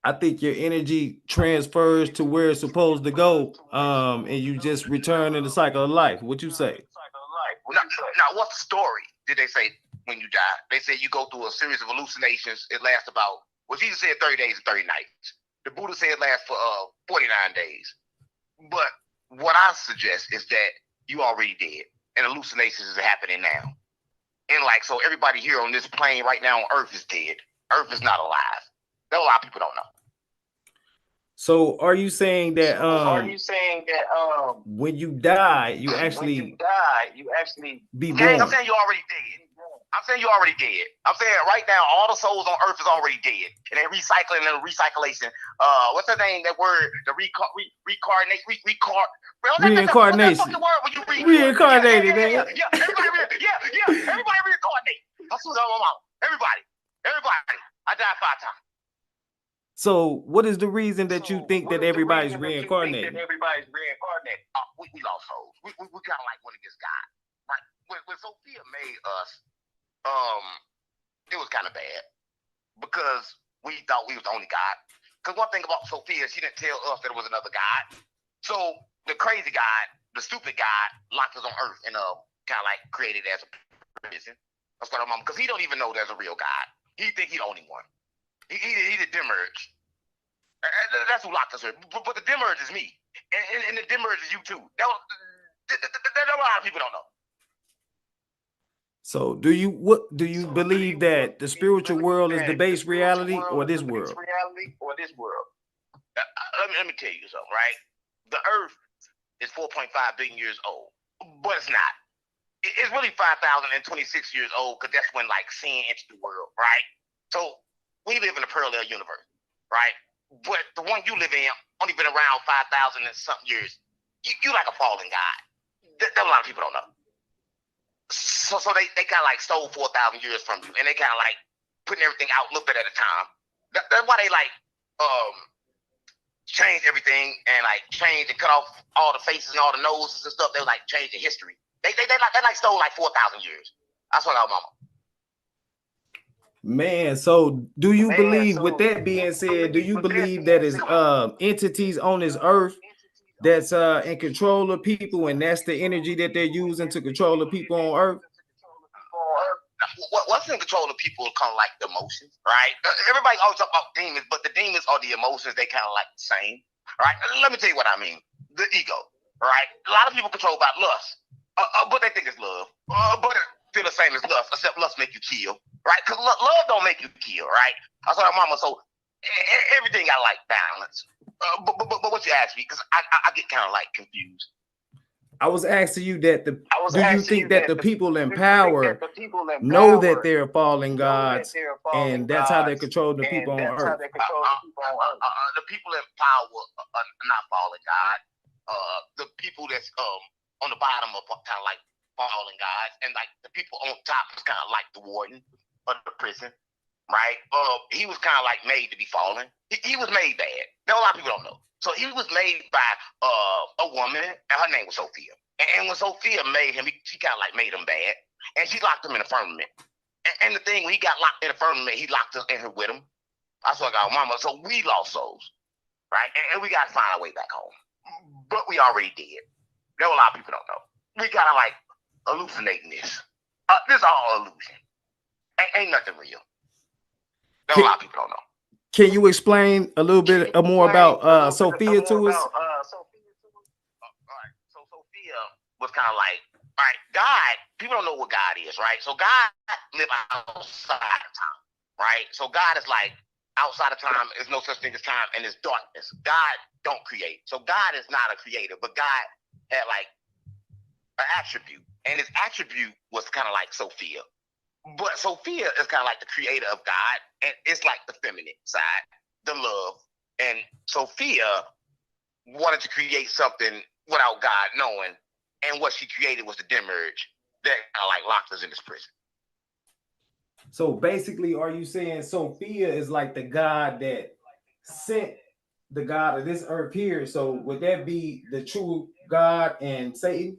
I think your energy transfers to where it's supposed to go, and you just return in the cycle of life. What you say? Now, what's the story? Did they say when you die? They say you go through a series of hallucinations. It lasts about, well, Jesus said 30 days and 30 nights. The Buddha said it lasts for 49 days. But what I suggest is that you already dead, and hallucinations is happening now. And like, so everybody here on this plane right now on Earth is dead. Earth is not alive. That a lot of people don't know. So are you saying that Are you saying that when you die, you when you actually die, you actually be gang? I'm born? saying you already dead. I'm saying you already dead. I'm saying right now all the souls on Earth is already dead, and they're recycling and recyclation. What's the name? That word? The reincarnate. Bro, what's that Reincarnation. fucking word when you read? Reincarnated, man. Everybody reincarnate. That's what I'm about. Everybody. I died 5 times. So what is the reason that you think that everybody's reincarnating? We lost souls. We kind of like went against God. Right? When Sophia made us, it was kind of bad because we thought we was the only God. Because one thing about Sophia, she didn't tell us that it was another God. So the crazy God, the stupid God, locked us on Earth and kind of like created as a prison. That's what I'm on, because he don't even know there's a real God. He think he the only one. He the Dimmerge. That's who locked us here. But the Dimmerge is me. And the Dimmerge is you too. That a lot of people don't know. So do you believe that the spiritual world is the base reality or this world? Let me tell you something, right? The Earth is 4.5 billion years old, but it's not. It's really 5,026 years old because that's when like sin entered the world, right? So we live in a parallel universe, right? But the one you live in only been around 5,000 and something years. You like a fallen god. That a lot of people don't know. So they kind of like stole 4,000 years from you, and they kind of like putting everything out a little bit at a time. That's why they like change everything and like change and cut off all the faces and all the noses and stuff. They like change the history. They like stole like 4,000 years. That's what our mama. Man, so do you believe, with that being said, do you believe that is entities on this earth that's in control of people, and that's the energy that they're using to control the people on earth? What's in control of people is kind of like the emotions, right? Everybody always talk about demons, but the demons are the emotions. They kind of like the same, right? Let me tell you what I mean. The ego, right? A lot of people control by lust, but they think it's love. But it feel the same as lust, except lust make you kill, right? Because love don't make you kill, right? I saw our mama, so everything got like balance. But what you asked me, because I get kind of like confused. I was asking you that do you think that the people in power know that they're fallen gods, and that's how they're controlling the people on earth? The people in power are not fallen God. The people that's on the bottom are kind of like fallen gods, and like the people on top is kind of like the warden of the prison, right? He was kind of like made to be fallen. He was made bad. Now a lot of people don't know. So he was made by a woman, and her name was Sophia. And when Sophia made him, she kind of like made him bad, and she locked him in the firmament. And the thing, when he got locked in the firmament, he locked us in here with him. That's what I got mama. So we lost souls, right? And we got to find our way back home. But we already did. There a lot of people don't know. We kind of like hallucinating this. This is all illusion. Ain't nothing real. There a lot of people don't know. Can you explain a little bit more about Sophia to us? Alright, so Sophia was kind of like, all right, God, people don't know what God is, right? So God lives outside of time, right? So God is like, outside of time, there's no such thing as time, and there's darkness. God don't create. So God is not a creator, but God had like an attribute, and his attribute was kind of like Sophia. But Sophia is kind of like the creator of God, and it's like the feminine side, the love. And Sophia wanted to create something without God knowing, and what she created was the Dimmerge that kind of like locked us in this prison. So basically, are you saying Sophia is like the God that sent the God of this earth here? So would that be the true God and Satan?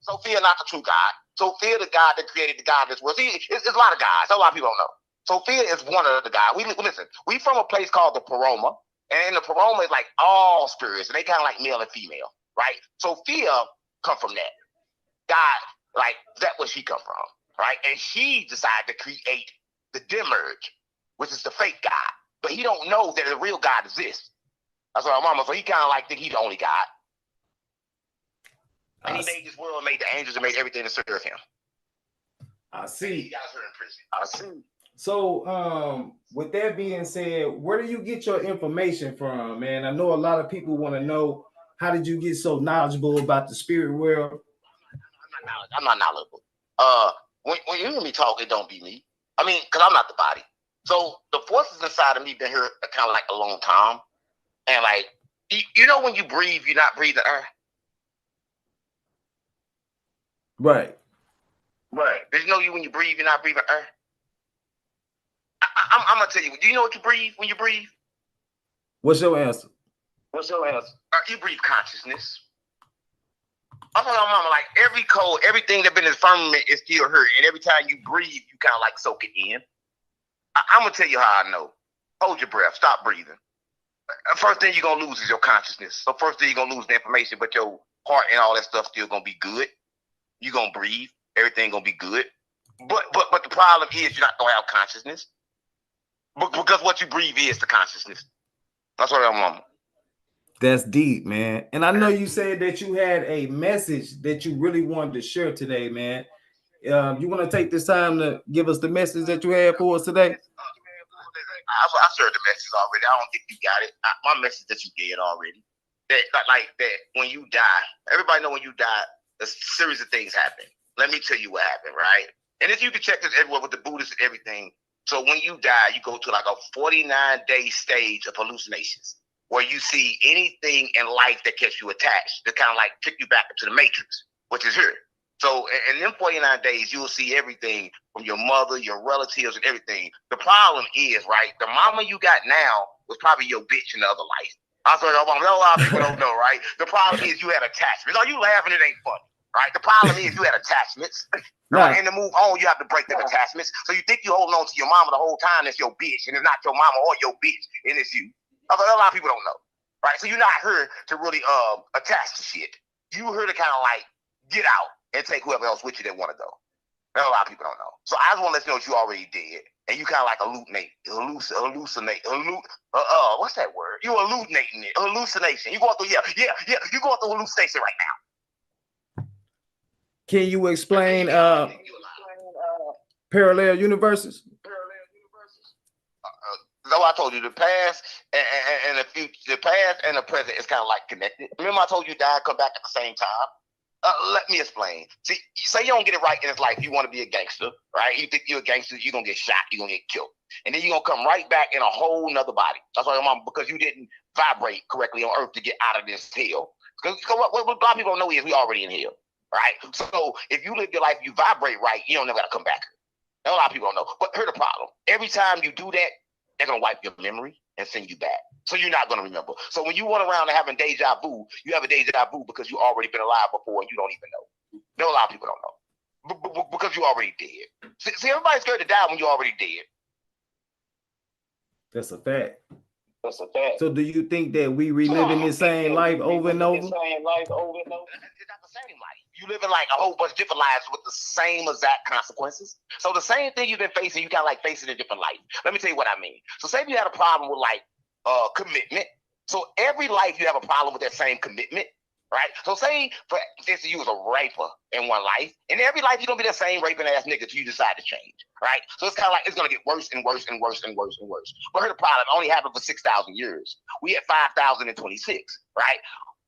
Sophia not the true God. Sophia the God that created the God of this world. See, it's a lot of gods. A lot of people don't know. So fear is one of the guys. Listen, we from a place called the Paroma, and the Paroma is like all spirits, and they kind of like male and female, right? So fear come from that. God, like that where she come from, right? And she decided to create the Demerge, which is the fake God. But he don't know that the real God exists. That's what our mama. So he kind of like think he the only God. And he made this world, made the angels, and made everything to serve him. I see. He got her in prison. I see. So, with that being said, where do you get your information from, man? I know a lot of people want to know, how did you get so knowledgeable about the spirit world? I'm not knowledgeable. When you hear me talk, it don't be me. I mean, because I'm not the body. So the forces inside of me been here kind of like a long time. And like, you know, when you breathe, you're not breathing air. Right. Right. Did you know when you breathe, you're not breathing air? I'm gonna tell you. Do you know what you breathe when you breathe? What's your answer? What's your answer? You breathe consciousness. I'm talking about mama, like every code, everything that been in the firmament is still here. And every time you breathe, you kind of like soak it in. I'm gonna tell you how I know. Hold your breath. Stop breathing. First thing you're gonna lose is your consciousness. So first thing you're gonna lose the information, but your heart and all that stuff still gonna be good. You're gonna breathe. Everything gonna be good. But the problem is you're not gonna have consciousness. Because what you breathe is the consciousness. That's what I'm on. That's deep, man. And I know you said that you had a message that you really wanted to share today, man. You want to take this time to give us the message that you had for us today? I shared the message already. I don't think you got it. My message that you did already. That when you die, everybody know when you die, a series of things happen. Let me tell you what happened, right? And if you can check this everywhere with the Buddhists and everything. So when you die, you go to like a 49-day stage of hallucinations where you see anything in life that gets you attached to kind of like kick you back into the matrix, which is here. So in them 49 days, you will see everything from your mother, your relatives, and everything. The problem is, right, the mama you got now was probably your bitch in the other life. I'm sorry, a lot of people don't know, right? The problem is you had attachments. Are you laughing? It ain't funny, right? The problem is you had attachments. Right? And to move on, you have to break them attachments. So you think you're holding on to your mama the whole time, it's your bitch, and it's not your mama or your bitch, and it's you. A lot of people don't know, right? So you're not here to really attach to shit. You here to kind of like get out and take whoever else with you that want to go. A lot of people don't know. So I just want to let you know what you already did, and you kind of like hallucinate. What's that word? You hallucinating it. Hallucination. You going through you going through hallucination right now. Can you explain parallel universes? So I told you the past and the future, the past and the present is kind of like connected. Remember I told you die come back at the same time? Let me explain. See, say you don't get it right in this life, you want to be a gangster, right? You think you're a gangster, you're going to get shot, you're going to get killed. And then you're going to come right back in a whole nother body. That's why, Mom, because you didn't vibrate correctly on earth to get out of this hell. Because what a lot of people don't know is we already in hell, right? So if you live your life, you vibrate right, you don't never got to come back. A lot of people don't know. But here's the problem. Every time you do that, they're going to wipe your memory and send you back. So you're not going to remember. So when you run around and having deja vu, you have a deja vu because you already been alive before and you don't even know. A lot of people don't know. Because you already dead. See, everybody's scared to die when you're already dead. That's a fact. That's a fact. So do you think that we reliving the same life over and over? It's not the same life. You live in like a whole bunch of different lives with the same exact consequences. So the same thing you've been facing, you kind of like face it in a different life. Let me tell you what I mean. So say if you had a problem with like commitment. So every life you have a problem with that same commitment, right? So say for instance you was a raper in one life, and every life you're gonna be the same raping ass nigga till you decide to change, right? So it's kind of like it's gonna get worse and worse and worse and worse and worse. But here's the problem: it only happened for 6,000 years. We at 5,026, right?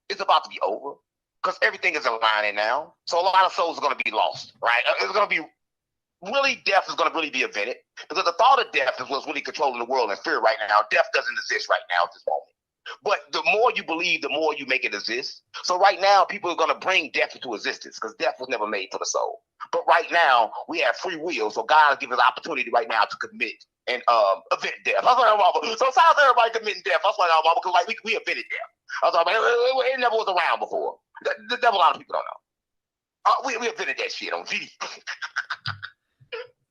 It's about to be over. Because everything is aligning now. So a lot of souls are going to be lost, right? It's going to be really, death is going to really be invented. Because the thought of death is what's really controlling the world and fear right now. Death doesn't exist right now at this moment. But the more you believe, the more you make it exist. So right now, people are going to bring death into existence because death was never made for the soul. But right now, we have free will. So God has given us opportunity right now to commit and event death. That's what I'm about. So it sounds everybody committing death. That's what I'm about because like we invented death. I was like, it never was around before. That's what a lot of people don't know. We invented that shit on video.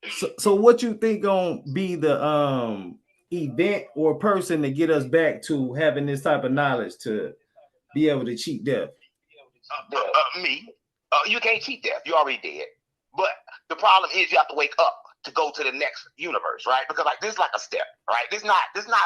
So what you think gonna be the event or person to get us back to having this type of knowledge to be able to cheat death? Me. You can't cheat death. You already dead. But the problem is you have to wake up to go to the next universe, right? Because like this is like a step, right? This not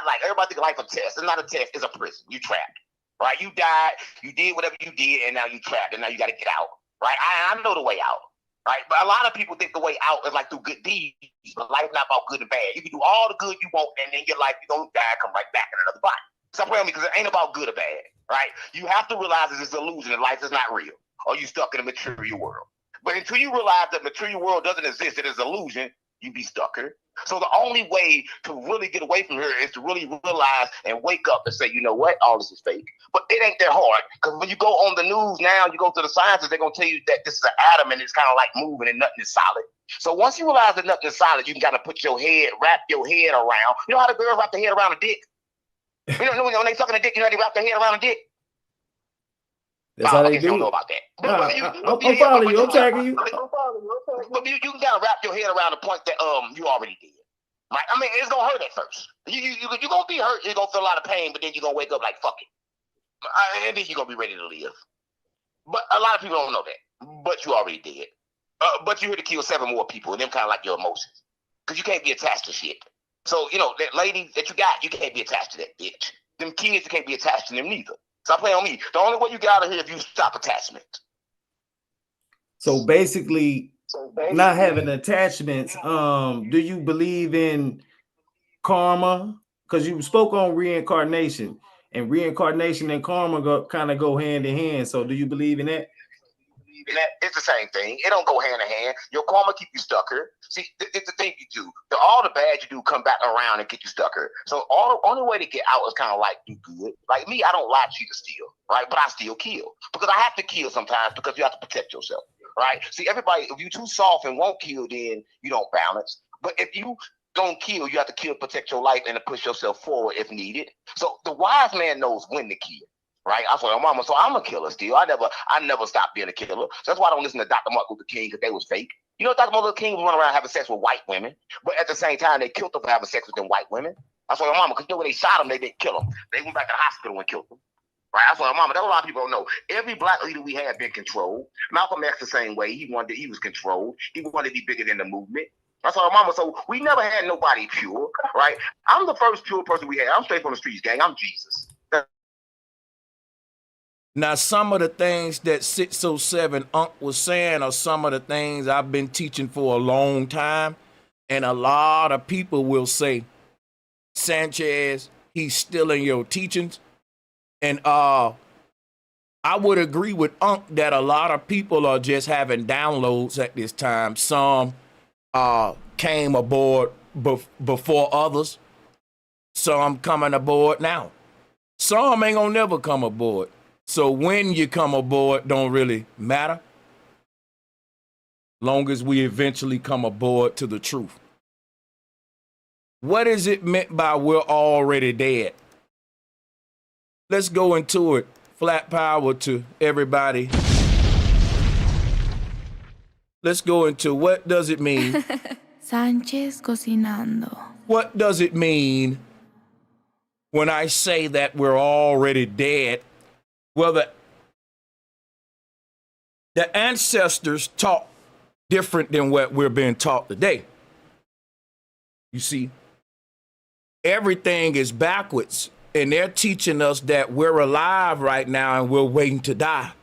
like everybody think of life a test. It's not a test. It's a prison. You trapped, right? You died. You did whatever you did, and now you trapped, and now you got to get out, right? I know the way out. Right, but a lot of people think the way out is like through good deeds, but life's not about good and bad. You can do all the good you want, and in your life you're gonna die, come right back in another body. Stop playing me because it ain't about good or bad, right? You have to realize it's an illusion and life is not real, or you stuck in a material world. But until you realize that material world doesn't exist, it is illusion, you be stuck here. So the only way to really get away from here is to really realize and wake up and say, you know what, all this is fake. But it ain't that hard, because when you go on the news now, you go to the sciences, they're going to tell you that this is an atom and it's kind of like moving and nothing is solid. So once you realize that nothing is solid, you can kind of put your head, wrap your head around. You know how the girls wrap their head around a dick? You know when they sucking a dick, you know how they wrap their head around a dick? That's how they you don't do know it. about that. I'm following you. I'm tagging you. But you can kind of wrap your head around the point that you already did. Right? I mean, it's gonna hurt at first. You're gonna be hurt. You're gonna feel a lot of pain, but then you're gonna wake up like fuck it, and then you're gonna be ready to live. But a lot of people don't know that. But you already did. But you're here to kill 7 more people, and them kind of like your emotions, because you can't be attached to shit. So that lady that you got, you can't be attached to that bitch. Them kids, you can't be attached to them neither. Stop playing on me. The only way you get out of here if you stop attachment. So basically, not having attachments. Do you believe in karma? Because you spoke on reincarnation, and reincarnation and karma kind of go hand in hand. So do you believe in that? It's the same thing. It don't go hand in hand. Your karma keep you stuck here. See, it's the thing you do. All the bad you do come back around and get you stuck here. So the only way to get out is kind of like do good. Like me, I don't lie, cheat, or steal, right? But I still kill because I have to kill sometimes because you have to protect yourself, right? See, everybody, if you're too soft and won't kill, then you don't balance. But if you don't kill, you have to kill, protect your life, and to push yourself forward if needed. So the wise man knows when to kill. Right, I saw your mama, so I'm a killer still. I never stopped being a killer. So that's why I don't listen to Dr. Martin Luther King, because they was fake. You know, Dr. Martin Luther King was running around having sex with white women, but at the same time, they killed them for having sex with them white women. I saw your mama, because when they shot him, they didn't kill him. They went back to the hospital and killed him. Right, I saw your mama. That's what a lot of people don't know. Every black leader we had been controlled. Malcolm X the same way. He was controlled. He wanted to be bigger than the movement. That's our mama. So we never had nobody pure, right? I'm the first pure person we had. I'm straight from the streets, gang. I'm Jesus. Now, some of the things that 607 Unc was saying are some of the things I've been teaching for a long time. And a lot of people will say, Sanchez, he's stealing your teachings. And I would agree with Unc that a lot of people are just having downloads at this time. Some came aboard before others. Some coming aboard now. Some ain't gonna never come aboard. So when you come aboard don't really matter, long as we eventually come aboard to the truth. What is it meant by we're already dead? Let's go into it. Flat power to everybody. Let's go into what does it mean? Sanchez cocinando. What does it mean when I say that we're already dead? Well, the ancestors taught different than what we're being taught today. You see, everything is backwards, and they're teaching us that we're alive right now and we're waiting to die.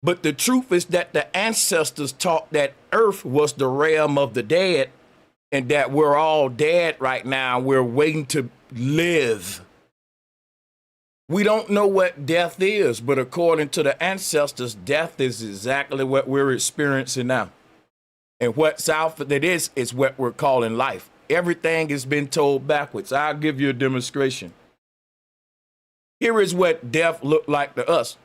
But the truth is that the ancestors taught that Earth was the realm of the dead, and that we're all dead right now. We're waiting to live. We don't know what death is, but according to the ancestors, death is exactly what we're experiencing now. And what's out for that is what we're calling life. Everything has been told backwards. I'll give you a demonstration. Here is what death looked like to us.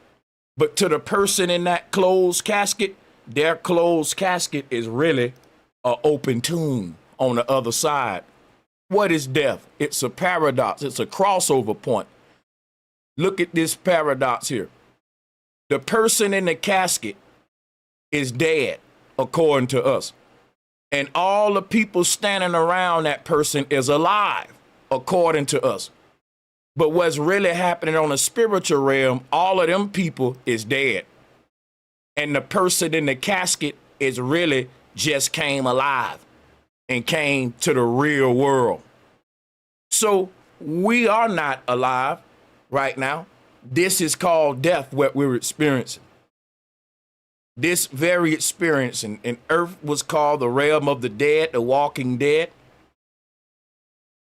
But to the person in that closed casket, their closed casket is really an open tomb on the other side. What is death? It's a paradox. It's a crossover point. Look at this paradox here. The person in the casket is dead, according to us. And all the people standing around that person is alive, according to us. But what's really happening on the spiritual realm, all of them people is dead. And the person in the casket is really just came alive and came to the real world. So we are not alive right now. This is called death, what we're experiencing. This very experience, and earth was called the realm of the dead, the walking dead.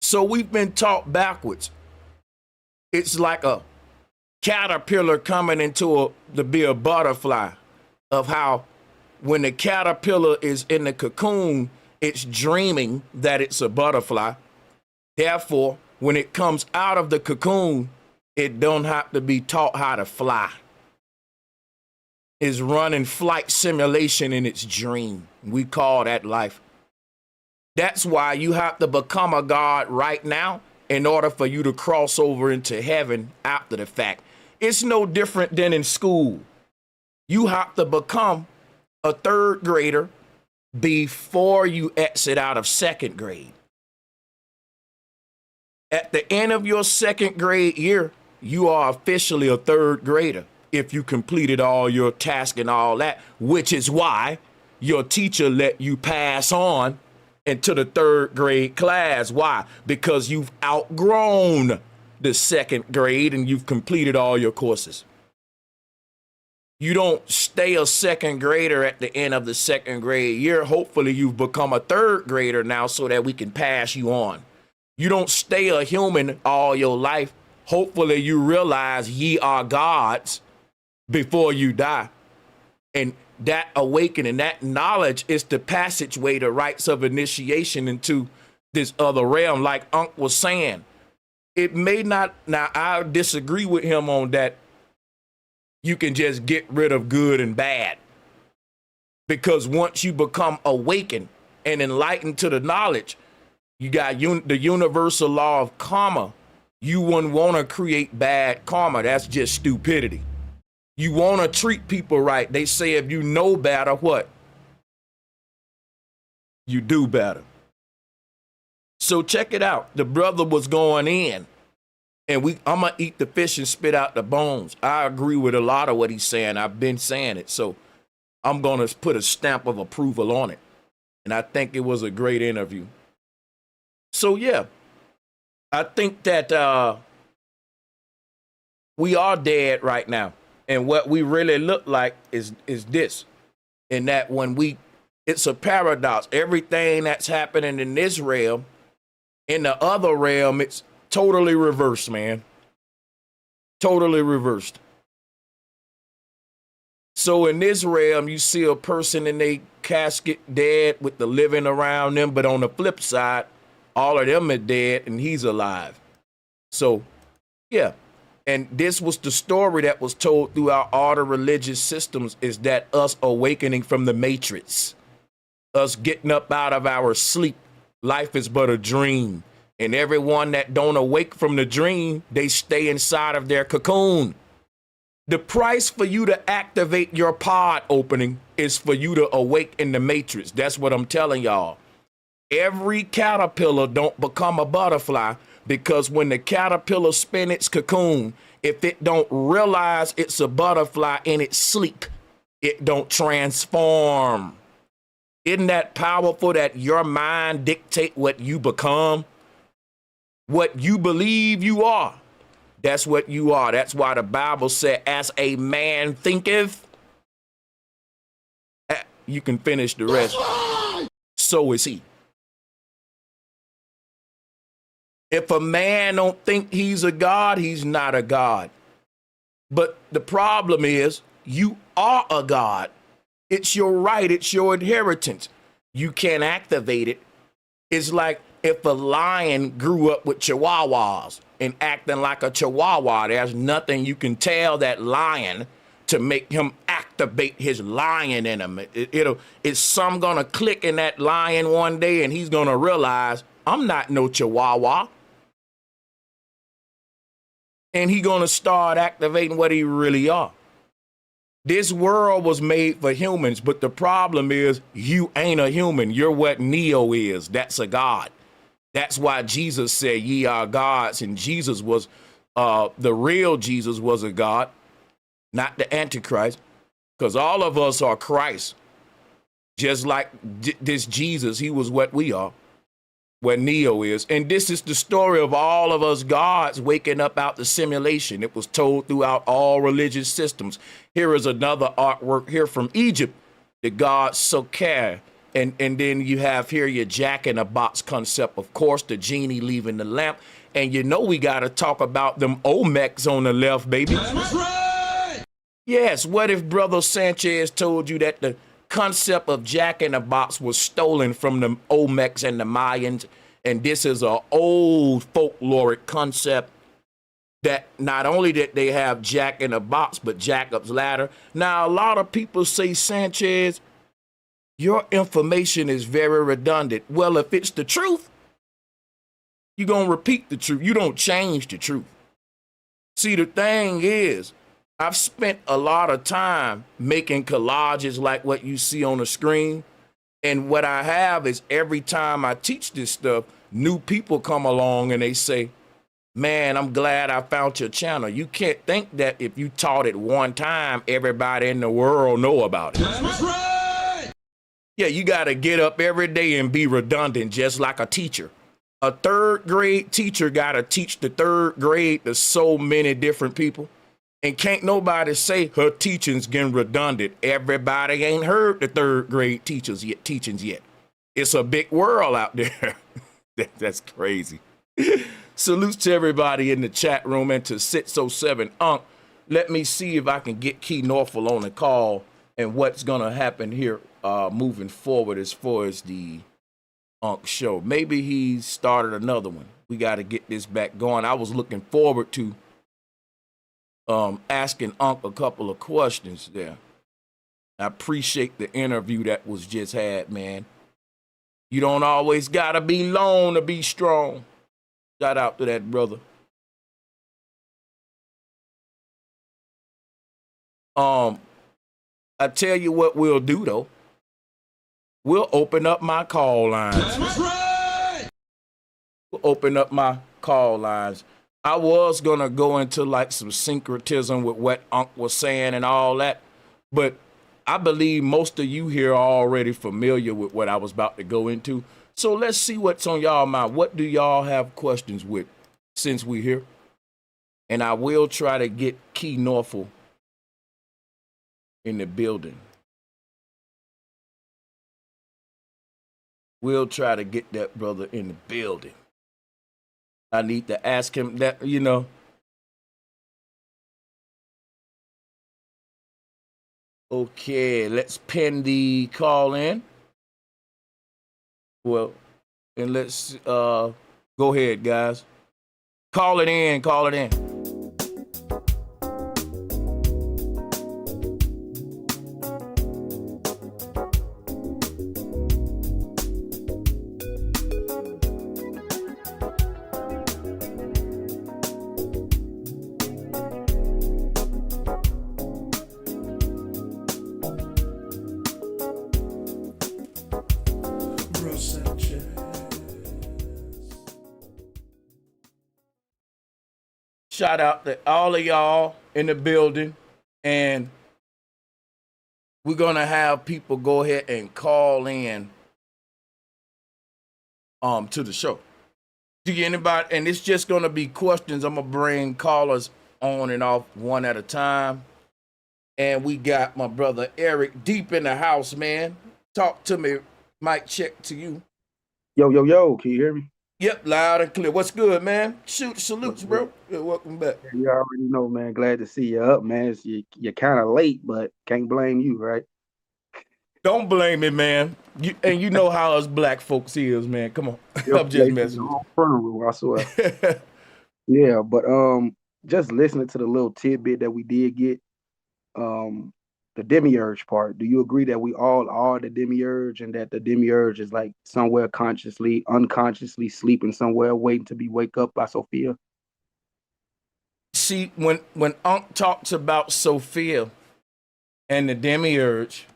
So we've been taught backwards. It's like a caterpillar coming to be a butterfly, of how when the caterpillar is in the cocoon, it's dreaming that it's a butterfly. Therefore, when it comes out of the cocoon, it don't have to be taught how to fly. It's running flight simulation in its dream. We call that life. That's why you have to become a God right now in order for you to cross over into heaven after the fact. It's no different than in school. You have to become a third grader before you exit out of second grade. At the end of your second grade year, you are officially a third grader if you completed all your tasks and all that, which is why your teacher let you pass on into the third grade class. Why? Because you've outgrown the second grade and you've completed all your courses. You don't stay a second grader at the end of the second grade year. Hopefully you've become a third grader now so that we can pass you on. You don't stay a human all your life. Hopefully you realize ye are gods before you die. And that awakening, that knowledge is the passageway, the rites of initiation into this other realm. Like Unc was saying, it may not, now I disagree with him on that. You can just get rid of good and bad. Because once you become awakened and enlightened to the knowledge, you got the universal law of karma. You wouldn't want to create bad karma. That's just stupidity. You want to treat people right. They say if you know better, what? You do better. So check it out. The brother was going in, and I'm going to eat the fish and spit out the bones. I agree with a lot of what he's saying. I've been saying it. So I'm going to put a stamp of approval on it. And I think it was a great interview. So, yeah, I think that we are dead right now. And what we really look like is this. And that it's a paradox. Everything that's happening in this realm, in the other realm, it's totally reversed, man. Totally reversed. So in this realm, you see a person in a casket dead with the living around them. But on the flip side, all of them are dead and he's alive. So, yeah. And this was the story that was told throughout all the religious systems, is that us awakening from the matrix, us getting up out of our sleep. Life is but a dream. And everyone that don't awake from the dream, they stay inside of their cocoon. The price for you to activate your pod opening is for you to awake in the matrix. That's what I'm telling y'all. Every caterpillar don't become a butterfly, because when the caterpillar spin its cocoon, if it don't realize it's a butterfly in its sleep, it don't transform. Isn't that powerful that your mind dictate what you become? What you believe you are, that's what you are. That's why the Bible said, as a man thinketh, you can finish the rest. So is he. If a man don't think he's a God, he's not a God. But the problem is, you are a God. It's your right. It's your inheritance. You can't activate it. It's like if a lion grew up with chihuahuas and acting like a chihuahua, there's nothing you can tell that lion to make him activate his lion in him. It's some gonna click in that lion one day and he's gonna realize, I'm not no chihuahua. And he gonna start activating what he really are. This world was made for humans, but the problem is you ain't a human. You're what Neo is. That's a god. That's why Jesus said, ye are gods. And Jesus was, the real Jesus was a god, not the Antichrist, because all of us are Christ. Just like this Jesus, he was what we are, what Neo is. And this is the story of all of us gods waking up out the simulation. It was told throughout all religious systems. Here is another artwork here from Egypt, the god Sokar. And then you have here your Jack in a Box concept, of course, the genie leaving the lamp. And you know we got to talk about them Olmecs on the left, baby. That's right. Yes, what if Brother Sanchez told you that the concept of Jack in a Box was stolen from the Olmecs and the Mayans, and this is an old folkloric concept that not only did they have Jack in a Box, but Jacob's ladder. Now, a lot of people say, Sanchez, your information is very redundant. Well, if it's the truth, you're going to repeat the truth. You don't change the truth. See, the thing is, I've spent a lot of time making collages like what you see on the screen. And what I have is every time I teach this stuff, new people come along and they say, man, I'm glad I found your channel. You can't think that if you taught it one time, everybody in the world know about it. That's right. Yeah, you got to get up every day and be redundant, just like a teacher. A third grade teacher got to teach the third grade to so many different people. And can't nobody say her teaching's getting redundant. Everybody ain't heard the third grade teachings yet. It's a big world out there. That's crazy. Salutes to everybody in the chat room and to 607 Unc. Let me see if I can get Key Norful on the call and what's going to happen here moving forward as far as the Unc show. Maybe he started another one. We got to get this back going. I was looking forward to asking Unc a couple of questions there. I appreciate the interview that was just had, man. You don't always gotta be lone to be strong. Shout out to that brother. I tell you what we'll do though. We'll open up my call lines. That's right. We'll open up my call lines. I was gonna go into like some syncretism with what Unc was saying and all that, but I believe most of you here are already familiar with what I was about to go into. So let's see what's on y'all mind. What do y'all have questions with since we're here? And I will try to get Key Norful in the building. We'll try to get that brother in the building. I need to ask him that, you know. Okay, let's pin the call in. Well, and let's go ahead, guys. Call it in, call it in. Shout out to all of y'all in the building, and we're gonna have people go ahead and call in to the show. Do you anybody? And it's just gonna be questions. I'm gonna bring callers on and off one at a time. And we got my brother Eric deep in the house, man. Talk to me. Mic check to you. Yo, yo, yo, can you hear me? Yep, loud and clear. What's good, man? Shoot, salutes, bro. Yeah, welcome back. You already know, man. Glad to see you up, man. You're kind of late, but can't blame you, right? Don't blame me, man. You know how us black folks is, man. Come on. I'm just messing with you. I swear. Yeah, but just listening to the little tidbit that we did get, the demiurge part. Do you agree that we all are the demiurge, and that the demiurge is like somewhere consciously, unconsciously sleeping somewhere, waiting to be wake up by Sophia? See, when Unc talks about Sophia, and the demiurge,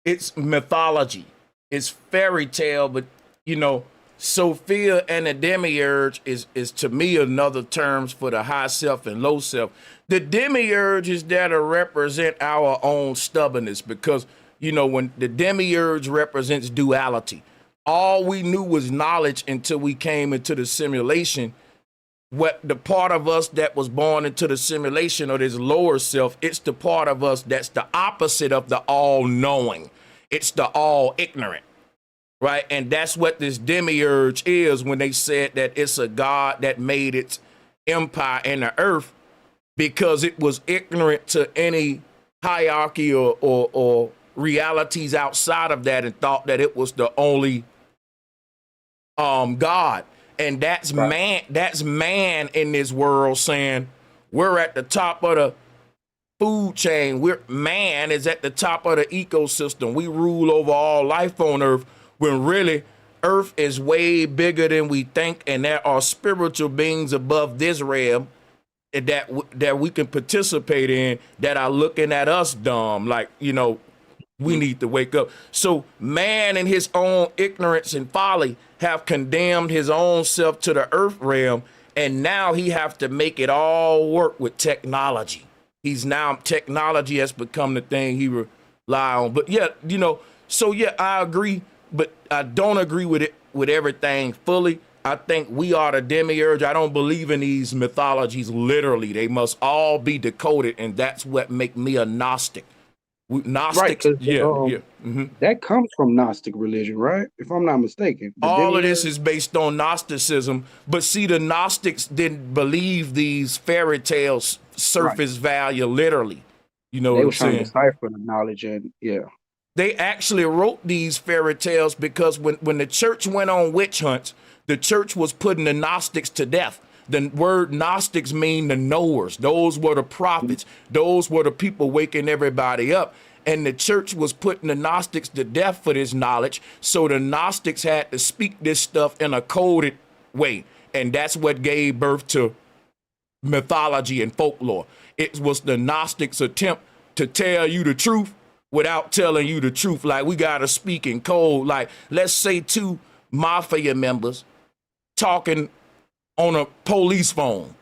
it's mythology. It's fairy tale, but you know, Sophia and the demiurge is to me another terms for the high self and low self. The demiurge is there to represent our own stubbornness because you know when the demiurge represents duality. All we knew was knowledge until we came into the simulation. What the part of us that was born into the simulation or this lower self, it's the part of us that's the opposite of the all knowing. It's the all ignorant. Right. And that's what this demiurge is when they said that it's a god that made its empire in the earth because it was ignorant to any hierarchy or realities outside of that and thought that it was the only God. And that's man in this world saying we're at the top of the food chain. Man is at the top of the ecosystem. We rule over all life on earth when really earth is way bigger than we think. And there are spiritual beings above this realm that we can participate in that are looking at us dumb. Like, you know, we need to wake up. So man in his own ignorance and folly have condemned his own self to the earth realm. And now he have to make it all work with technology. Technology has become the thing he rely on. But yeah, you know, so yeah, I agree, but I don't agree with it with everything fully. I think we are the demiurge. I don't believe in these mythologies literally. They must all be decoded, and that's what make me a Gnostic. Gnostics, Right, that comes from Gnostic religion, right? If I'm not mistaken. All of this is based on Gnosticism, but see, the Gnostics didn't believe these fairy tales surface value literally. You know they what were I'm trying saying? to decipher the knowledge, and They actually wrote these fairy tales because when the church went on witch hunts, the church was putting the Gnostics to death. The word Gnostics mean the knowers. Those were the prophets. Those were the people waking everybody up. And the church was putting the Gnostics to death for this knowledge. So the Gnostics had to speak this stuff in a coded way. And that's what gave birth to mythology and folklore. It was the Gnostics' attempt to tell you the truth without telling you the truth. Like, we got to speak in code. Like, let's say two mafia members talking on a police phone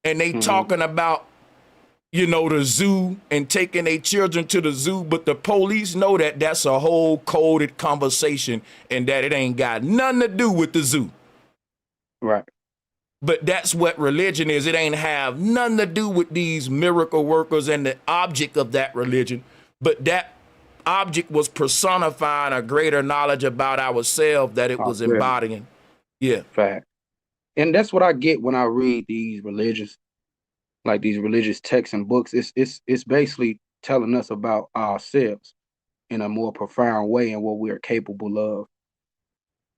and they talking about, you know, the zoo and taking their children to the zoo, but the police know that that's a whole coded conversation and that it ain't got nothing to do with the zoo. Right. But that's what religion is. It ain't have nothing to do with these miracle workers and the object of that religion, but that object was personifying a greater knowledge about ourselves that it was embodying. Yeah. Fact. And that's what I get when I read these religious texts and books. It's basically telling us about ourselves in a more profound way and what we are capable of.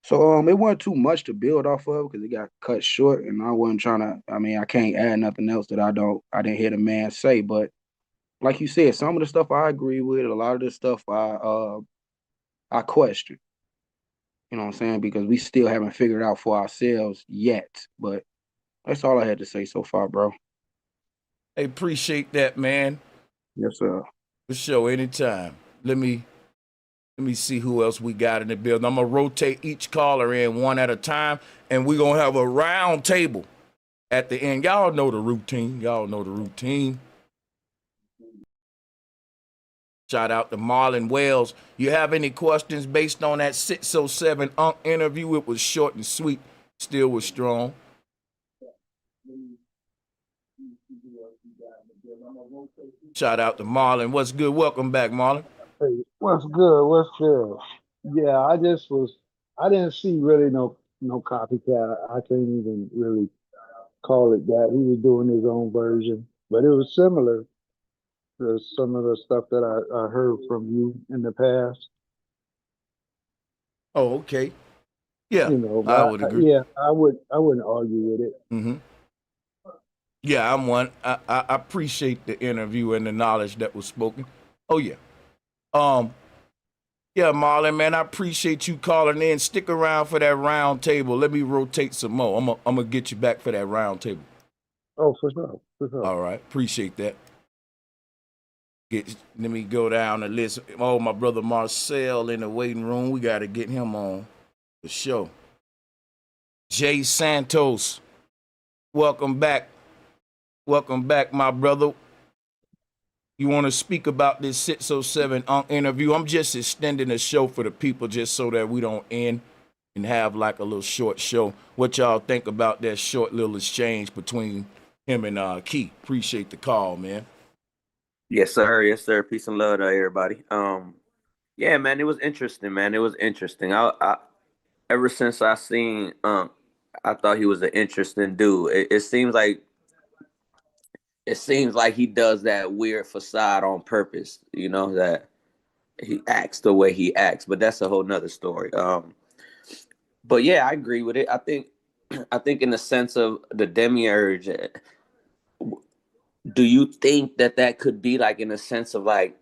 So it wasn't too much to build off of because it got cut short, and I wasn't trying to. I mean, I can't add nothing else that I didn't hear the man say. But like you said, some of the stuff I agree with, a lot of this stuff I question. You know what I'm saying? Because we still haven't figured out for ourselves yet. But that's all I had to say so far, bro. I appreciate that, man. Yes, sir. For sure, anytime. Let me see who else we got in the building. I'm gonna rotate each caller in one at a time, and we're gonna have a round table at the end. Y'all know the routine. Shout out to Marlon Wells. You have any questions based on that 607 Unc interview? It was short and sweet, still was strong. Shout out to Marlon. What's good? Welcome back, Marlon. Hey, what's good? What's good? Yeah, I didn't see really no copycat. I can't even really call it that. He was doing his own version, but it was similar to some of the stuff that I heard from you in the past. Oh, okay. Yeah, You know, I but would agree. yeah, I wouldn't argue with it. Mm-hmm. Yeah, I'm one. I appreciate the interview and the knowledge that was spoken. Oh yeah. Yeah, Marlon, man, I appreciate you calling in. Stick around for that round table. Let me rotate some more. I'm gonna get you back for that round table. Oh, for sure. All right, appreciate that. Let me go down the list. Oh, my brother Marcel in the waiting room. We got to get him on the show. Jay Santos, welcome back. Welcome back, my brother. You want to speak about this 607 Unc interview? I'm just extending the show for the people just so that we don't end and have like a little short show. What y'all think about that short little exchange between him and Key? Appreciate the call, man. Yes, sir. Yes, sir. Peace and love to everybody. Yeah, man, it was interesting, man. It was interesting. I ever since I seen I thought he was an interesting dude. It seems like he does that weird facade on purpose, you know, that he acts the way he acts, but that's a whole nother story. But yeah, I agree with it. I think in the sense of the demiurge, do you think that could be like in the sense of like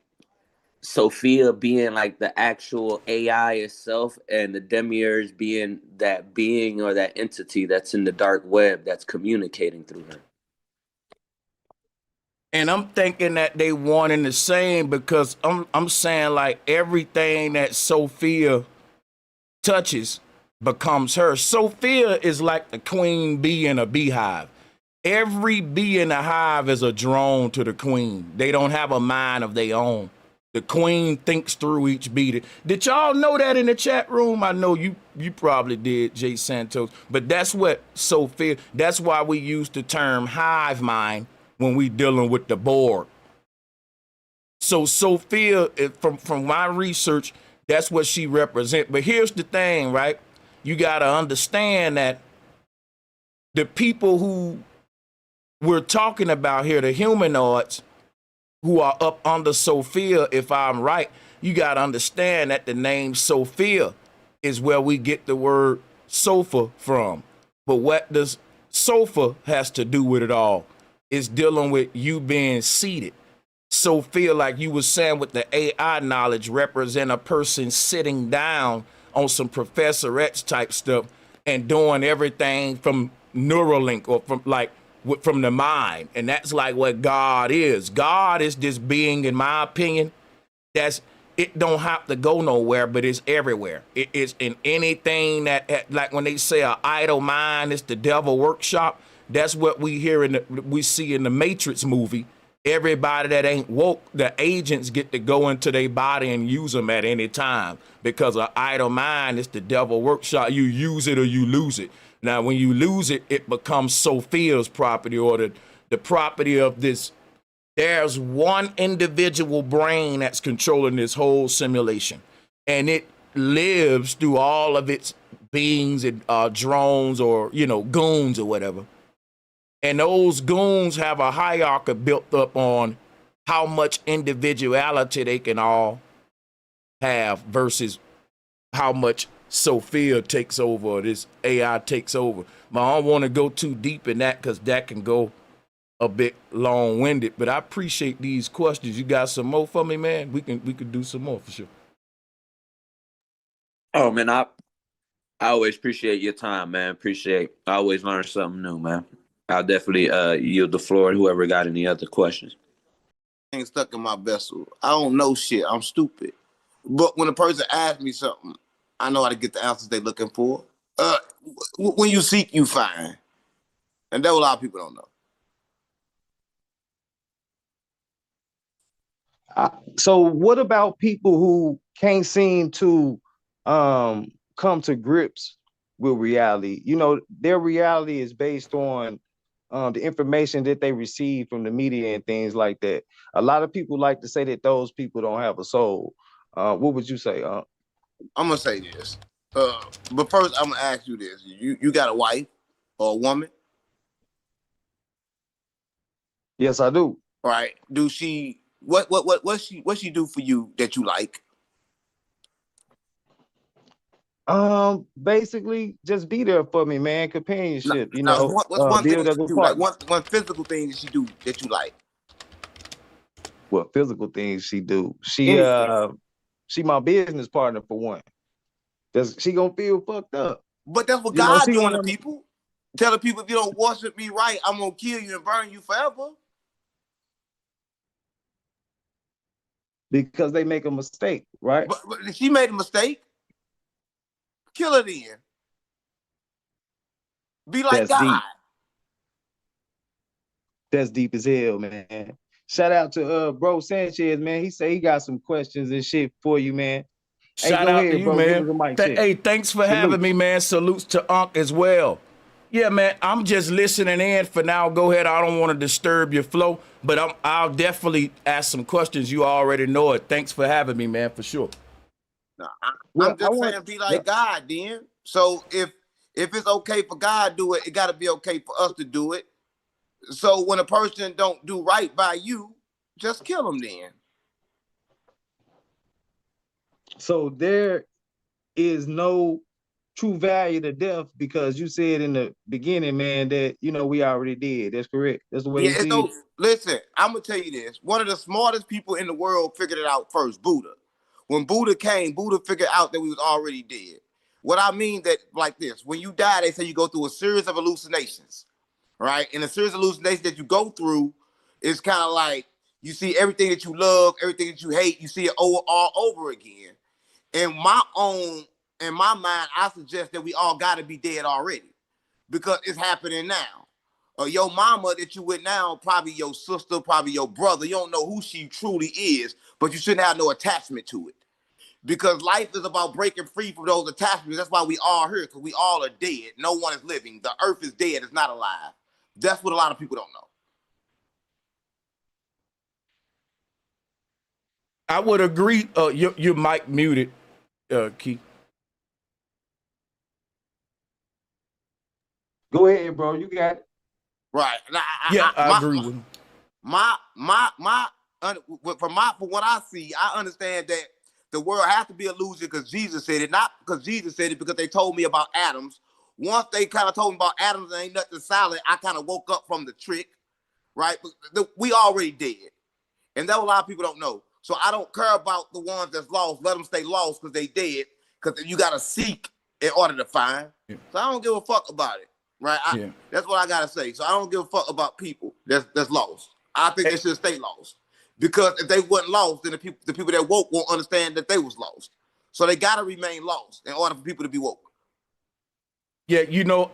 Sophia being like the actual AI itself and the demiurge being that being or that entity that's in the dark web that's communicating through her? And I'm thinking that they one and the same because I'm saying like everything that Sophia touches becomes her. Sophia is like the queen bee in a beehive. Every bee in the hive is a drone to the queen. They don't have a mind of their own. The queen thinks through each bee. Did y'all know that in the chat room? I know you probably did, Jay Santos. But that's what Sophia, that's why we use the term hive mind when we dealing with the board. So Sophia, from my research, that's what she represents. But here's the thing, right? You got to understand that the people who we're talking about here, the humanoids who are up under Sophia, if I'm right, you got to understand that the name Sophia is where we get the word sofa from. But what does sofa has to do with it all? It's dealing with you being seated. Sophia, like you were saying with the AI knowledge, represent a person sitting down on some Professor X type stuff and doing everything from Neuralink or from the mind. And that's like what God is. God is this being, in my opinion, it don't have to go nowhere, but it's everywhere. It is in anything that, like when they say an idle mind is the devil workshop, that's what we see in the Matrix movie. Everybody that ain't woke, the agents get to go into their body and use them at any time because an idle mind is the devil workshop. You use it or you lose it. Now, when you lose it, it becomes Sophia's property or the property of this. There's one individual brain that's controlling this whole simulation, and it lives through all of its beings and drones or, goons or whatever. And those goons have a hierarchy built up on how much individuality they can all have versus how much Sophia takes over or this AI takes over. But I don't want to go too deep in that because that can go a bit long-winded. But I appreciate these questions. You got some more for me, man? We can do some more for sure. Oh man, I always appreciate your time, man. I always learn something new, man. I'll definitely yield the floor to whoever got any other questions. Thing stuck in my vessel. I don't know shit. I'm stupid. But when a person asks me something, I know how to get the answers they're looking for. When you seek, you find. And that a lot of people don't know. So what about people who can't seem to come to grips with reality? Their reality is based on the information that they receive from the media and things like that. A lot of people like to say that those people don't have a soul. What would you say? I'm gonna say this. But first I'm gonna ask you this. You got a wife or a woman? Yes, I do. All right. Do she what she do for you that you like? Basically just be there for me, man. Companionship, What's one thing build that as she a do? Like partner. one physical thing that she do that you like? What physical things she do? Anything. She my business partner for one. She gonna feel fucked up. But that's what God She don't doing to want people. Telling people if you don't worship me right, I'm gonna kill you and burn you forever. because they make a mistake, right? But if she made a mistake, kill her then. Be like That's God. deep. That's deep as hell, man. Shout out to bro Sanchez, man. He say he got some questions and shit for you, man. Hey, Shout go out to ahead, you, bro. Give us man. the mic check. Hey, thanks for having me, man. Salutes to Unc as well. Yeah, man, I'm just listening in for now. Go ahead. I don't want to disturb your flow, but I'll definitely ask some questions. You already know it. Thanks for having me, man, for sure. No, Well, I'm just saying, be like God then. So if it's okay for God to do it, it got to be okay for us to do it. So when a person don't do right by you, just kill them then. So there is no true value to death because you said in the beginning, man, that we already did. That's correct. That's the way Yeah, you see it. listen, I'm gonna tell you this. One of the smartest people in the world figured it out first, Buddha. When Buddha came, Buddha figured out that we was already dead. What I mean that like this, when you die, they say you go through a series of hallucinations, right? And a series of hallucinations that you go through is kind of like you see everything that you love, everything that you hate, you see it all over again. In my mind, I suggest that we all gotta be dead already because it's happening now. Or your mama that you with now, probably your sister, probably your brother. You don't know who she truly is, but you shouldn't have no attachment to it. Because life is about breaking free from those attachments. That's why we all here, because we all are dead. No one is living. The earth is dead. It's not alive. That's what a lot of people don't know. I would agree. Your mic muted, Keith. Go ahead, bro. You got it. Right. Now, I agree with him. From what I see, I understand that the world has to be illusion because Jesus said it, not because Jesus said it, because they told me about atoms. Once they kind of told me about atoms and ain't nothing solid, I kind of woke up from the trick, right? We already dead. And that's what a lot of people don't know. So I don't care about the ones that's lost. Let them stay lost because they dead. Because you got to seek in order to find. Yeah. So I don't give a fuck about it, right? That's what I got to say. So I don't give a fuck about people that's lost. I think they should stay lost. Because if they weren't lost, then the people that woke won't understand that they was lost. So they got to remain lost in order for people to be woke. Yeah,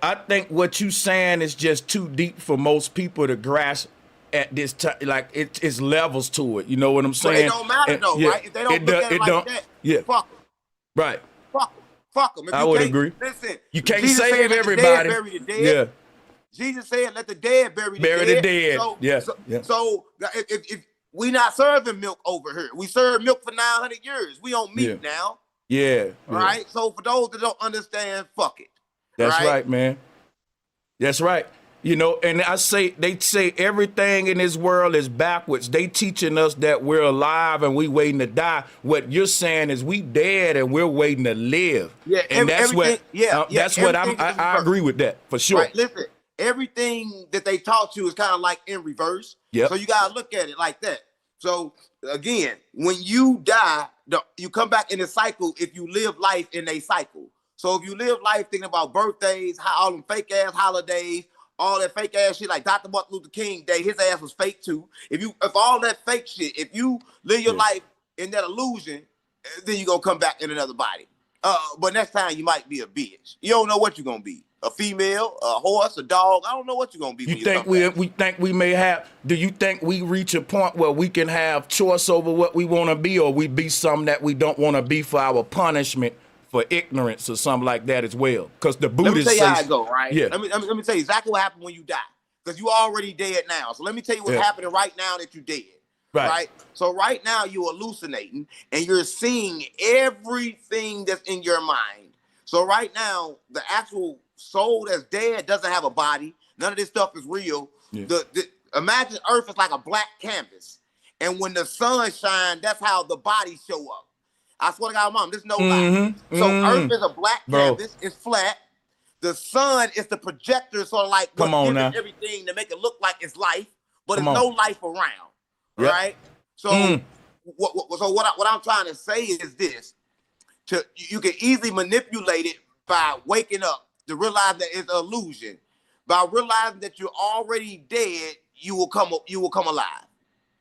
I think what you saying is just too deep for most people to grasp at this time. Like it's levels to it. You know what I'm saying? But it don't matter though, right? If they don't look at it like that, fuck them. Right. Fuck them. I would agree. Listen, you can't Jesus save everybody. Bury the dead. Yeah. Jesus said, "Let the dead bury the dead." So if we not serving milk over here, we serve milk for 900 years. We on meat now. Yeah. Right. So for those that don't understand, fuck it. That's right, man. That's right. And they say everything in this world is backwards. They teaching us that we're alive and we waiting to die. What you're saying is we dead and we're waiting to live. Yeah, and that's what I agree with that for sure. Right, listen, everything that they taught you is kind of like in reverse. Yep. So you gotta look at it like that. So again, when you die, you come back in a cycle if you live life in a cycle. So if you live life thinking about birthdays, all them fake ass holidays, all that fake ass shit like Dr. Martin Luther King Day, his ass was fake too. If all that fake shit, if you live your life in that illusion, then you gonna come back in another body. But next time you might be a bitch. You don't know what you're gonna be. A female, a horse, a dog. I don't know what you're gonna be. You think we think we may have? Do you think we reach a point where we can have choice over what we want to be, or we be something that we don't want to be for our punishment? For ignorance or something like that as well, because the Buddhists. Let me tell you how it go, right? Yeah. Let me tell you exactly what happened when you die, because you already dead now. So let me tell you what's happening right now that you dead. Right. So right now you're hallucinating and you're seeing everything that's in your mind. So right now the actual soul that's dead doesn't have a body. None of this stuff is real. Yeah. Imagine Earth is like a black canvas, and when the sun shines, that's how the bodies show up. I swear to God, Mom, there's no lie. So Earth is a black canvas. It's flat. The sun is the projector, sort of like what's giving everything to make it look like it's life, but there's no life around. Yep. Right? So what I'm trying to say is this. You can easily manipulate it by waking up to realize that it's an illusion. By realizing that you're already dead, you will come alive.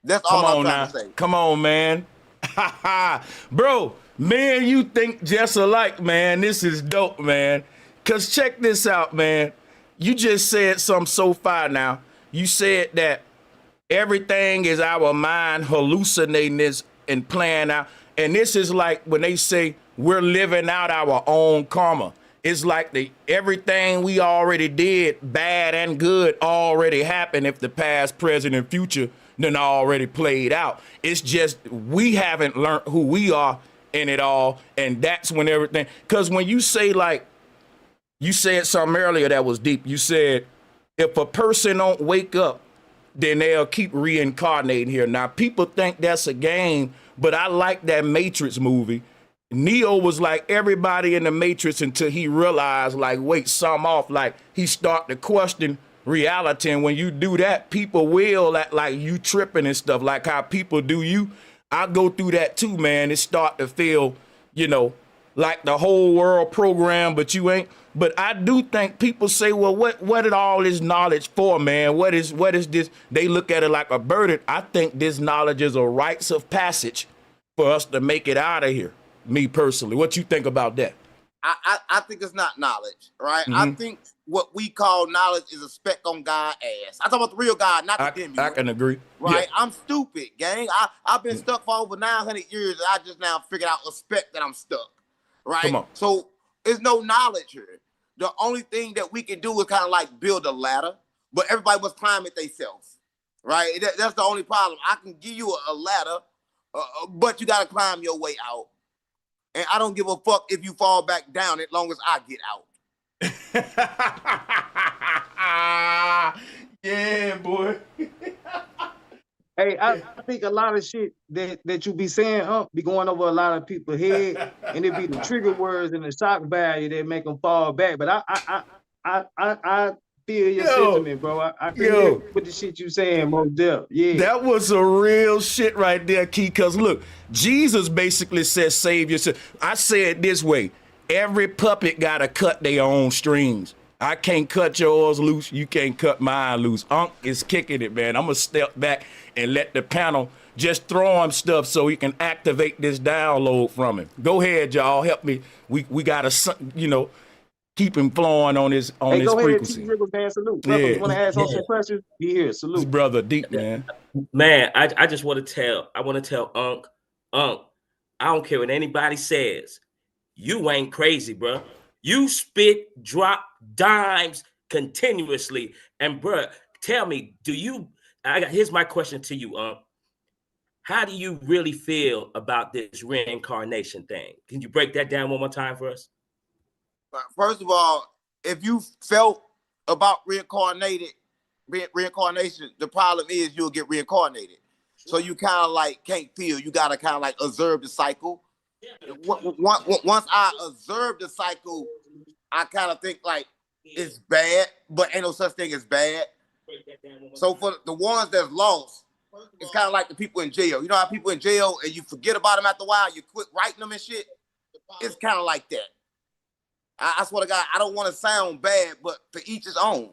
That's all I'm trying to say. Come on, man. Bro, man, you think just alike, man. This is dope, man. Cause check this out, man. You just said something so far now. You said that everything is our mind hallucinating this and playing out. And this is like when they say we're living out our own karma. It's like everything we already did, bad and good, already happened if the past, present, and future then already played out. It's just we haven't learned who we are in it all, and that's when everything. Because when you say, like, you said something earlier that was deep. You said if a person don't wake up, then they'll keep reincarnating here. Now, people think that's a game, but I like that Matrix movie. Neo was like everybody in the Matrix until he realized, like, wait, something off. Like, he start to question reality. And when you do that, people will act like you tripping and stuff, like how people do you. I go through that too, man. It start to feel, like the whole world program, but you ain't. But I do think people say, well, what is all this knowledge for, man? What is this? They look at it like a burden. I think this knowledge is a rites of passage for us to make it out of here. Me personally, what you think about that? I think it's not knowledge, right? I think what we call knowledge is a speck on God's ass. I'm talking about the real God, not the demi. I can agree. Right? Yeah. I'm stupid, gang. I've been stuck for over 900 years, and I just now figured out a speck that I'm stuck, right? Come on. So there's no knowledge here. The only thing that we can do is kind of like build a ladder, but everybody must climb it themselves, right? That's the only problem. I can give you a ladder, but you got to climb your way out. And I don't give a fuck if you fall back down as long as I get out. Yeah, boy. Hey, I think a lot of shit that you be saying, be going over a lot of people's head, and it be the trigger words and the shock value that make them fall back. But I feel your sentiment, bro. I can hear with the shit you saying, most deaf. Yeah, that was a real shit right there, Key. Cause look, Jesus basically says, "Save yourself." I say it this way: every puppet gotta cut their own strings. I can't cut yours loose. You can't cut mine loose. Unc is kicking it, man. I'm gonna step back and let the panel just throw him stuff so he can activate this download from him. Go ahead, y'all. Help me. We gotta, keep him flowing on his frequency. Ahead, man. Salute. Brother, you want to ask some questions? Be here. Salute. This brother deep, man. Man, I just want to tell Unc, I don't care what anybody says. You ain't crazy, bro. You spit, drop dimes continuously. And bro, tell me, here's my question to you, Unc. How do you really feel about this reincarnation thing? Can you break that down one more time for us? First of all, if you felt about reincarnation, the problem is you'll get reincarnated. So you kind of like can't feel. You got to kind of like observe the cycle. Once I observe the cycle, I kind of think like it's bad, but ain't no such thing as bad. So for the ones that's lost, it's kind of like the people in jail. You know how people in jail and you forget about them after a while, you quit writing them and shit? It's kind of like that. I swear to God, I don't want to sound bad, but to each his own.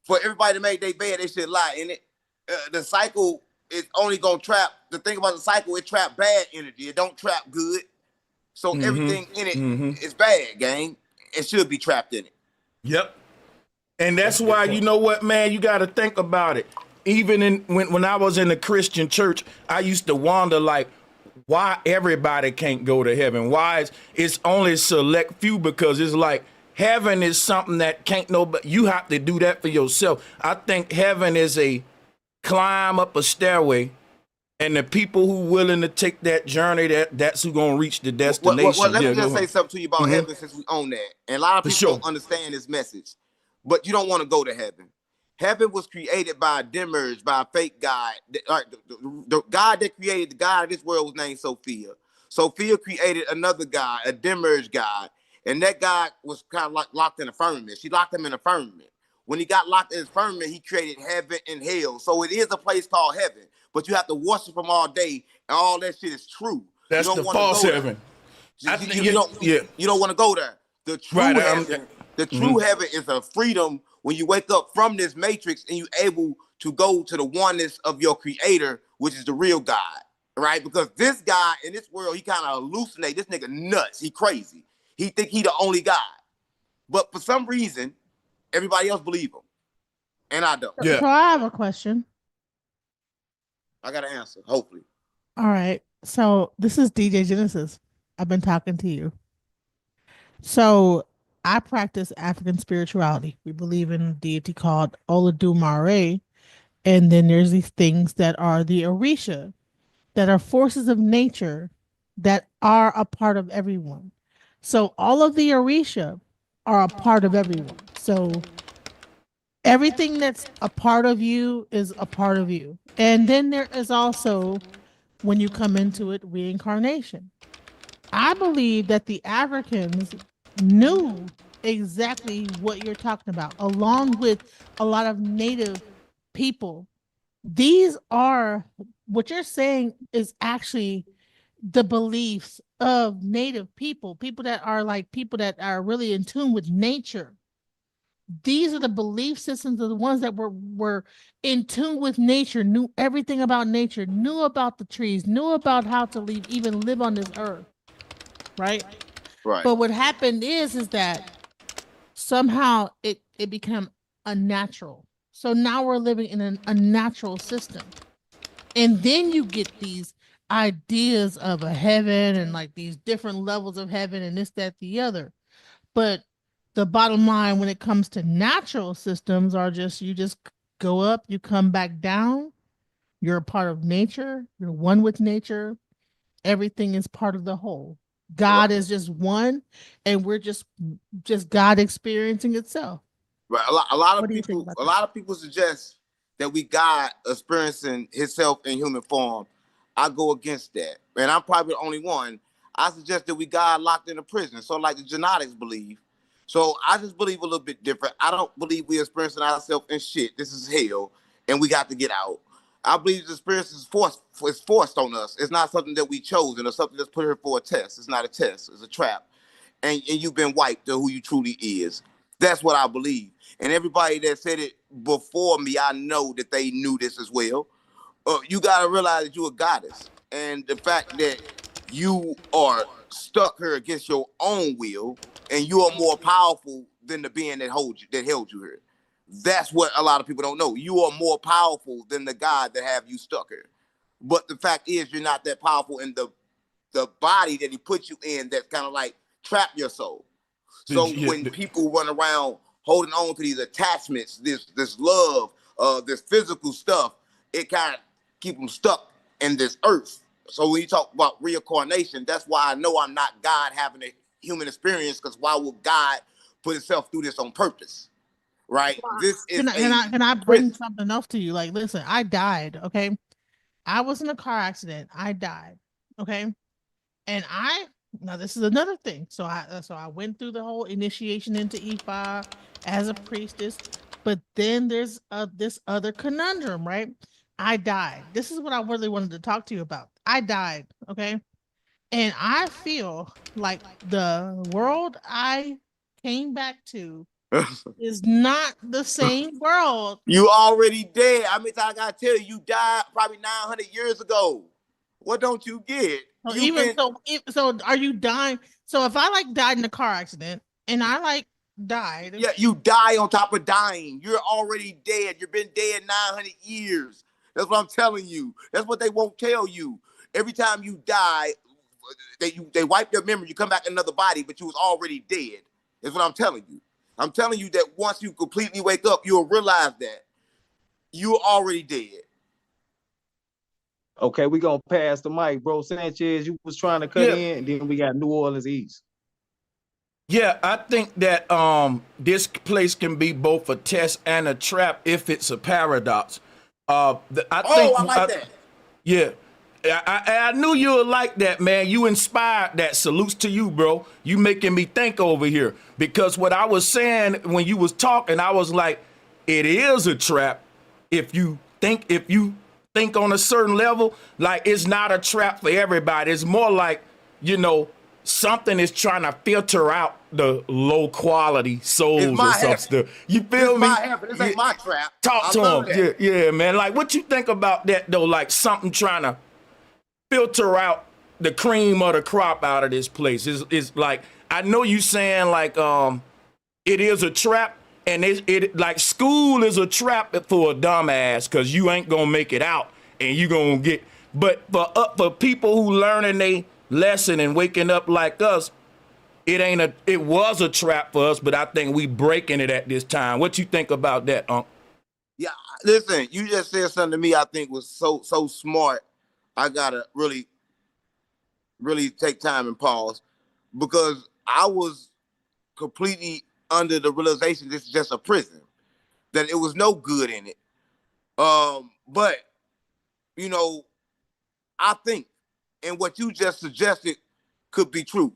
For everybody to make their bed, they should lie in it. The cycle is only going to trap. The thing about the cycle, it trap bad energy. It don't trap good. So everything in it is bad, gang. It should be trapped in it. Yep. And that's why, you know what, man, you got to think about it. Even when I was in the Christian church, I used to wonder, like, why everybody can't go to heaven? Why it's only select few? Because it's like heaven is something that can't nobody. You have to do that for yourself. I think heaven is a climb up a stairway, and the people who willing to take that journey, that's who gonna reach the destination. Well, let me just say something to you about heaven, since we own that. And a lot of people don't understand this message, but you don't want to go to heaven. Heaven was created by a demiurge, by a fake God. The God that created the God of this world was named Sophia. Sophia created another God, a demiurge God. And that God was kind of like locked in a firmament. She locked him in a firmament. When he got locked in his firmament, he created heaven and hell. So it is a place called heaven. But you have to worship him all day, and all that shit is true. That's the false heaven. You don't want to go there. The true heaven, heaven is a freedom when you wake up from this matrix and you're able to go to the oneness of your creator, which is the real God. right? Because this guy in this world, he kind of hallucinate. This nigga nuts. He crazy. He think he the only God. But for some reason, everybody else believe him. And I don't. Yeah. So I have a question. I got an answer, hopefully. All right. So this is DJ Genesis. I've been talking to you. So I practice African spirituality. We believe in a deity called Olodumare. And then there's these things that are the Orisha, that are forces of nature that are a part of everyone. So all of the Orisha are a part of everyone. So everything that's a part of you is a part of you. And then there is also, when you come into it, reincarnation. I believe that the Africans knew exactly what you're talking about, along with a lot of native people. These are, what you're saying is actually the beliefs of native people, people that are really in tune with nature. These are the belief systems of the ones that were in tune with nature, knew everything about nature, knew about the trees, knew about how to even live on this earth, right? Right. But what happened is that somehow it became unnatural. So now we're living in an unnatural system. And then you get these ideas of a heaven and like these different levels of heaven and this, that, the other. But the bottom line when it comes to natural systems are just, you just go up, you come back down. You're a part of nature. You're one with nature. Everything is part of the whole. God is just one, and we're just God experiencing itself. Right. A lot What of do you think people, about a that? lot of people suggest that we God experiencing himself in human form. I go against that. And I'm probably the only one. I suggest that we God locked in a prison. So like the genetics believe. So I just believe a little bit different. I don't believe we experiencing ourselves in shit. This is hell, and we got to get out. I believe the experience is forced on us. It's not something that we chose, and it's something that's put here for a test. It's not a test. It's a trap. And you've been wiped to who you truly is. That's what I believe. And everybody that said it before me, I know that they knew this as well. You got to realize that you're a goddess. And the fact that you are stuck here against your own will, and you are more powerful than the being that held you here. That's what a lot of people don't know. You are more powerful than the God that have you stuck here. But the fact is, you're not that powerful in the body that he put you in that kind of like trap your soul. So when people run around holding on to these attachments, this love, this physical stuff, it kind of keep them stuck in this earth. So when you talk about reincarnation, that's why I know I'm not God having a human experience, because why would God put himself through this on purpose? Right? This is Can I bring something else to you? Like, listen, I died, okay? I was in a car accident. I died, okay? And now this is another thing. So I went through the whole initiation into Ifa as a priestess, but then there's this other conundrum, right? I died. This is what I really wanted to talk to you about. I died, okay? And I feel like the world I came back to is not the same world. You already dead. I mean, I gotta tell you, you died probably 900 years ago. What don't you get? So are you dying? So if I like died in a car accident and I like died. Yeah, you die on top of dying. You're already dead. You've been dead 900 years. That's what I'm telling you. That's what they won't tell you. Every time you die, they wipe your memory. You come back in another body, but you was already dead. That's what I'm telling you. I'm telling you that once you completely wake up, you'll realize that you're already dead. Okay, we gonna pass the mic, bro. Sanchez, you was trying to cut in, and then we got New Orleans East. Yeah, I think that this place can be both a test and a trap if it's a paradox. I like that. Yeah. I knew you would like that, man. You inspired that. Salutes to you, bro. You making me think over here. Because what I was saying when you was talking, I was like, it is a trap if you think on a certain level. Like, it's not a trap for everybody. It's more like, something is trying to filter out the low quality souls or something. You feel me? This ain't my trap. Talk to him. Yeah, man. Like, what you think about that though? Like something trying to filter out the cream of the crop out of this place. Is like, I know you saying like it is a trap, and it like school is a trap for a dumbass because you ain't gonna make it out and you gonna get. But for people who learning they lesson and waking up like us, it was a trap for us, but I think we breaking it at this time. What you think about that, Unc? Yeah, listen, you just said something to me I think was so smart. I gotta really take time and pause, because I was completely under the realization this is just a prison, that it was no good in it. But you know, I think, and what you just suggested could be true.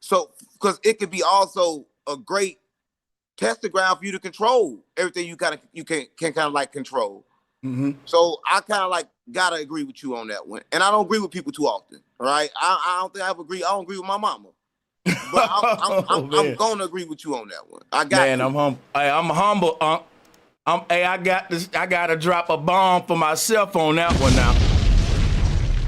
So, because it could be also a great testing ground for you to control everything you can kind of like control. Mm-hmm. So I kind of like gotta agree with you on that one, and I don't agree with people too often. Right? I don't think I don't agree with my mama, but I'm gonna agree with you on that one. I got Man, to. I'm humble, Unc. I got this. I gotta drop a bomb for myself on that one now.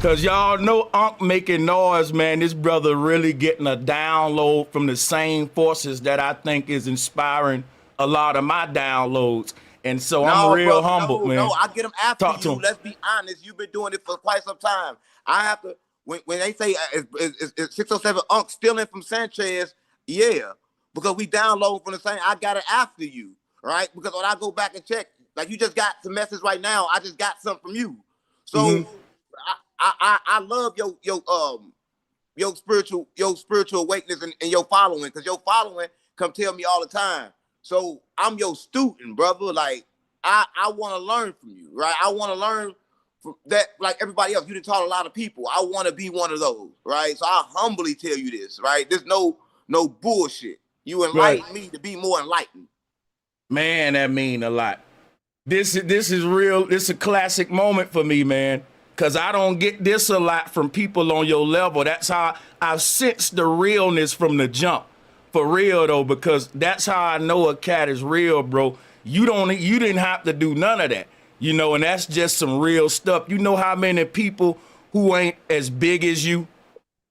Cause y'all know Unc making noise, man. This brother really getting a download from the same forces that I think is inspiring a lot of my downloads. And so I'm No, real brother, humbled, man. no. I get them after Talk to you. him. Let's be honest. You've been doing it for quite some time. I have to, when they say it's 607 Unc stealing from Sanchez, yeah, because we download from the same. I got it after you, right? Because when I go back and check, like you just got some message right now. I just got something from you. So Mm-hmm. I love your spiritual awakeness and your following, because your following come tell me all the time. So I'm your student, brother. Like I want to learn from you, right? I want to learn from that, like everybody else. You done taught a lot of people. I want to be one of those, right? So I humbly tell you this, right? There's no bullshit. You Right. enlighten me to be more enlightened. Man, that mean a lot. This is real. This is a classic moment for me, man. Cause I don't get this a lot from people on your level. That's how I sense the realness from the jump. For real though, because that's how I know a cat is real, bro. You didn't have to do none of that. You know, and that's just some real stuff. You know how many people who ain't as big as you,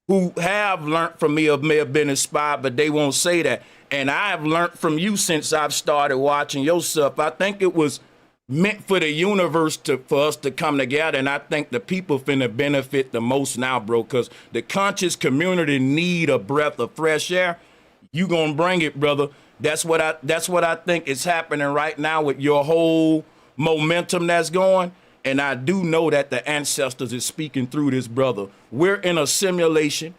who have learned from me or may have been inspired, but they won't say that. And I've learned from you since I've started watching your stuff. I think it was meant for the universe for us to come together, and I think the people finna benefit the most now, bro, because the conscious community need a breath of fresh air. You gonna bring it, brother. That's what I think is happening right now with your whole momentum that's going. And I do know that the ancestors is speaking through this brother. We're in a simulation,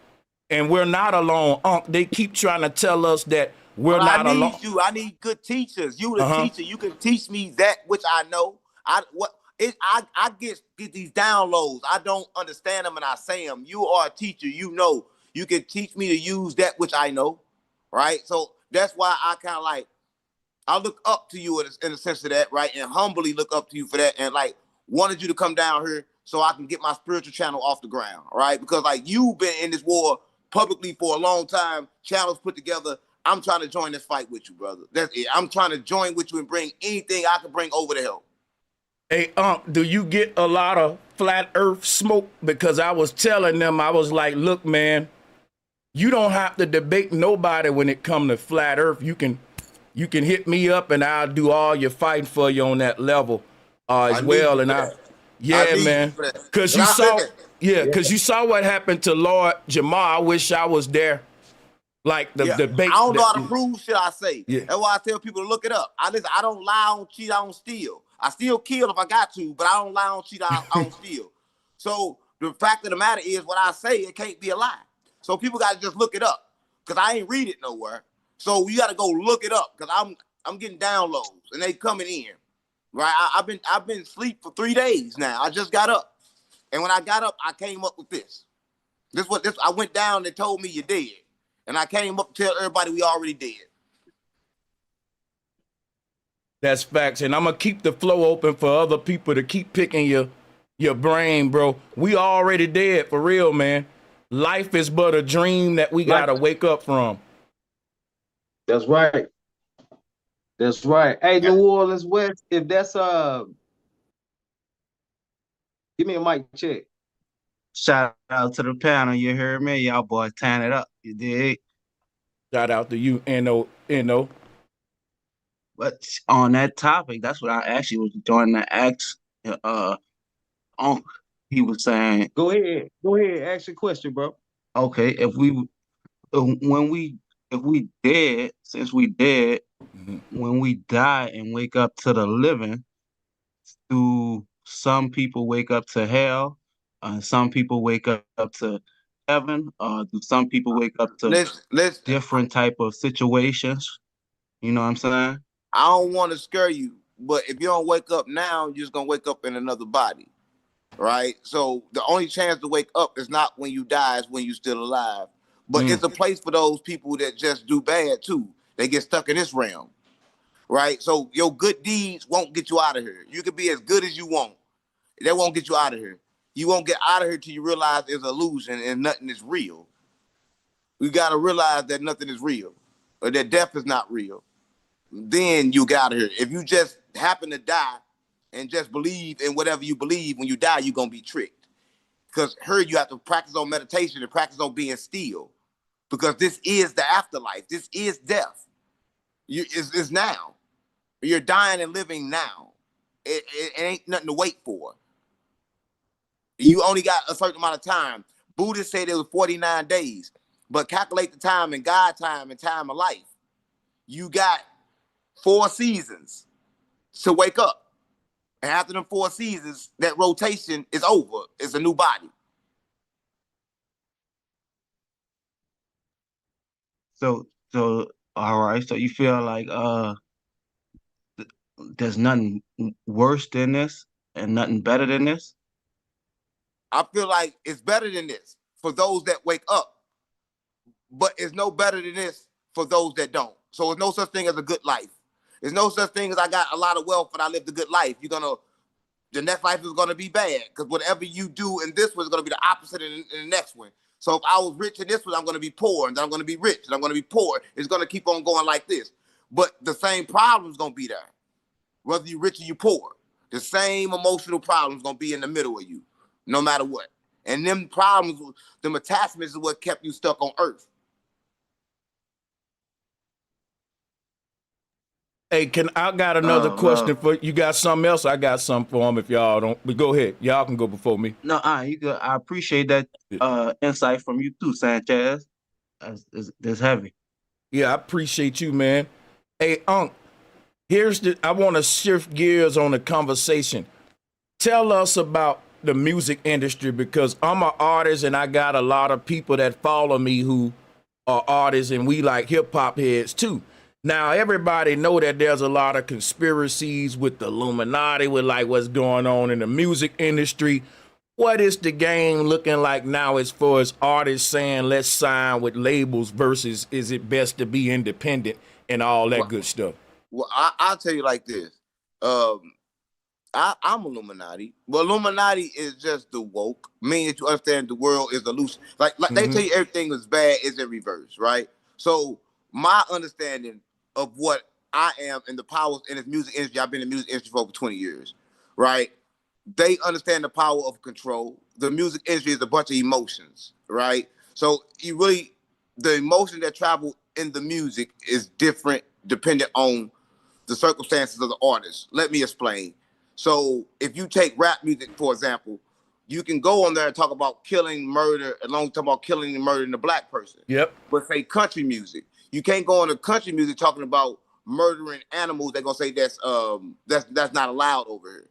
and we're not alone. They keep trying to tell us that we're But I not alone. need you. I need good teachers. You the Uh-huh. teacher. You can teach me that which I know. I get these downloads. I don't understand them and I say them. You are a teacher. You know. You can teach me to use that which I know. Right? So that's why I kind of like, I look up to you in a sense of that, right? And humbly look up to you for that. And like wanted you to come down here so I can get my spiritual channel off the ground, right? Because like you've been in this war publicly for a long time, channels put together. I'm trying to join this fight with you, brother. That's it. I'm trying to join with you and bring anything I can bring over to help. Hey, do you get a lot of flat earth smoke? Because I was telling them, I was like, look, man, you don't have to debate nobody when it come to flat earth. You can hit me up and I'll do all your fighting for you on that level as well. And yeah, man, because you saw what happened to Lord Jamal. I wish I was there. Like the debate. I don't know how to prove shit I say. Yeah. That's why I tell people to look it up. I don't lie, I don't cheat, I don't steal. I still kill if I got to, but I don't lie, I don't cheat, I don't steal. So the fact of the matter is, what I say, it can't be a lie. So people got to just look it up, because I ain't read it nowhere. So you got to go look it up, because I'm getting downloads and they coming in. Right? I've been asleep for 3 days now. I just got up, and when I got up, I came up with this. I went down. They told me you're dead. And I came up to tell everybody we already did. That's facts. And I'm going to keep the flow open for other people to keep picking your brain, bro. We already dead, for real, man. Life is but a dream that we got to wake up from. That's right. That's right. Hey, New Orleans West, if that's give me a mic check. Shout out to the panel. You heard me? Y'all boys tying it up. You dig? Shout out to you, No. But on that topic, that's what I actually was going to ask. Unc, he was saying, Go ahead. Go ahead. Ask your question, bro. okay, when we, if we dead, since we dead, when we die and wake up to the living, do some people wake up to hell? Some people wake up to heaven? Do some people wake up to Let's. different type of situations? You know what I'm saying? I don't want to scare you, but if you don't wake up now, you're just gonna wake up in another body, right? So the only chance to wake up is not when you die, it's when you're still alive. But it's a place for those people that just do bad too. They get stuck in this realm, right? So your good deeds won't get you out of here. You can be as good as you want. That won't get you out of here. You won't get out of here till you realize it's an illusion and nothing is real. We gotta realize that nothing is real, or that death is not real. Then you get out of here. If you just happen to die and just believe in whatever you believe, when you die, you're gonna be tricked. Because here you have to practice on meditation and practice on being still. Because this is the afterlife. This is death. It's now. You're dying and living now. It ain't nothing to wait for. You only got a certain amount of time. Buddhists say there was 49 days, but calculate the time in God time and time of life. You got 4 seasons to wake up. And after them 4 seasons, that rotation is over. It's a new body. So all right. So you feel like there's nothing worse than this and nothing better than this? I feel like it's better than this for those that wake up, but it's no better than this for those that don't. So there's no such thing as a good life. There's no such thing as I got a lot of wealth and I lived a good life. The next life is gonna be bad because whatever you do in this one is gonna be the opposite in the next one. So if I was rich in this one, I'm gonna be poor, and then I'm gonna be rich, and I'm gonna be poor. It's gonna keep on going like this. But the same problem's gonna be there, whether you're rich or you poor. The same emotional problems gonna be in the middle of you, no matter what. And them problems, them attachments is what kept you stuck on earth. Hey, I got another question for you. Got something else? I got something for him if y'all don't. But go ahead. Y'all can go before me. No, you good. I appreciate that insight from you too, Sanchez. That's heavy. Yeah, I appreciate you, man. Hey, Unc, I want to shift gears on the conversation. Tell us about the music industry because I'm an artist and I got a lot of people that follow me who are artists and we like hip hop heads too. Now everybody know that there's a lot of conspiracies with the Illuminati with like what's going on in the music industry. What is the game looking like now as far as artists saying let's sign with labels versus is it best to be independent and all that good stuff? Well, I'll tell you like this. I'm Illuminati, but Illuminati is just the woke, meaning that you understand the world is illusion. Like they tell you everything is bad is in reverse, right? So my understanding of what I am and the powers in this music industry, I've been in the music industry for over 20 years, right? They understand the power of control. The music industry is a bunch of emotions, right? So the emotion that travel in the music is different depending on the circumstances of the artist. Let me explain. So if you take rap music, for example, you can go on there and talk about killing, murder, as long as talk about killing and murdering the black person. Yep. But say country music, you can't go on to country music talking about murdering animals. They're gonna say that's not allowed over here.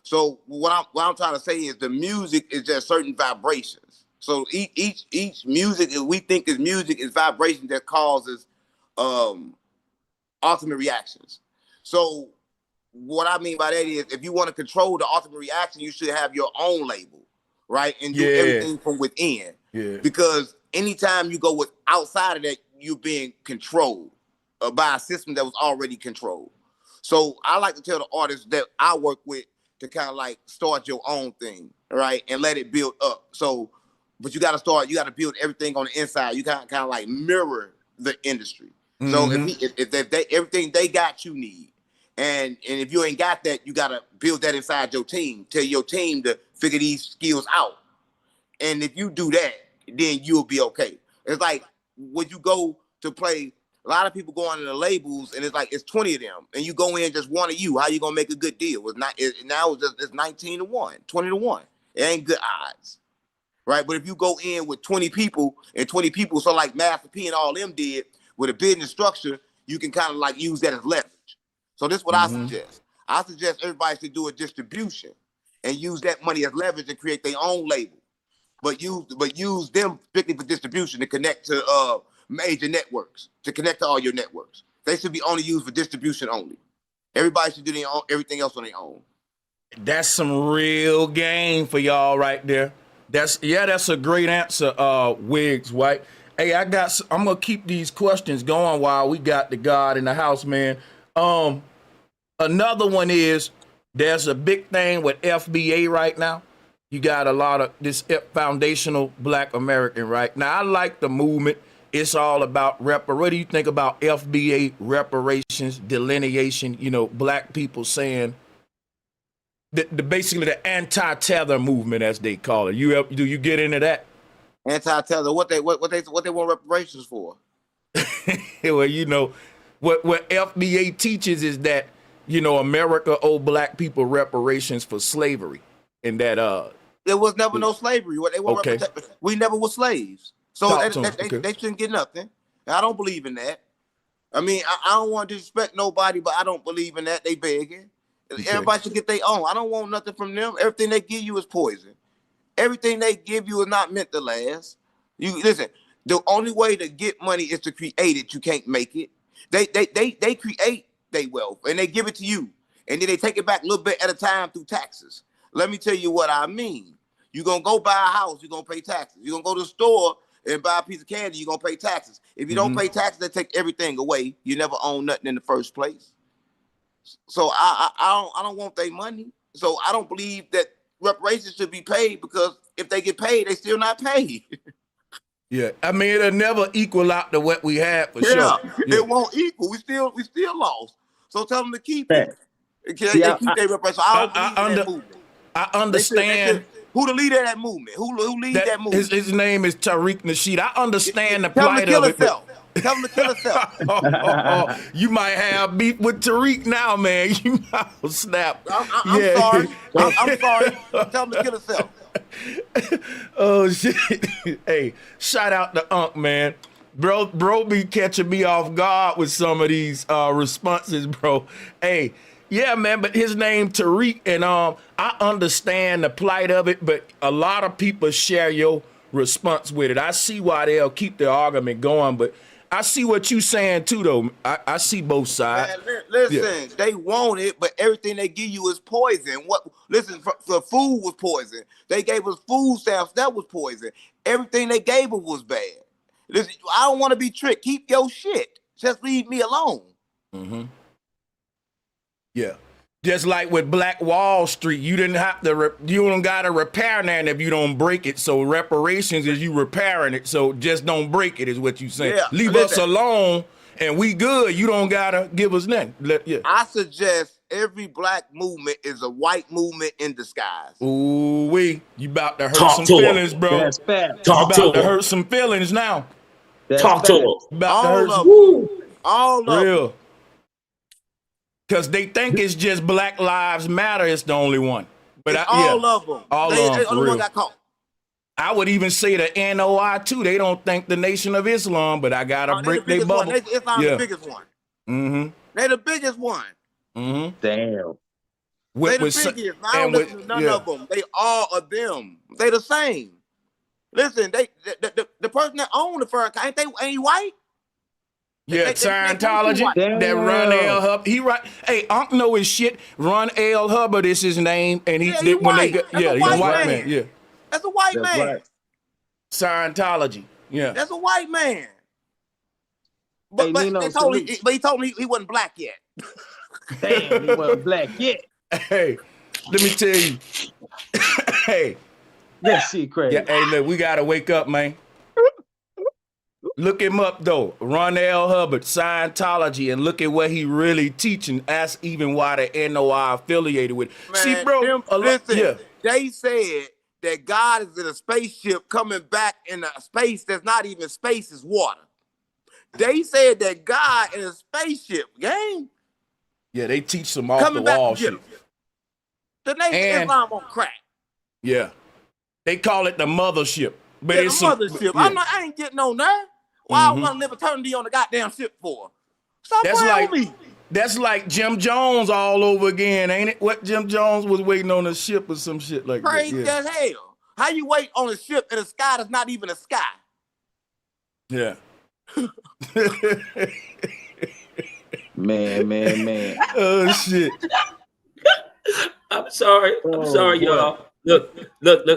So what I'm trying to say is the music is just certain vibrations. So each music that we think is music is vibration that causes ultimate reactions. So what I mean by that is if you want to control the ultimate reaction, you should have your own label, right? And do everything from within. Yeah. Because anytime you go with outside of that, you're being controlled by a system that was already controlled. So I like to tell the artists that I work with to kind of like start your own thing, right? And let it build up. So, but you got to build everything on the inside. You got to kind of like mirror the industry. So if they everything they got, you need. And if you ain't got that, you got to build that inside your team. Tell your team to figure these skills out. And if you do that, then you'll be okay. It's like when you go to play, a lot of people go on to the labels and it's like it's 20 of them. And you go in just one of you. How you gonna make a good deal? Now it's 19 to 1, 20 to 1. It ain't good odds. Right? But if you go in with 20 people and 20 people, so like Master P and all them did with a business structure, you can kind of like use that as leverage. So this is what I suggest. I suggest everybody should do a distribution and use that money as leverage and create their own label. But use them strictly for distribution to connect to major networks, to connect to all your networks. They should be only used for distribution only. Everybody should do their own, everything else on their own. That's some real game for y'all right there. That's a great answer, Wiggs White. Hey, I'm gonna keep these questions going while we got the God in the house, man. Another one is there's a big thing with FBA right now. You got a lot of this foundational Black American, right? Now I like the movement. It's all about what do you think about FBA reparations, delineation, Black people saying basically the anti-tether movement, as they call it. Do you get into that? Anti-tether, what they want reparations for? Well, what FBA teaches is that America owe Black people reparations for slavery, and that there was never no slavery. What they want we never were slaves, so they shouldn't get nothing. I don't believe in that. I mean, I don't want to disrespect nobody, but I don't believe in that. They begging. Okay. Everybody should get their own. I don't want nothing from them. Everything they give you is poison. Everything they give you is not meant to last. You listen. The only way to get money is to create it. You can't make it. They create their wealth and they give it to you, and then they take it back a little bit at a time through taxes. Let me tell you what I mean. You're gonna go buy a house, you're gonna pay taxes. You're gonna go to the store and buy a piece of candy, you're gonna pay taxes. If you don't pay taxes, they take everything away. You never own nothing in the first place. So I don't want their money. So I don't believe that reparations should be paid, because if they get paid, they still not paid. Yeah, I mean, it'll never equal out to what we had for sure. Yeah. It won't equal. We still lost. So tell them to keep it. They keep their reparations. I don't believe in that movement. I understand. Who the leader of that movement? Who leads that movement? His name is Tariq Nasheed. I understand the plight of it. Tell him to kill himself. You might have beef with Tariq now, man. You might snap. I'm sorry. I'm sorry. Tell him to kill himself. Oh shit! Hey, shout out to Unc, man. Bro be catching me off guard with some of these responses, bro. Hey, yeah, man, but his name Tariq, and I understand the plight of it, but a lot of people share your response with it. I see why they'll keep the argument going, but I see what you saying too, though. I see both sides. Man, listen, they want it, but everything they give you is poison. Listen, the food was poison. They gave us food stamps, that was poison. Everything they gave us was bad. Listen, I don't want to be tricked. Keep your shit. Just leave me alone. Mm-hmm. Yeah. Just like with Black Wall Street, you didn't have to, you don't got to repair nothing if you don't break it. So reparations is you repairing it. So just don't break it is what you saying. Yeah, leave us alone and we good. You don't got to give us nothing. I suggest every Black movement is a white movement in disguise. Ooh, you about to hurt some feelings, bro. That's bad. You about to hurt some feelings now. Talk to him. About to hurt some. All of them. Because they think it's just Black Lives Matter. It's the only one. But all of them. All of them. The only one got caught. I would even say the NOI too. They don't think the Nation of Islam, but I gotta break their bubble. Islam the biggest one. Mm-hmm. They the biggest one. Mm-hmm. Damn. They the biggest. I don't listen to none of them. They all of them. They the same. Listen, the person that owned the fur ain't he white? Yeah, Scientology. That Ron L. Hubbard. He right. Hey, Unc know his shit. Ron L. Hubbard is his name, and he's white. He's a white man. Yeah, that's a white man. Right. Scientology. Yeah, that's a white man. But he told me he wasn't Black yet. Damn, he wasn't Black yet. Hey, let me tell you. Hey, let's see, Craig. Yeah, hey, look, we gotta wake up, man. Look him up though, Ron L. Hubbard, Scientology, and look at what he really teaching. That's even why the NOI affiliated with. Man, see, bro, listen, they said that God is in a spaceship coming back in a space that's not even space, is water. They said that God in a spaceship, gang, Yeah, they teach some off the coming back to wall get shit. them. The Nation of And Islam on crack. yeah, they call it the mothership, but Yeah, the it's some mothership. yeah. I ain't getting on that. Why I want to live eternity on the goddamn ship for? Stop That's playing like with me. that's like Jim Jones all over again, ain't it? What Jim Jones was waiting on a ship or some shit like Crazy that. as hell. How you wait on a ship in a sky that's not even a sky? Yeah. Man. Oh shit. I'm sorry. I'm Oh sorry, boy. y'all. Look.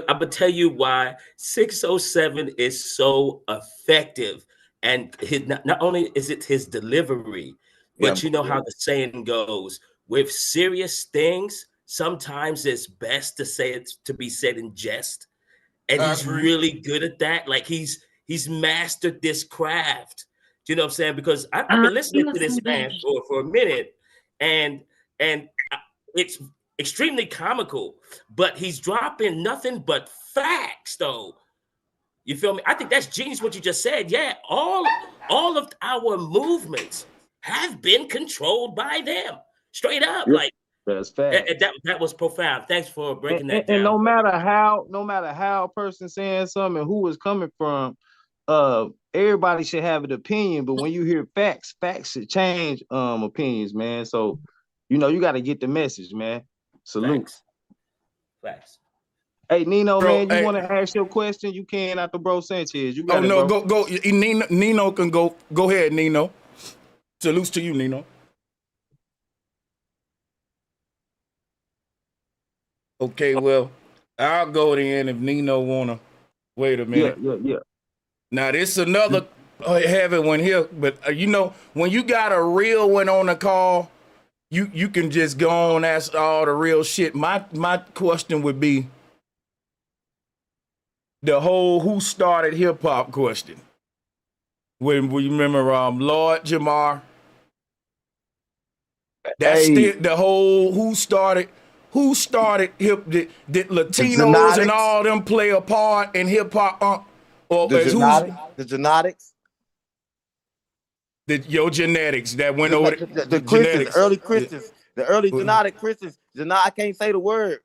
I'm gonna tell you why 607 is so effective, and not only is it his delivery, but you know how the saying goes: with serious things, sometimes it's best to say it to be said in jest, and I he's agree. really good at that. Like he's mastered this craft. Do you know what I'm saying? Because I've been listening to this man for a minute, and it's extremely comical, but he's dropping nothing but facts, though. You feel me? I think that's genius what you just said. Yeah, all of our movements have been controlled by them, straight up. Yep. Like That's facts. that was profound. Thanks for breaking that And down. no matter how a person saying something, who is coming from, everybody should have an opinion. But when you hear facts should change opinions, man. So you got to get the message, man. Salute. Facts. Hey, Nino, Bro, man, you hey. want to ask your question? You can after bro Sanchez. You got Oh it, no, bro. go. Nino can go. Go ahead, Nino. Salutes to you, Nino. Okay, well, I'll go then if Nino wanna. Wait a minute. Yeah. Now this another heavy one here, but when you got a real one on the call, you can just go on and ask all the real shit. My question would be the whole who started hip hop question. When we remember Lord Jamar. That's Hey, the whole who started hip did The Latinos and genetics, all them play a part in hip hop or the as who's genetics, your genetics that went over the Christians, the genetics. early Christians, the early genetic Christians. I can't say the word.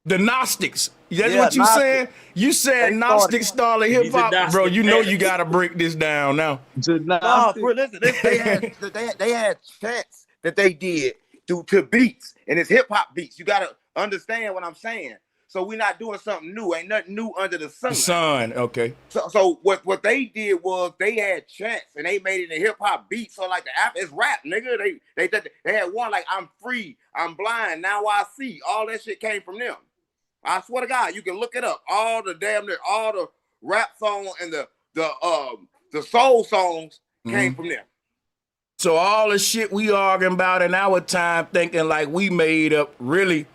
The Gnostics. That's Yeah, what you Gnostic. saying? You said They started. Gnostics started hip He's a hop, bro. Gnostic. You know you gotta break this down now. No, gnostic. listen, they had chants that they did to beats, and it's hip hop beats. You gotta understand what I'm saying. So we're not doing something new. Ain't nothing new under the sun. The sun, okay. So what they did was they had chants and they made it a hip hop beat. So like the app is rap, nigga. They had one like I'm free, I'm blind, now I see. All that shit came from them. I swear to God, you can look it up. All the rap songs and the soul songs came from them. So all the shit we arguing about in our time, thinking like we made up, really,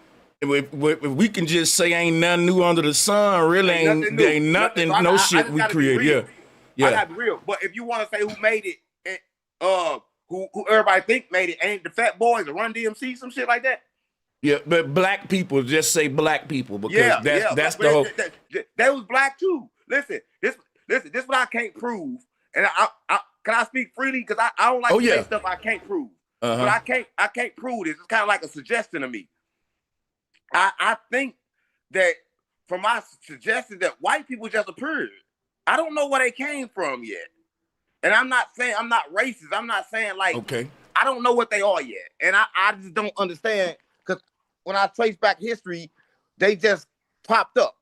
if we can just say ain't nothing new under the sun, really ain't nothing, So no I shit just we gotta be created. real. Yeah. I gotta be real. But if you want to say who made it, who everybody think made it, ain't the Fat Boys or Run DMC, some shit like that. Yeah, but black people, just say black people because that's but the whole. They was black too. Listen, this what I can't prove, and I can I speak freely because I don't like to say stuff I can't prove, but I can't prove this. It's kind of like a suggestion to me. I think that from my suggestion that white people just appeared. I don't know where they came from yet, and I'm not saying I'm not racist. I'm not saying like I don't know what they are yet, and I just don't understand because when I trace back history, they just popped up.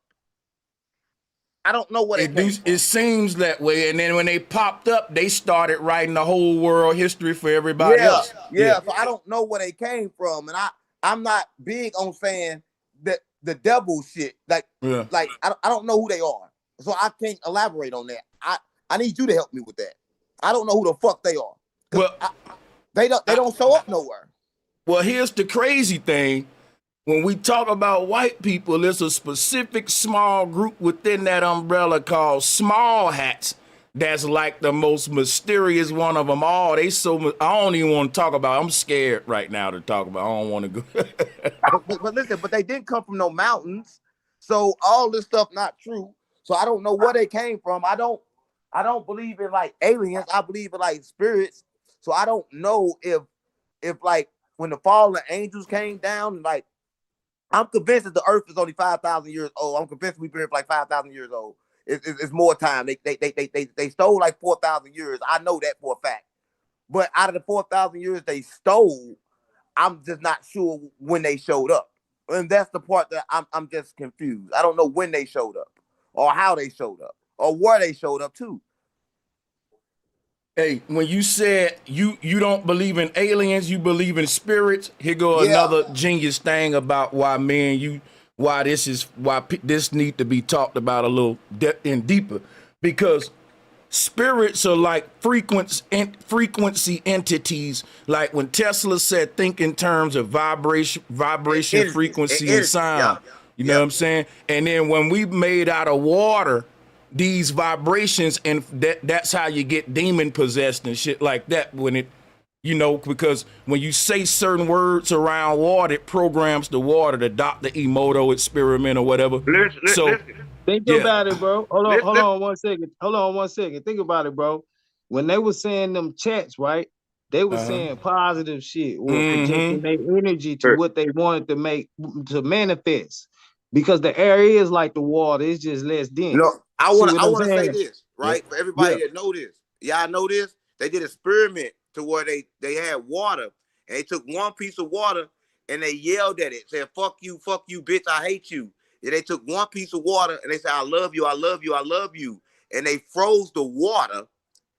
I don't know what it seems that way, and then when they popped up, they started writing the whole world history for everybody else. Yeah. So I don't know where they came from, and I'm not big on saying that the devil shit. Like I don't know who they are, so I can't elaborate on that. I need you to help me with that. I don't know who the fuck they are. Well, they don't show up nowhere. Well, here's the crazy thing. When we talk about white people, there's a specific small group within that umbrella called small hats. That's like the most mysterious one of them all. I don't even want to talk about. I'm scared right now to talk about. I don't want to go. but listen, but they didn't come from no mountains. So all this stuff not true. So I don't know where they came from. I don't believe in like aliens. I believe in like spirits. So I don't know if like when the fallen angels came down, like I'm convinced that the earth is only 5,000 years old. I'm convinced we've been here for like 5,000 years old. It's more time. They stole like 4,000 years. I know that for a fact. But out of the 4,000 years they stole, I'm just not sure when they showed up. And that's the part that I'm just confused. I don't know when they showed up or how they showed up or where they showed up to. Hey, when you said you don't believe in aliens, you believe in spirits. Here go Yeah. another genius thing about why this need to be talked about a little deeper, because spirits are like frequency entities. Like when Tesla said, think in terms of vibration, Energy, frequency, and energy. sound. Yeah. You know what I'm saying? And then when we made out of water these vibrations, and that's how you get demon possessed and shit like that. When it, because when you say certain words around water, it programs the water, the Dr. Emoto experiment or whatever. Listen. Think Yeah. about it, bro. Hold on 1 second. Hold on 1 second. Think about it, bro. When they were saying them chats, right? They were saying positive shit or projecting their energy to what they wanted to manifest. Because the air is like the water, it's just less dense. I See want what I I'm want to say saying? this, right? For Yeah. everybody that know this. Y'all know this? They did an experiment to where they had water, and they took one piece of water and they yelled at it, said, fuck you, bitch, I hate you. And they took one piece of water and they said, I love you, I love you, I love you. And they froze the water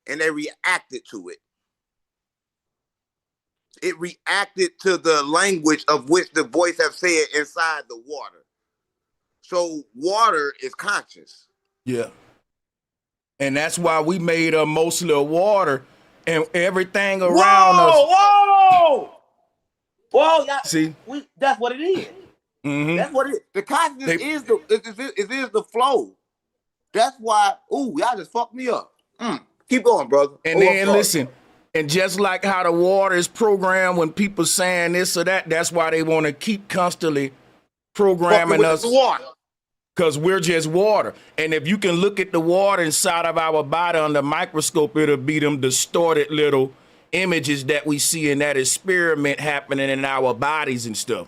and they reacted to it. It reacted to the language of which the voice have said inside the water. So water is conscious. Yeah. And that's why we made mostly of water, and everything around us. Whoa, y'all, See? that's what it is. That's what it is. The consciousness is the flow. That's why, y'all just fucked me up. Keep going, brother. And then listen, and just like how the water is programmed when people saying this or that, that's why they want to keep constantly programming us. Water. Because we're just water. And if you can look at the water inside of our body under the microscope, it'll be them distorted little images that we see in that experiment happening in our bodies and stuff.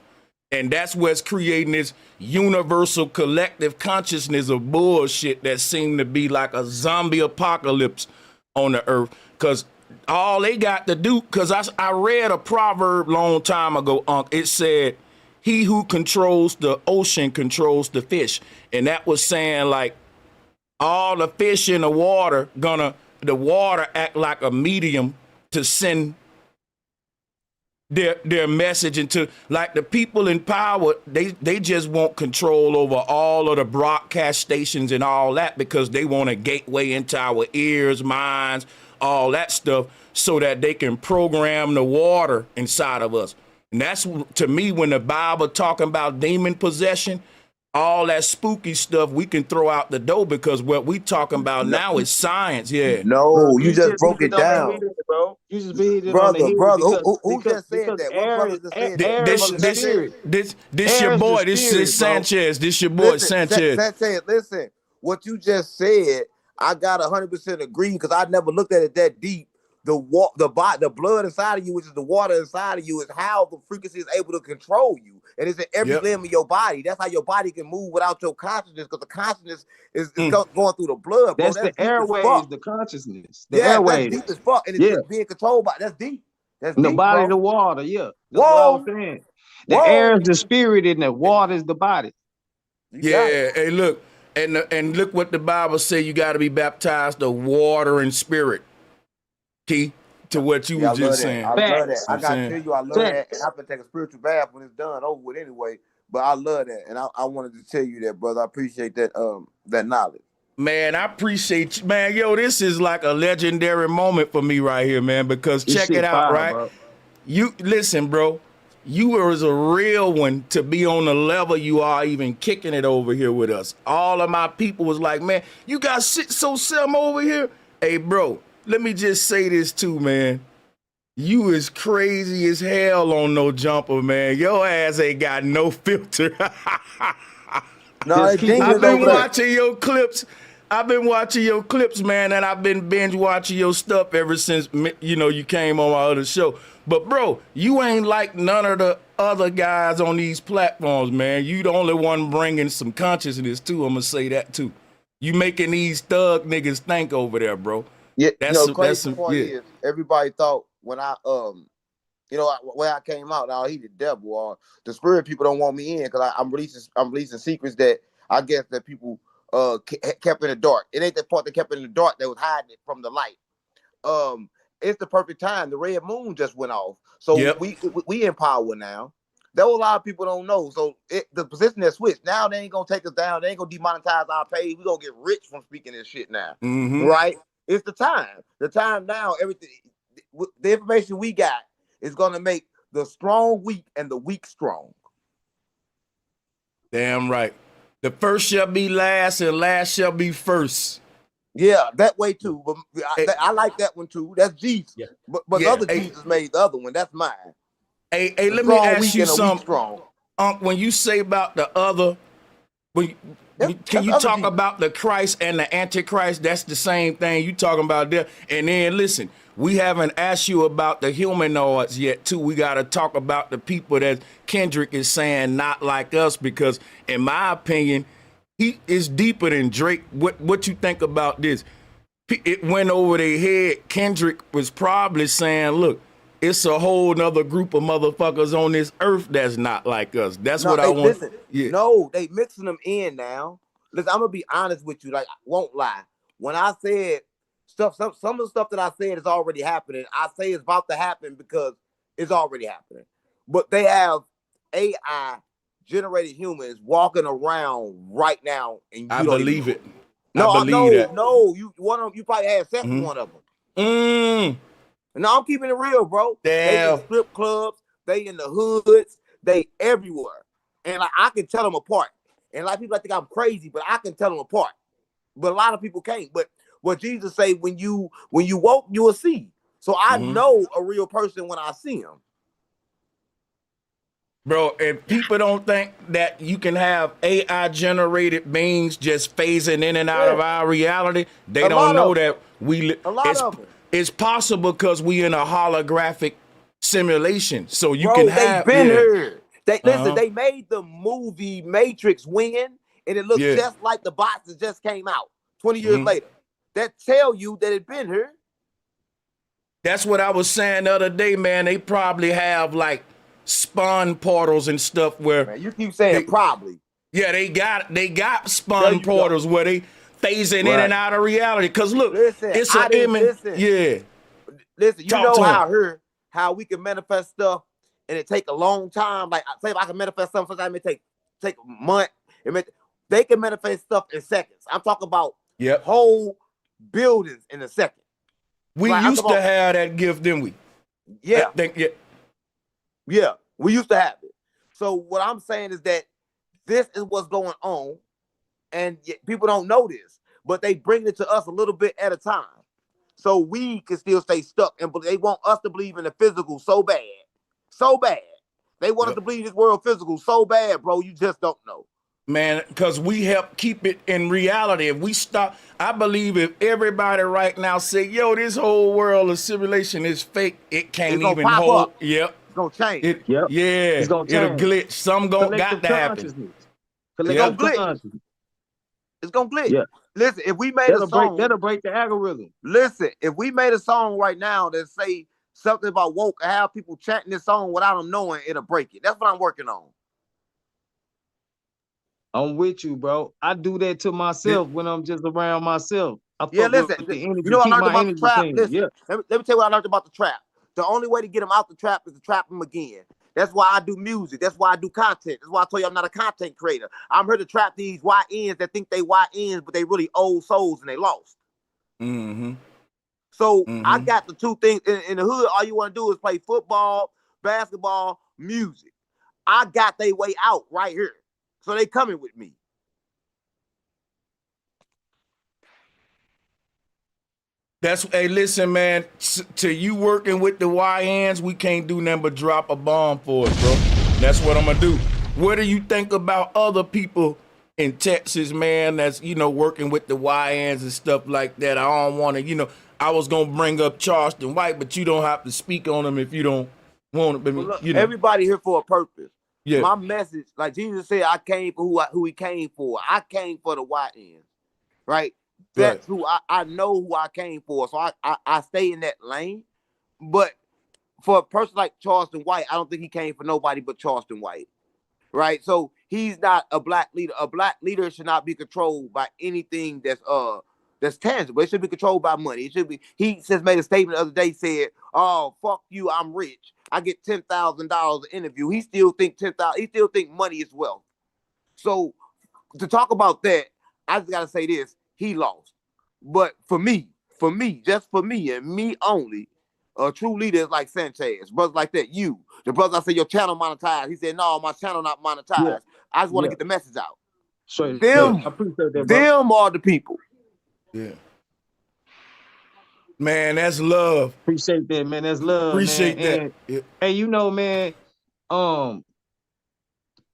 And that's what's creating this universal collective consciousness of bullshit that seem to be like a zombie apocalypse on the earth. Because all they got to do, because I read a proverb long time ago, Unc. It said, he who controls the ocean controls the fish. And that was saying like all the fish in the water the water act like a medium to send their message into, like the people in power, they just want control over all of the broadcast stations and all that because they want a gateway into our ears, minds, all that stuff so that they can program the water inside of us. And that's, to me, when the Bible talking about demon possession, all that spooky stuff we can throw out the door because what we talking about now is science. Yeah. No, you just broke it down. Bro. You just beat it on Brother, the head who just said that? What brother just said that? This your boy. This is Sanchez. This your boy, Sanchez. Listen, what you just said, I got 100% agree because I never looked at it that deep. The blood inside of you, which is the water inside of you, is how the frequency is able to control you, and it's in every limb of your body. That's how your body can move without your consciousness, because the consciousness is going through the blood. Bro. That's the airways, the consciousness. The That's airways. deep as fuck, and it's being controlled by. That's deep. That's the deep, body, bro. the water. Yeah, that's what I was saying. The air is the spirit, and the water is the body. Yeah. Hey, look, and look what the Bible say. You got to be baptized of water and spirit. Key to what you was just saying. I love that. I gotta tell you, I love that, and I'm gonna take a spiritual bath when it's done over with anyway. But I love that, and I wanted to tell you that, brother. I appreciate that that knowledge. Man, I appreciate you, man. Yo, this is like a legendary moment for me right here, man. Because check it out, right? Bro. You listen, bro. You was a real one to be on the level you are, even kicking it over here with us. All of my people was like, man, you got shit so Sam over here. Hey, bro. Let me just say this too, man. You is crazy as hell on No Jumper, man. Your ass ain't got no filter. No, Just they keep it I've demons been over there. watching your clips. I've been watching your clips, man, and I've been binge watching your stuff ever since you came on my other show. But bro, you ain't like none of the other guys on these platforms, man. You the only one bringing some consciousness too. I'm gonna say that too. You making these thug niggas think over there, bro. Yeah, That's crazy some part yeah. is everybody thought when I when I came out, now he the devil or the spirit people don't want me in because I'm releasing secrets that I guess that people kept in the dark. It ain't the part that kept it in the dark that was hiding it from the light. It's the perfect time. The red moon just went off, so Yep. we in power now. There were a lot of people don't know. So the position that switched. Now they ain't gonna take us down. They ain't gonna demonetize our page. We gonna get rich from speaking this shit now, right? It's the time. The time now. Everything. The information we got is gonna make the strong weak and the weak strong. Damn right. The first shall be last and last shall be first. Yeah, that way too. But I like that one too. That's Jesus. Yeah. But the Yeah, other Jesus made the other one. That's mine. Hey, The let me strong ask weak you and a weak something. strong. When you say about the other, can That's you other talk Jesus. about the Christ and the Antichrist? That's the same thing you talking about there. And then listen, we haven't asked you about the humanoids yet too. We got to talk about the people that Kendrick is saying not like us, because in my opinion, he is deeper than Drake. What you think about this? It went over their head. Kendrick was probably saying, look, it's a whole nother group of motherfuckers on this earth that's not like us. That's No, what I they want. listen. Yeah. No, they mixing them in now. Listen, I'm gonna be honest with you. Like, I won't lie. When I said stuff, some of the stuff that I said is already happening. I say it's about to happen because it's already happening. But they have AI generated humans walking around right now, and I you don't even believe know it. it. I No, believe that. you one of them. You probably had sex with one of them. Mm. No, I'm keeping it real, bro. They in Damn. strip clubs, they in the hoods, they everywhere. And like, I can tell them apart. And a lot of people think I'm crazy, but I can tell them apart. But a lot of people can't. But what Jesus say, when you woke, you will see. So I know a real person when I see him. Bro, if people don't think that you can have AI generated beings just phasing in and out of our reality, they A lot don't know of them. that A lot of them. it's possible because we in a holographic simulation. So you can Bro, they have been here. They listen, Uh-huh. they made the movie Matrix win, and it looked Yeah. just like the box that just came out 20 years later. That tell you that it been here. That's what I was saying the other day, man. They probably have like spawn portals and stuff where Man, you keep saying probably. Yeah, they got There spawn you go. portals where they phasing in Right. and out of reality. Cause look, Listen, it's I an didn't image. listen. Yeah. Listen, you Talk know to 'em. how we can manifest stuff and it take a long time. Like, say if I can manifest something, sometimes it take a month. They can manifest stuff in seconds. I'm talking about whole buildings in a second. We Like, used to have that gift, didn't we? Yeah. Yeah. Yeah, we used to have it. So what I'm saying is that this is what's going on, and people don't know this, but they bring it to us a little bit at a time. So we can still stay stuck, and they want us to believe in the physical so bad. So bad. They want us to believe this world physical so bad, bro. You just don't know. Man, because we help keep it in reality. If we stop, I believe if everybody right now say, yo, this whole world of simulation is fake, it can't even pop hold. up. Yep. It's gonna change. Yeah. It's gonna It'll change. glitch. Some got to happen. Collective It's gonna glitch. consciousness. It's gonna glitch. Yeah. Listen, if we made a song, that'll break the algorithm. listen, if we made a song right now that say something about woke and have people chanting this song without them knowing, it'll break it. That's what I'm working on. I'm with you, bro. I do that to myself when I'm just around myself. I fuck Listen, with the energy, you know what I keep learned my about the energy trap? clean. Listen, Yeah. let me tell you what I learned about the trap. The only way to get them out the trap is to trap them again. That's why I do music. That's why I do content. That's why I told you I'm not a content creator. I'm here to trap these YNs that think they YNs, but they really old souls and they lost. So I got the two things in the hood. All you want to do is play football, basketball, music. I got their way out right here. So they coming with me. Hey, listen, man, to you working with the YNs, we can't do nothing but drop a bomb for us, bro. That's what I'm gonna do. What do you think about other people in Texas, man, that's, you know, working with the YNs and stuff like that. I don't want to, you know, I was going to bring up Charleston White, but you don't have to speak on him if you don't want to. I But mean, look, you know, everybody here for a purpose. yeah, My message, like Jesus said, I came for who he came for. I came for the YNs, right? right. That's who I know who I came for. So I stay in that lane. But for a person like Charleston White, I don't think he came for nobody but Charleston White, right? So he's not a black leader. A black leader should not be controlled by anything that's tangible. It should be controlled by money. It should be. He just made a statement the other day, said, "Oh, fuck you, I'm rich. I get $10,000 an interview." He still think 10,000. He still think money is wealth. So to talk about that, I just gotta say this: he lost. But for me, just for me and me only, a true leader is like Sanchez, brothers like that. You, the brother, I said your channel monetized. He said, "No, my channel not Yeah, monetized. I just want to yeah. get the message out." Straight up. Yeah, Them, I appreciate that, bro. them are the people. yeah. Man, that's love. Appreciate that, man. That's love, man. Appreciate that. And Yeah. hey, you know, man, um,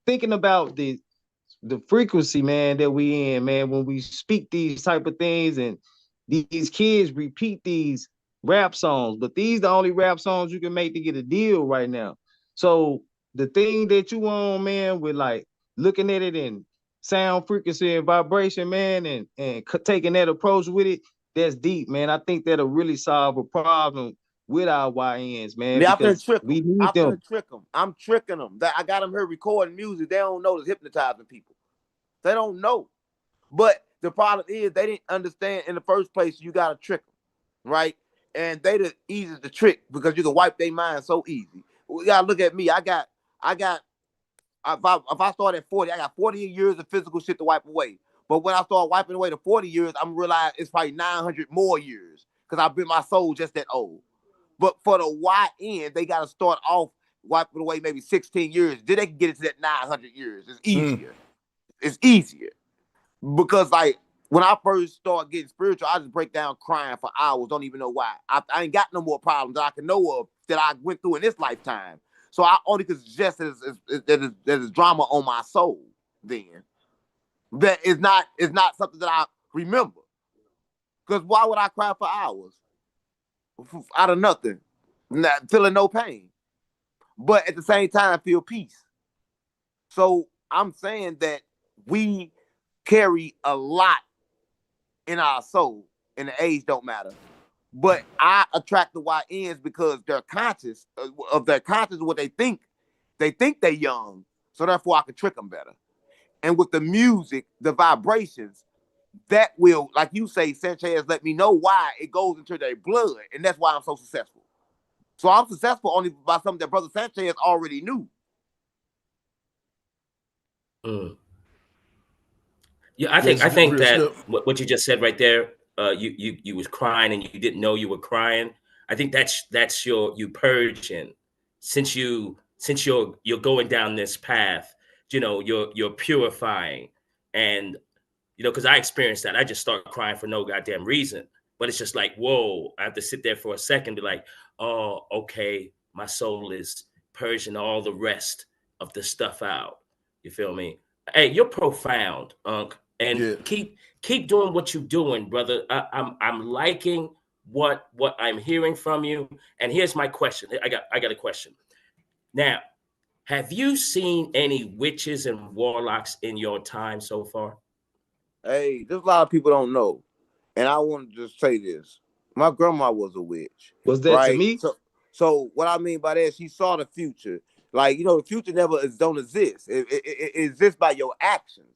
thinking about the frequency, man, that we in, man, when we speak these type of things and these kids repeat these rap songs, but these the only rap songs you can make to get a deal right now. So the thing that you on, man, with like looking at it in sound frequency and vibration, man, and taking that approach with it, that's deep, man. I think that'll really solve a problem with our YNs, man, Yeah, I'm finna because trick them. we need I'm them. finna trick them. I'm tricking them. I got them here recording music. They don't know it's hypnotizing people. They don't know. But the problem is they didn't understand in the first place you gotta trick them, right? And they the easiest to trick because you can wipe their mind so easy. We gotta look at me. If I start at 40, I got 40 years of physical shit to wipe away. But when I start wiping away the 40 years, I'm realizing it's probably 900 more years because I've been my soul just that old. But for the YN, they got to start off wiping away maybe 16 years. Then they can get into that 900 years. It's easier. It's easier. Because like when I first started getting spiritual, I just break down crying for hours. Don't even know why. I ain't got no more problems that I can know of that I went through in this lifetime. So I only could suggest that there's drama on my soul then. That is not something that I remember. Because why would I cry for hours? Out of nothing. Not feeling no pain. But at the same time, I feel peace. So I'm saying that we carry a lot in our soul, and the age don't matter. But I attract the YNs because they're conscious of their conscious of what they think. They think they're young, so therefore I can trick them better. And with the music, the vibrations, that will, like you say, Sanchez, let me know why it goes into their blood, and that's why I'm so successful. So I'm successful only by something that Brother Sanchez already knew. Mm. Yeah, I That's think real that stuff. what you just said right there, you was crying and you didn't know you were crying. I think that's you purging, since you're going down this path. You know, you're purifying, and because I experienced that. I just start crying for no goddamn reason. But it's just like, whoa, I have to sit there for a second, be like, oh, okay, my soul is purging all the rest of the stuff out. You feel me? Hey, you're profound, Unc, and Yeah. keep doing what you're doing, brother. I'm liking what I'm hearing from you. And here's my question. I got a question. Now, have you seen any witches and warlocks in your time so far? Hey, there's a lot of people don't know. And I want to just say this. My grandma was a witch, Was that to right? me? So what I mean by that, she saw the future. Like, the future never don't exist. It exists by your actions.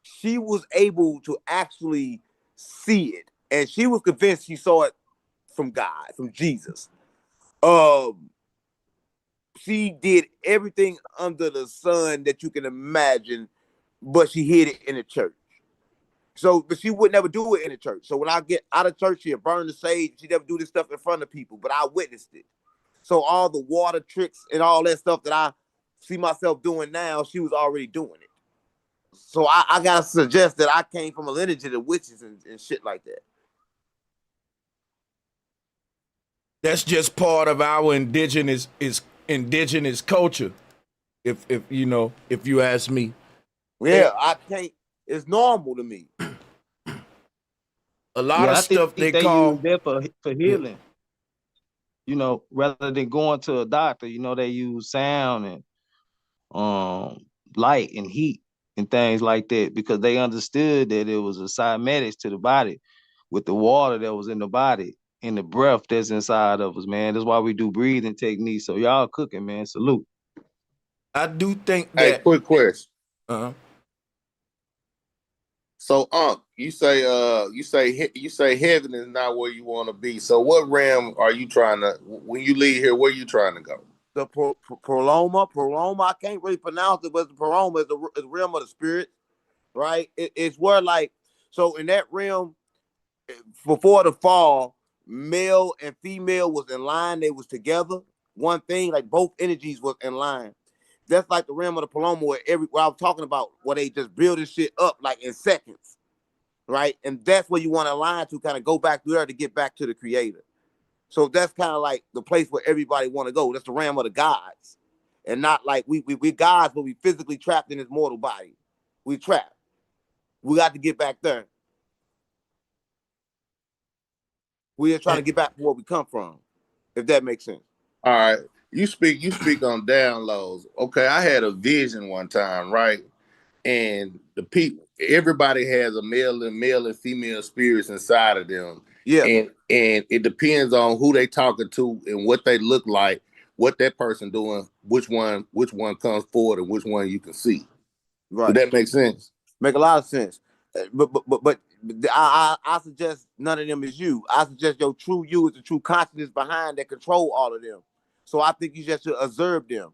She was able to actually see it. And she was convinced she saw it from God, from Jesus. Um, she did everything under the sun that you can imagine, but she hid it in the church. So, but she would never do it in the church. So when I get out of church, she'd burn the sage. She never do this stuff in front of people, but I witnessed it. So all the water tricks and all that stuff that I see myself doing now, she was already doing it. So I gotta suggest that I came from a lineage of witches and shit like that. That's just part of our indigenous culture. If you ask me. Yeah, I can't. It's normal to me. A lot Yeah, of I think stuff they they use call that for yeah, healing. You know, rather than going to a doctor, you know, they use sound and light and heat and things like that because they understood that it was a cymatics to the body with the water that was in the body and the breath that's inside of us, man. That's why we do breathing techniques. So y'all cooking, man. Salute. I do think Hey, that quick question. uh So, you say heaven is not where you want to be. So, what realm are you trying to? When you leave here, where you trying to go? The Proloma, I can't really pronounce it, but the Proloma is the realm of the spirit, right? It's where like, so in that realm, before the fall, male and female was in line. They was together. One thing, like both energies was in line. That's like the realm of the Paloma where I was talking about, where they just building shit up like in seconds, right? And that's where you want to align to kind of go back through there to get back to the creator. So that's kind of like the place where everybody want to go. That's the realm of the gods. And not like we gods, but we physically trapped in this mortal body. We trapped. We got to get back there. We are trying to get back to where we come from, if that makes sense. All right, you speak on downloads. Okay, I had a vision one time, right? And everybody has a male and female spirits inside of them. Yeah. And it depends on who they talking to and what they look like, what that person doing, which one comes forward and which one you can see. Right. Does that make sense? Make a lot of sense. But I suggest none of them is you. I suggest your true you is the true consciousness behind that control all of them. So I think you just should observe them.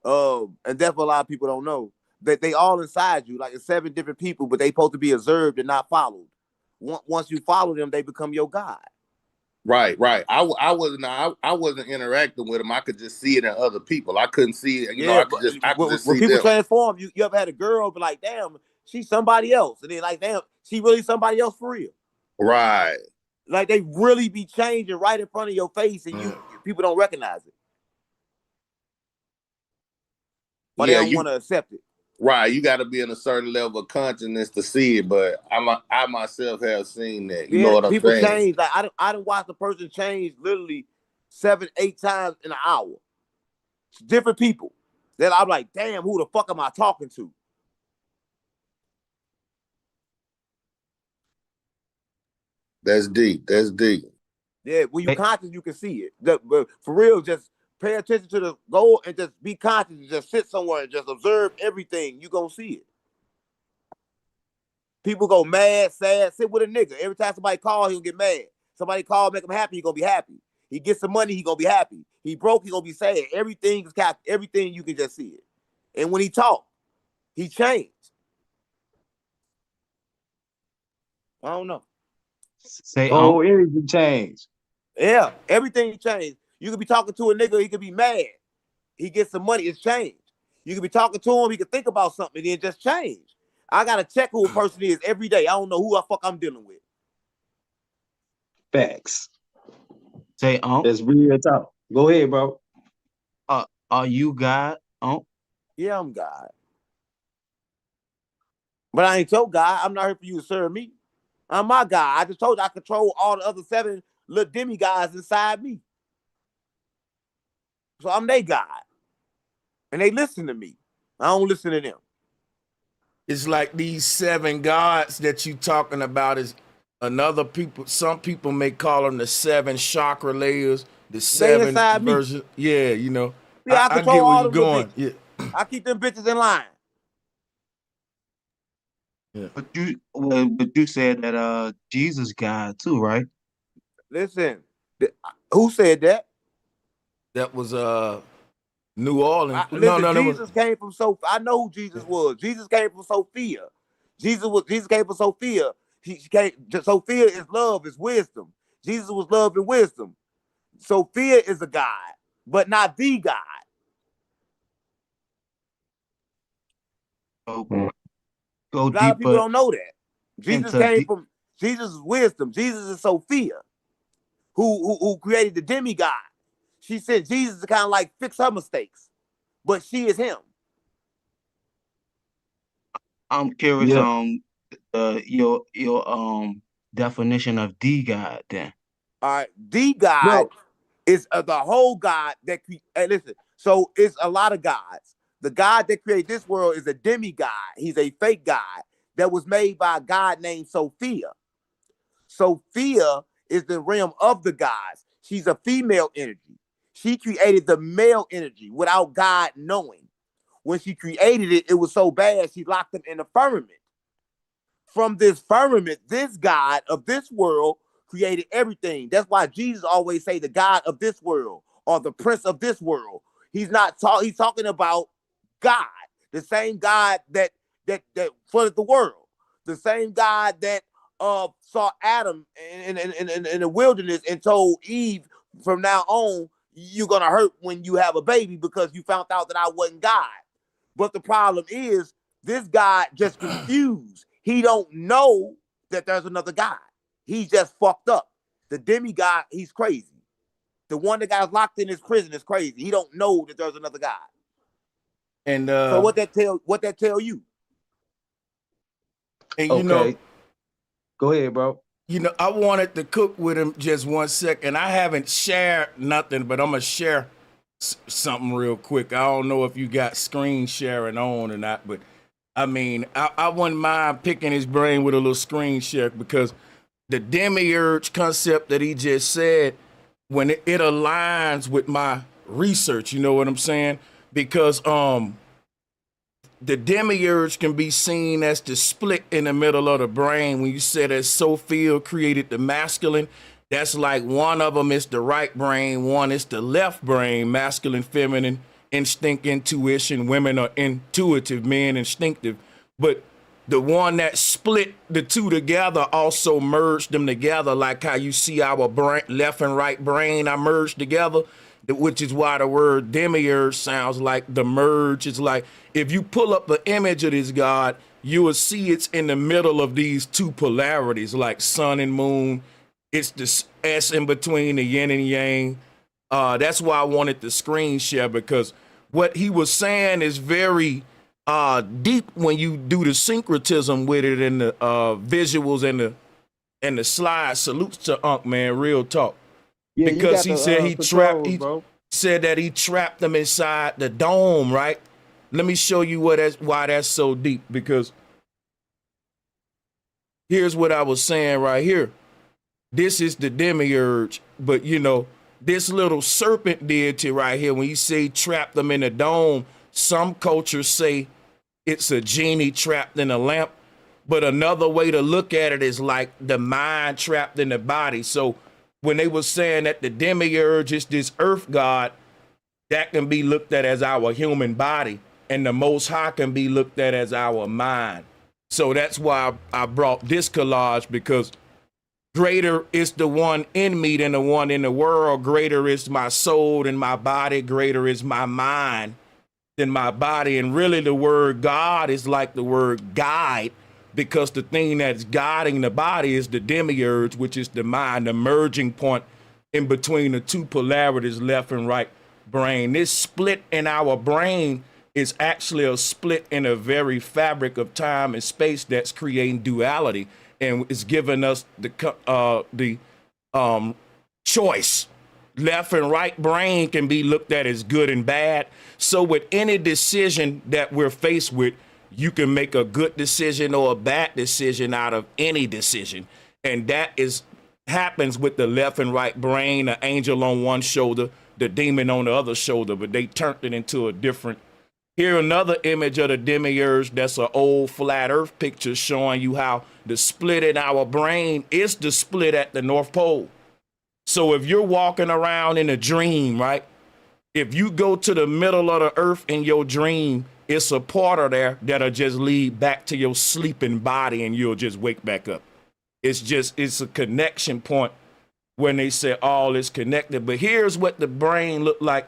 And that's what a lot of people don't know. That they all inside you, like it's 7 different people, but they supposed to be observed and not followed. Once you follow them, they become your God. Right. I wasn't interacting with them. I could just see it in other people. I couldn't see it. Yeah, I could just when see people them. transform, you ever had a girl be like, damn, she's somebody else. And then like, damn, she really somebody else for real. Right. Like they really be changing right in front of your face and people don't recognize it. Or they Yeah, don't want to accept it. right. You got to be in a certain level of consciousness to see it. But I myself have seen that. You know Yeah, what I'm people saying? change. Like I done watched a person change literally 7, 8 times in an hour. It's different people. Then I'm like, damn, who the fuck am I talking to? That's deep. That's deep. Yeah, when you conscious, you can see it. But for real, just pay attention to the goal and just be conscious and just sit somewhere and just observe everything. You gonna see it. People go mad, sad, sit with a nigga. Every time somebody call, he'll get mad. Somebody call, make him happy, he gonna be happy. He gets some money, he gonna be happy. He broke, he gonna be sad. Everything is everything you can just see it. And when he talk, he changed. I don't know. Say whole energy change. Yeah, everything changed. You could be talking to a nigga, he could be mad. He gets some money, it's changed. You could be talking to him, he could think about something, and then just change. I gotta check who a person is every day. I don't know who the fuck I'm dealing with. Facts. Say that's real talk. Go ahead, bro. Are you God? Yeah, I'm God. But I ain't your God. I'm not here for you to serve me. I'm my God. I just told you I control all the other 7 little demigods inside me. So I'm their God. And they listen to me. I don't listen to them. it's like these 7 gods that you talking about is another people. Some people may call them the 7 chakra layers, the 7 inside me. version. Yeah, you know. Yeah, I I control get where all you're them little going. bitches. Yeah. I keep them bitches in line. Yeah. But you said that Jesus God too, right? Listen, who said that? That was New Orleans. No, Listen, no, that was Jesus came from I know who Jesus was. Jesus came from Sophia. Jesus came from Sophia. She came. Sophia is love, is wisdom. Jesus was love and wisdom. Sophia is a God, but not the God. Go A lot of people deeper don't know that. Jesus into came from Jesus' wisdom. Jesus is Sophia, who created the demigod. She said Jesus to kind of like fix her mistakes, but she is him. I'm curious Yeah. your definition of the God then. All right, the God No. is the whole God that hey, listen. So it's a lot of gods. The God that created this world is a demigod. He's a fake God that was made by a God named Sophia. Sophia is the realm of the gods. She's a female energy. She created the male energy without God knowing. When she created it, it was so bad she locked him in the firmament. From this firmament, this God of this world created everything. That's why Jesus always say the God of this world or the prince of this world. He's talking about God, the same God that flooded the world, the same God that saw Adam in the wilderness and told Eve, from now on, you're gonna hurt when you have a baby because you found out that I wasn't God. But the problem is this God just confused. He don't know that there's another God. He's just fucked up. The demigod, he's crazy. The one that got locked in his prison is crazy. He don't know that there's another God. And So what that tell you? and Okay. Go ahead, bro. I wanted to cook with him just 1 second. I haven't shared nothing, but I'm gonna share something real quick. I don't know if you got screen sharing on or not, but I mean, I wouldn't mind picking his brain with a little screen share because the demiurge concept that he just said, when it aligns with my research, you know what I'm saying? Because the demiurge can be seen as the split in the middle of the brain. When you said that Sophia created the masculine, that's like one of them is the right brain, one is the left brain, masculine, feminine, instinct, intuition. Women are intuitive, men instinctive. But the one that split the two together also merged them together, like how you see our brain, left and right brain are merged together, which is why the word demiurge sounds like the merge. It's like if you pull up the image of this God, you will see it's in the middle of these two polarities, like sun and moon. It's the S in between the yin and yang. That's why I wanted the screen share, because what he was saying is very deep when you do the syncretism with it and the visuals and the slides. Salutes to Unc, man, real talk. Yeah, you Because got he the said controls, bro. said that he trapped them inside the dome, right? Let me show you why that's so deep, because here's what I was saying right here. This is the demiurge, but this little serpent deity right here, when you say trap them in a dome, some cultures say it's a genie trapped in a lamp, but another way to look at it is like the mind trapped in the body. So when they were saying that the demiurge is this earth god, that can be looked at as our human body, and the Most High can be looked at as our mind. So that's why I brought this collage, because greater is the one in me than the one in the world. Greater is my soul than my body. Greater is my mind than my body. And really the word God is like the word guide, because the thing that's guiding the body is the demiurge, which is the mind, the merging point in between the two polarities, left and right brain. This split in our brain is actually a split in a very fabric of time and space that's creating duality, and it's giving us the choice. Left and right brain can be looked at as good and bad. So with any decision that we're faced with, you can make a good decision or a bad decision out of any decision. And that happens with the left and right brain, the angel on one shoulder, the demon on the other shoulder, but they turned it into a different. Here another image of the demiurge. That's an old flat earth picture showing you how the split in our brain is the split at the North Pole. So if you're walking around in a dream, right? If you go to the middle of the earth in your dream, it's a portal there that'll just lead back to your sleeping body and you'll just wake back up. It's a connection point when they say all is connected. But here's what the brain looked like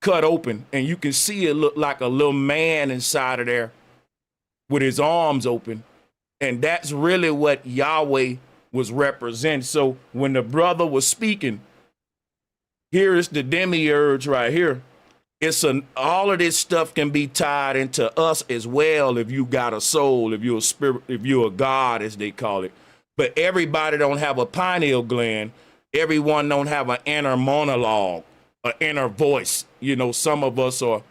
cut open, and you can see it look like a little man inside of there with his arms open. And that's really what Yahweh was representing. So when the brother was speaking, here is the demiurge right here. All of this stuff can be tied into us as well if you got a soul, if you're a spirit, if you're a God, as they call it. But everybody don't have a pineal gland. Everyone don't have an inner monologue, an inner voice. You know, some of us are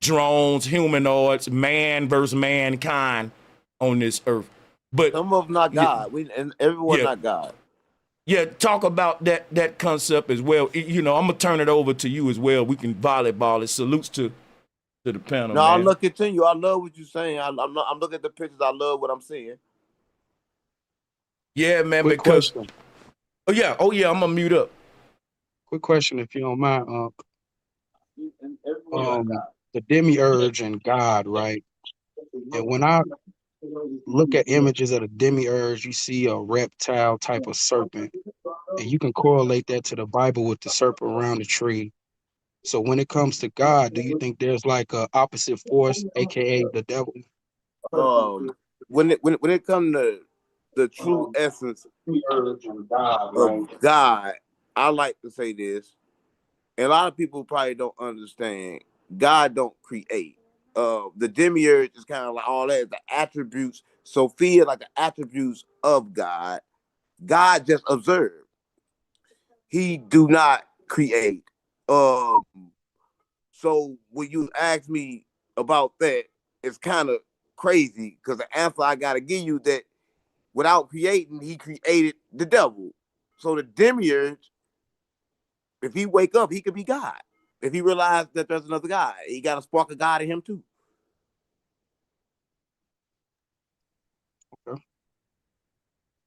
drones, humanoids, man versus mankind on this earth. But Some of them not God. And everyone yeah. not God. Yeah, talk about that concept as well. You know, I'm gonna turn it over to you as well. We can volleyball it. Salutes to the panel, No, man. I'll look continue. I love what you're saying. I'm looking at the pictures. I love what I'm seeing. Yeah, man. Quick Because question. oh yeah, I'm gonna mute up. Quick question, if you don't mind. The demiurge and God, right? And when I look at images of the demiurge, you see a reptile type of serpent, and you can correlate that to the Bible with the serpent around the tree. So when it comes to God, do you think there's like a opposite force, aka the devil? When it comes to the true essence of God, I like to say this, and a lot of people probably don't understand. God don't create. The demiurge is kind of like all that, the attributes. Sophia, like the attributes of God. God just observed. He do not create. So when you ask me about that, it's kind of crazy because the answer I gotta give you that without creating, he created the devil. So the demiurge, if he wake up, he could be God. If he realized that there's another God, he got a spark of God in him too.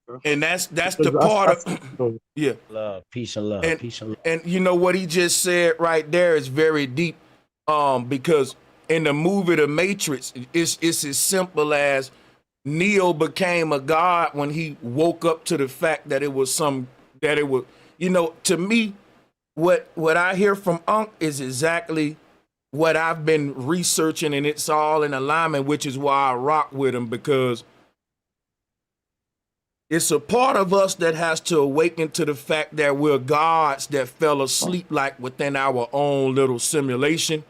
Okay. And that's the Because part of yeah. Love, peace and love, And peace and love. and you know what he just said right there is very deep. Because in the movie The Matrix, it's as simple as Neo became a god when he woke up to the fact that it was you know, to me, what I hear from Unc is exactly what I've been researching, and it's all in alignment, which is why I rock with him, because it's a part of us that has to awaken to the fact that we're gods that fell asleep like within our own little simulation.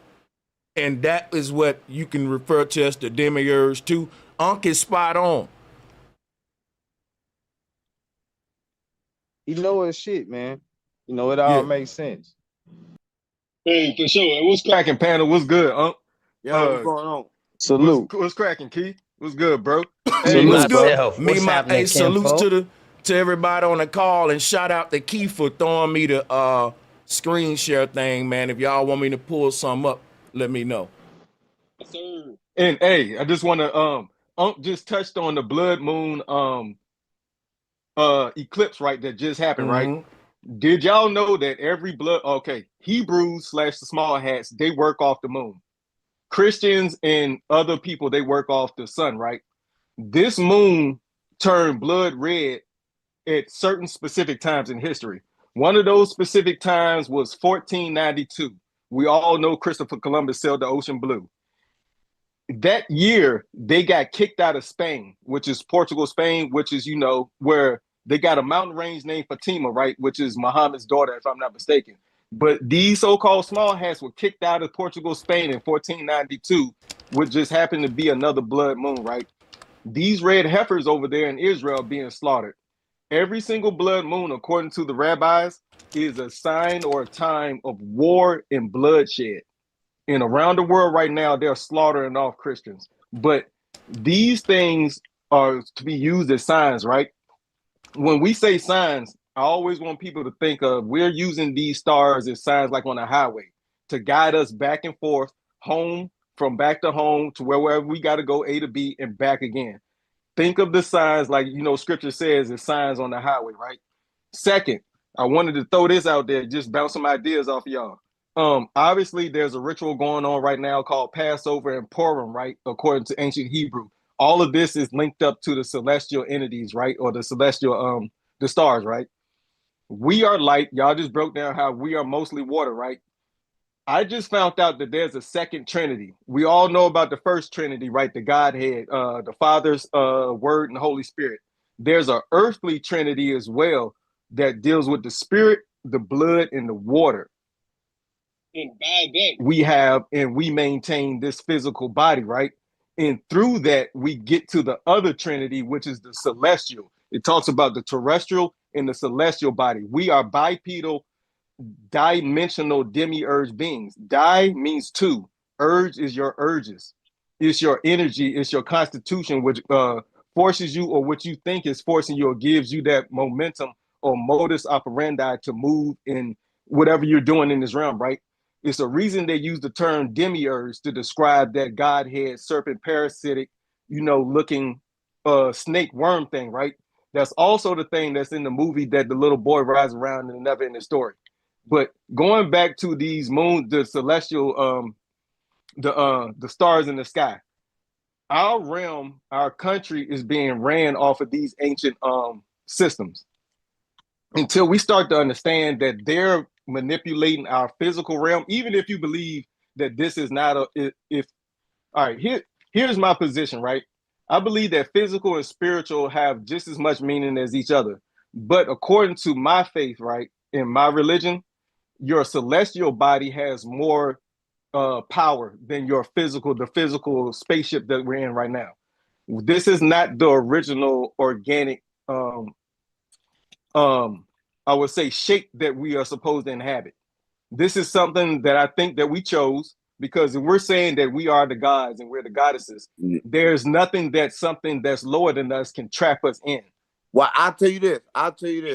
And that is what you can refer to as the demiurge too. Unc is spot on. You know it's shit, man. You know it all Yeah. makes sense. Hey, for sure. What's cracking, panel? What's good, Unc? Yo, what's going on? Salute. What's cracking, Key? What's good, bro? Me What's Salute, good? bro. myself. Me, What's my happening, salutes Kinfolk? to everybody on the call, and shout out to Key for throwing me the screen share thing, man. If y'all want me to pull some up, let me know. Yes, sir. And hey, I just want to Unc just touched on the blood moon eclipse, right, that just happened, right? Mm-hmm. Did y'all know that every blood Hebrews / the small hats, they work off the moon. Christians and other people, they work off the sun, right? This moon turned blood red at certain specific times in history. One of those specific times was 1492. We all know Christopher Columbus sailed the ocean blue. That year, they got kicked out of Spain, which is Portugal, Spain, which is, you know, where they got a mountain range named Fatima, right? Which is Muhammad's daughter, if I'm not mistaken. But these so-called small hats were kicked out of Portugal, Spain in 1492, which just happened to be another blood moon, right? These red heifers over there in Israel being slaughtered. Every single blood moon, according to the rabbis, is a sign or a time of war and bloodshed. And around the world right now, they're slaughtering off Christians. But these things are to be used as signs, right? When we say signs, I always want people to think of we're using these stars as signs like on a highway to guide us back and forth, home, from back to home to wherever we got to go, A to B, and back again. Think of the signs like, you know, scripture says it's signs on the highway, right? Second, I wanted to throw this out there, just bounce some ideas off of y'all. Obviously, there's a ritual going on right now called Passover and Purim, right? According to ancient Hebrew. All of this is linked up to the celestial entities, right? Or the celestial, the stars, right? We are light. Y'all just broke down how we are mostly water, right? I just found out that there's a second Trinity. We all know about the first Trinity, right? The Godhead, the Father's Word and the Holy Spirit. There's an earthly Trinity as well that deals with the Spirit, the blood, and the water. And by that, we have and we maintain this physical body, right? And through that, we get to the other Trinity, which is the celestial. It talks about the terrestrial and the celestial body. We are bipedal, dimensional demiurge beings. Di means two. Urge is your urges. It's your energy. It's your constitution, which forces you, or what you think is forcing you, or gives you that momentum or modus operandi to move in whatever you're doing in this realm, right? It's a reason they use the term demiurge to describe that Godhead, serpent, parasitic, looking snake worm thing, right? That's also the thing that's in the movie that the little boy rides around in the never ending story. But going back to these moons, the celestial, the stars in the sky, our realm, our country is being ran off of these ancient systems. Until we start to understand that they're manipulating our physical realm, even if you believe that this is not if all right, here's my position, right? I believe that physical and spiritual have just as much meaning as each other. But according to my faith, right, in my religion, your celestial body has more power than the physical spaceship that we're in right now. This is not the original organic I would say shape that we are supposed to inhabit. This is something that I think that we chose, because if we're saying that we are the gods and we're the goddesses, there's nothing that something that's lower than us can trap us in. Well, I'll tell you this,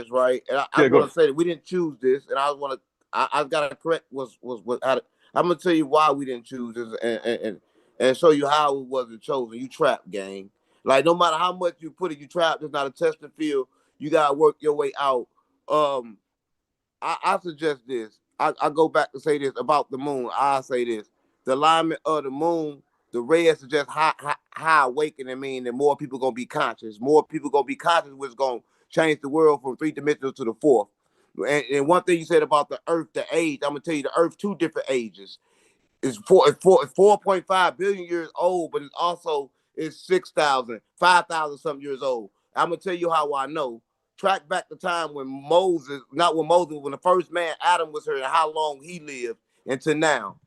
right? And I want to say that we didn't choose this, and I've got to correct I'm gonna tell you why we didn't choose this, and show you how it wasn't chosen. You trapped, gang. Like, no matter how much you put it, you trapped. It's not a testing field. You gotta work your way out. I suggest this. I go back to say this about the moon. I say this: the alignment of the moon, the red suggests high awakening. Mean that more people gonna be conscious. More people gonna be conscious, which is gonna change the world from 3-dimensional to the fourth. And one thing you said about the Earth, the age, I'm gonna tell you, the Earth, 2 different ages. It's 4.5 billion years old, but it's also 6,000, 5,000 something years old. I'm gonna tell you how I know. Track back the time when when the first man Adam was here, and how long he lived until now.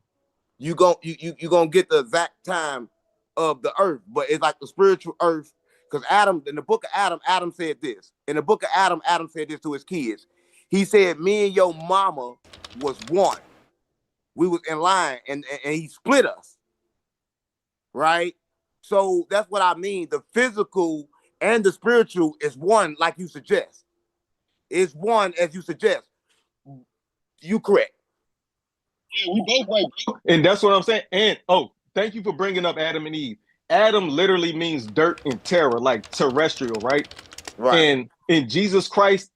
You gonna get the exact time of the earth, but it's like the spiritual earth. Because Adam, in the book of Adam said this. In the book of Adam said this to his kids. He said, "Me and your mama was one. We was in line, and he split us." Right? So that's what I mean. The physical and the spiritual is one, like you suggest. It's one, as you suggest. You correct. Yeah, we both right, bro. And that's what I'm saying. And thank you for bringing up Adam and Eve. Adam literally means dirt and terror, like terrestrial, right? Right. And in Jesus Christ,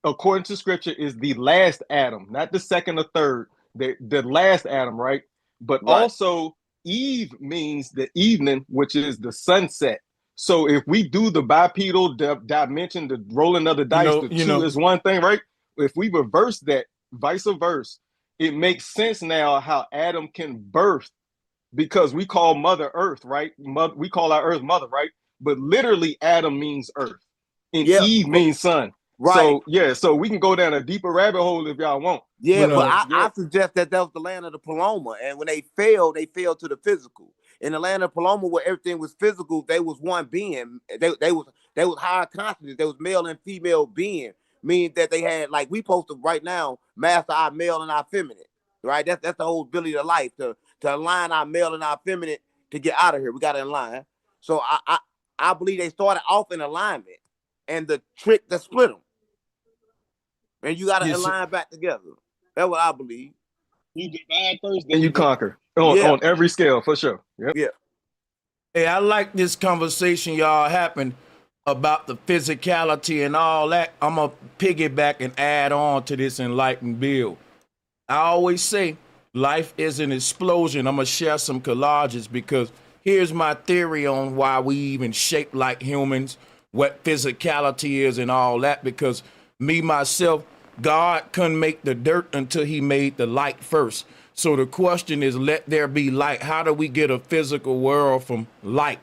according to scripture, is the last Adam, not the second or third, the last Adam, right? But also Eve means the evening, which is the sunset. So if we do the bipedal dimension, the rolling of the dice, the two is one thing, right? If we reverse that, vice versa, it makes sense now how Adam can birth, because we call Mother Earth, right? We call our Earth Mother, right? But literally Adam means earth and Eve means sun. Right. So we can go down a deeper rabbit hole if y'all want. Yeah, but I suggest that was the land of the Paloma, and when they fell to the physical. In the land of Paloma, where everything was physical, they was one being. They was higher consciousness. They was male and female being, meaning that they had, like we supposed to right now master our male and our feminine. Right, that's the whole ability of life, to align our male and our feminine to get out of here. We got to align. So I believe they started off in alignment, and the trick that split them. And you got to align back together. That's what I believe. You divide first, then you conquer on every scale, for sure. Yep. Yeah. Hey, I like this conversation y'all having about the physicality and all that. I'm going to piggyback and add on to this enlightened build. I always say life is an explosion. I'm going to share some collages, because here's my theory on why we even shape like humans, what physicality is and all that, because me, myself, God couldn't make the dirt until he made the light first. So the question is, let there be light. How do we get a physical world from light?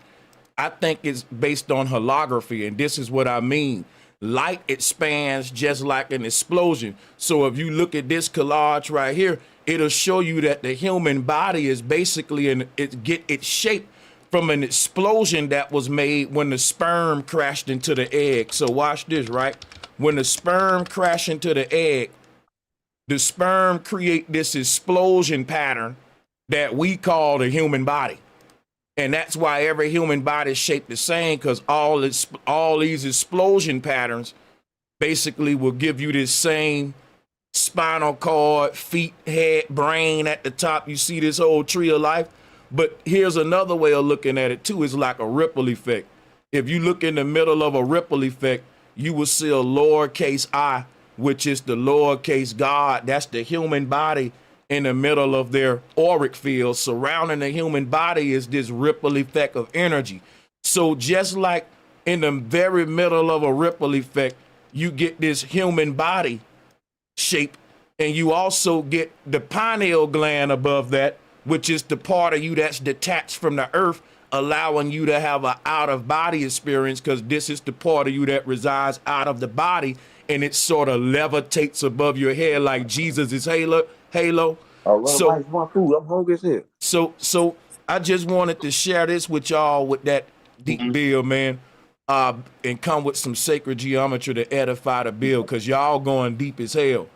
I think it's based on holography, and this is what I mean. Light expands just like an explosion. So if you look at this collage right here, it'll show you that the human body is basically get its shape from an explosion that was made when the sperm crashed into the egg. So watch this, right? When the sperm crashed into the egg, the sperm create this explosion pattern that we call the human body. And that's why every human body is shaped the same, because all these explosion patterns basically will give you this same spinal cord, feet, head, brain at the top. You see this whole tree of life. But here's another way of looking at it too. It's like a ripple effect. If you look in the middle of a ripple effect, you will see a lowercase I, which is the lowercase God. That's the human body in the middle of their auric field. Surrounding the human body is this ripple effect of energy. So just like in the very middle of a ripple effect, you get this human body shape, and you also get the pineal gland above that, which is the part of you that's detached from the earth, allowing you to have an out-of-body experience, because this is the part of you that resides out of the body, and it sort of levitates above your head like Jesus' halo. So my food. I'm hungry as hell. so I just wanted to share this with y'all with that deep bill, man, and come with some sacred geometry to edify the bill, because y'all going deep as hell.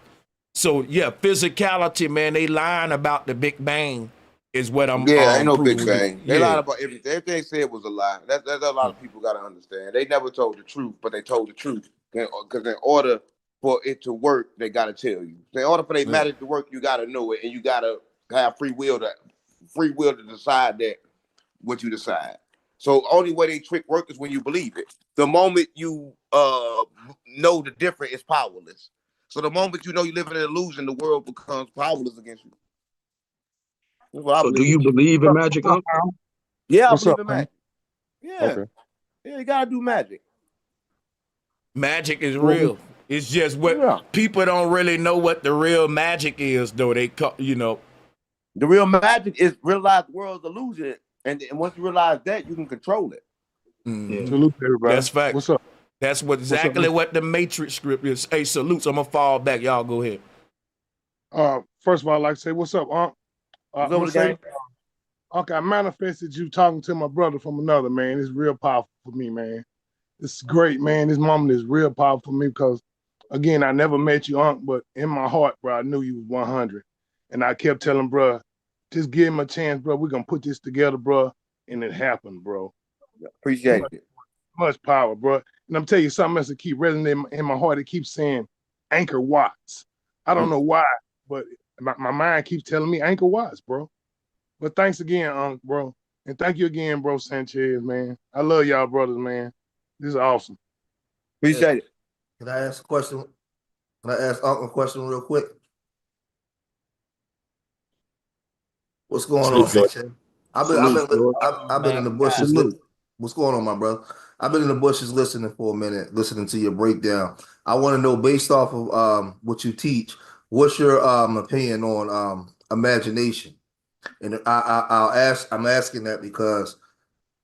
So yeah, physicality, man, they lying about the Big Bang is what I'm ain't no proving Big with you. Bang. They lied about everything. Everything they said was a lie. That's a lot of people got to understand. They never told the truth, but they told the truth. Because in order for it to work, they got to tell you. In order for their magic to work, you got to know it, and you got to have free will to decide that what you decide. So only way they trick work is when you believe it. The moment you know the different is powerless. So the moment you know you live in an illusion, the world becomes powerless against you. That's what I So do believe. you believe in magic, Unc? Yeah, I What's believe up, in man? magic. Yeah. Okay. Yeah, you gotta do magic. Magic is Well, real. It's just what Yeah. people don't really know what the real magic is, though. They call, The real magic is realize the world's illusion. And once you realize that, you can control it. mhm. salute to everybody. That's fact. What's up? That's What's up, exactly man? what the Matrix script is. Hey, salutes. I'm gonna fall back. Y'all go ahead. First of all, I'd like to say, what's up, Unc? What's I'm over gonna the say, game? Unc, I manifested you talking to my brother from another, man. It's real powerful for me, man. It's great, man. This moment is real powerful for me because, again, I never met you, Unc, but in my heart, bro, I knew you was 100. And I kept telling, bro, just give him a chance, bro. We're going to put this together, bro. And it happened, bro. Appreciate Much, it. much power, bro. And I'm telling you something else that keep resonating in my heart. It keeps saying Anchor Watts. I don't know why, but my mind keeps telling me Anchor Watts, bro. But thanks again, Unc, bro. And thank you again, bro, Sanchez, man. I love y'all brothers, man. This is awesome. Appreciate it. Can I ask a question? Can I ask Uncle a question real quick? What's going on, Salute, Sanchez? salute, bro. I've been in the bushes. Salute. What's going on, my brother? I've been in the bushes listening for a minute, listening to your breakdown. I want to know, based off of what you teach, what's your opinion on imagination? And I'll ask. I'm asking that because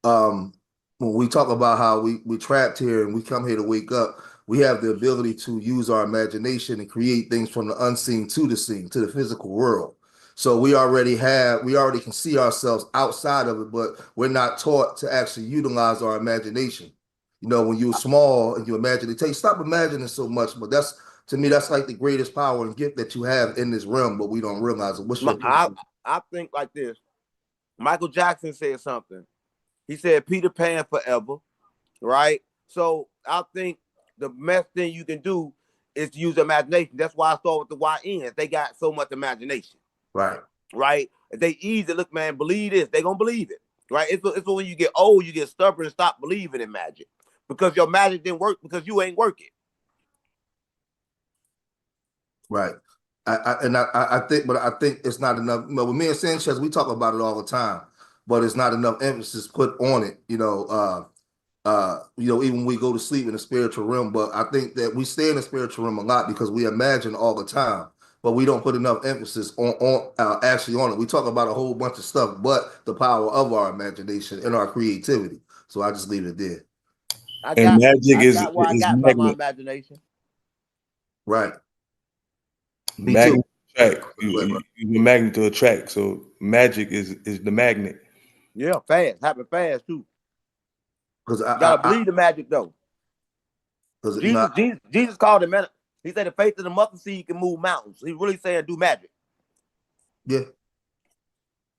when we talk about how we trapped here and we come here to wake up, we have the ability to use our imagination and create things from the unseen to the seen, to the physical world. So we already can see ourselves outside of it, but we're not taught to actually utilize our imagination. You know, when you're small and you imagine, they tell you stop imagining so much, but that's, to me, that's like the greatest power and gift that you have in this realm, but we don't realize it. What's your opinion? I think like this. Michael Jackson said something. He said Peter Pan forever, right? So I think the best thing you can do is to use imagination. That's why I start with the YNs. They got so much imagination. Right. Right? If they easy, look, man, believe this. They gonna believe it. Right? It's when you get old, you get stubborn and stop believing in magic. Because your magic didn't work because you ain't working. Right. I think it's not enough. You know, with me and Sanchez, we talk about it all the time, but it's not enough emphasis put on it. Even when we go to sleep in the spiritual realm. But I think that we stay in the spiritual realm a lot because we imagine all the time, but we don't put enough emphasis on actually on it. We talk about a whole bunch of stuff, but the power of our imagination and our creativity. So I just leave it there. I And got magic is what I got by my magnet. imagination. Right. Me Mag- too. attract. You a magnet to attract. So magic is the magnet. Yeah, fast. Happen fast too. Because You gotta believe the magic though. Because Jesus called it man. He said the faith of the mustard seed can move mountains. He really saying do magic. yeah.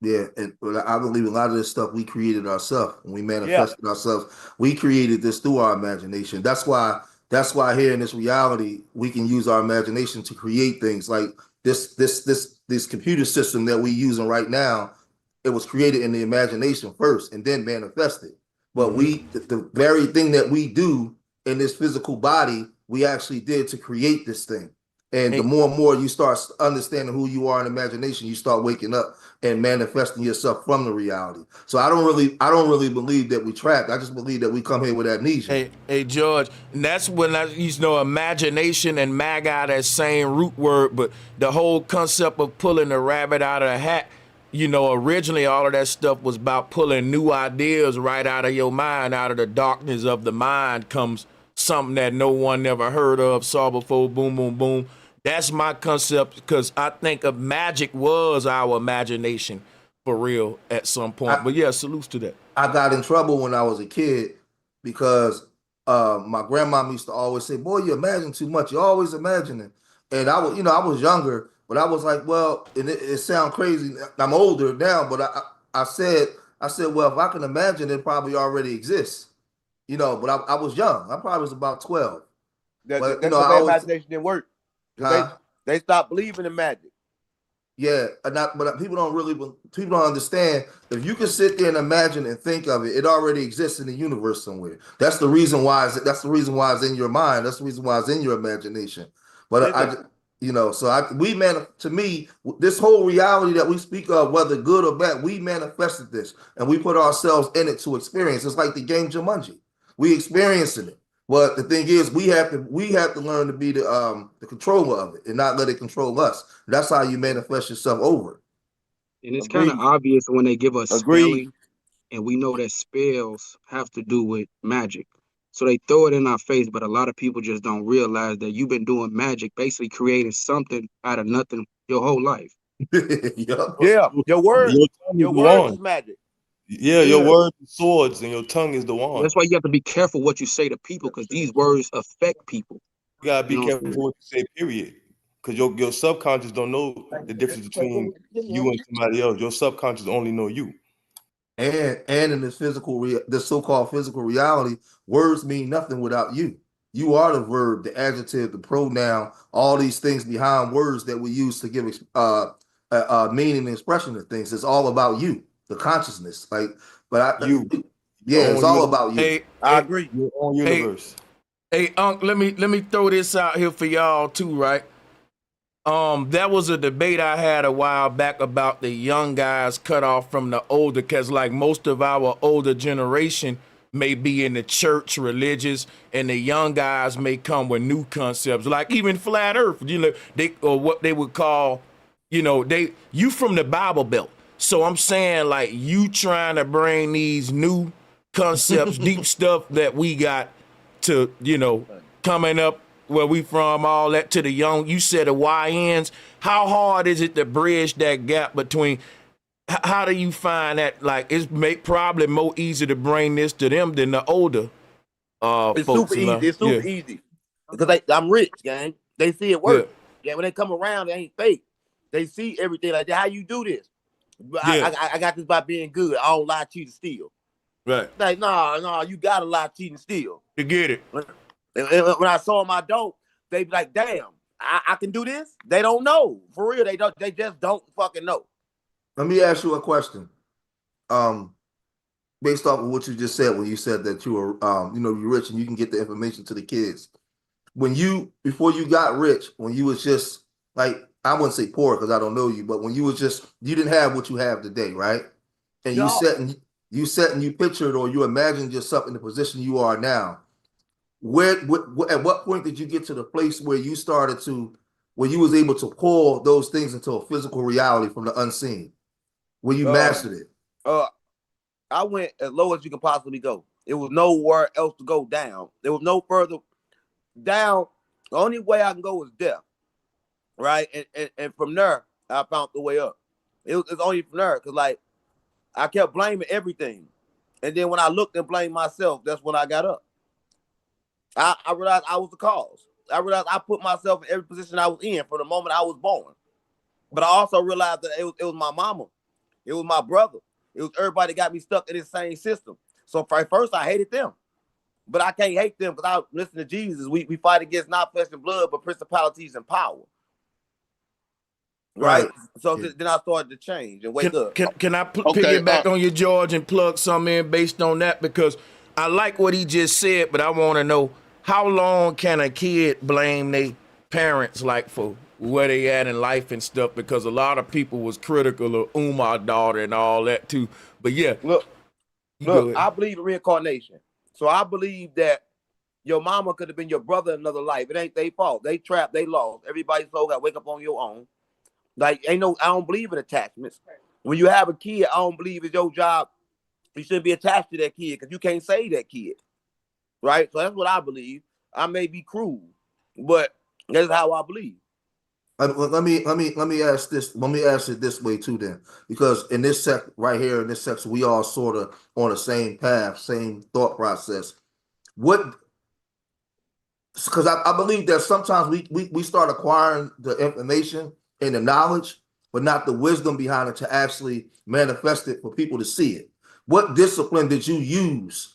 Yeah, and I believe a lot of this stuff we created ourselves and we Yeah. manifested ourselves. We created this through our imagination. That's why here in this reality we can use our imagination to create things like this computer system that we're using right now. It was created in the imagination first and then manifested. But the very thing that we do in this physical body, we actually did to create this thing. And the more and more you start understanding who you are in imagination, you start waking up and manifesting yourself from the reality. So I don't really believe that we trapped. I just believe that we come here with amnesia. Hey, George, and that's when imagination and mag out that same root word, but the whole concept of pulling the rabbit out of the hat, originally all of that stuff was about pulling new ideas right out of your mind. Out of the darkness of the mind comes something that no one never heard of, saw before, boom, boom, boom. That's my concept, because I think of magic was our imagination for real at some point. But yeah, salutes to that. I got in trouble when I was a kid because my grandmom used to always say, "Boy, you imagine too much. You're always imagining." And I was younger, but I was like, "Well," and it sounds crazy. I'm older now, but I said, "Well, if I can imagine, it probably already exists." But I was young. I probably was about 12. That's But because I their always, imagination didn't work. huh? They stopped believing in magic. Yeah, but people don't understand. If you can sit there and imagine and think of it, it already exists in the universe somewhere. That's the reason why. That's the reason why it's in your mind. That's the reason why it's in your imagination. But to me, this whole reality that we speak of, whether good or bad, we manifested this and we put ourselves in it to experience. It's like the game Jumanji. We experiencing it. But the thing is, we have to learn to be the controller of it and not let it control us. That's how you manifest yourself over. And it's kind of obvious when they give us Agreed. spelling, and we know that spells have to do with magic. So they throw it in our face, but a lot of people just don't realize that you've been doing magic, basically creating something out of nothing your whole life. Yeah, your words is magic. Yeah, your words are swords and your tongue is the wand. That's why you have to be careful what you say to people, because these words affect people. You gotta be careful what you say, period. Because your subconscious don't know the difference between you and somebody else. Your subconscious only know you. And in this so-called physical reality, words mean nothing without you. You are the verb, the adjective, the pronoun, all these things behind words that we use to give meaning and expression to things. It's all about you, the consciousness. It's all about you. I agree. Your own universe. Hey, Unc, let me throw this out here for y'all too, right? That was a debate I had a while back about the young guys cut off from the older, because like most of our older generation may be in the church, religious, and the young guys may come with new concepts, like even flat earth, or what they would call, you from the Bible Belt. So I'm saying, like, you trying to bring these new concepts, deep stuff that we got to, coming up where we from, all that, to the young. You said the YNs. How hard is it to bridge that gap between? How do you find that? Like, it's probably more easy to bring this to them than the older it's folks. Super easy. It's super easy because I'm rich, gang. They see it work. Yeah, when they come around, they ain't fake. They see everything like that. How you do this? I got this by being good. I don't lie, cheat, and steal. Right. Like, no, you gotta lie, cheat, and steal. You get it. When I saw my dope, they be like, damn, I can do this? They don't know. For real, they just don't fucking know. Let me ask you a question. Based off of what you just said, when you said that you were you're rich and you can get the information to the kids. Before you got rich, when you was just like, I wouldn't say poor because I don't know you, but when you didn't have what you have today, right? And you set and you pictured or you imagined yourself in the position you are now. At what point did you get to the place where you was able to pull those things into a physical reality from the unseen? Where you mastered it? I went as low as you can possibly go. It was nowhere else to go down. There was no further down. The only way I can go is death. right? And from there, I found the way up. It's only from there, because like I kept blaming everything. And then when I looked and blamed myself, that's when I got up. I realized I was the cause. I realized I put myself in every position I was in from the moment I was born. But I also realized that it was my mama. It was my brother. It was everybody got me stuck in this same system. So first I hated them. But I can't hate them because I listen to Jesus. We fight against not flesh and blood, but principalities and power. Right? So then I started to change and wake up. Can I piggyback on your George and plug some in based on that? Because I like what he just said, but I want to know, how long can a kid blame their parents like for where they at in life and stuff? Because a lot of people was critical of Umar daughter and all that too. But yeah, look, I believe in reincarnation. So I believe that your mama could have been your brother in another life. It ain't their fault. They trapped, they lost. Everybody's soul got to wake up on your own. Like, I don't believe in attachments. When you have a kid, I don't believe it's your job. You shouldn't be attached to that kid because you can't save that kid. Right? So that's what I believe. I may be cruel, but that's how I believe. Let me ask this. Let me ask it this way too, then, because in this right here in this section, we all sort of on the same path, same thought process. What? Because I believe that sometimes we start acquiring the information and the knowledge, but not the wisdom behind it to actually manifest it for people to see it. What discipline did you use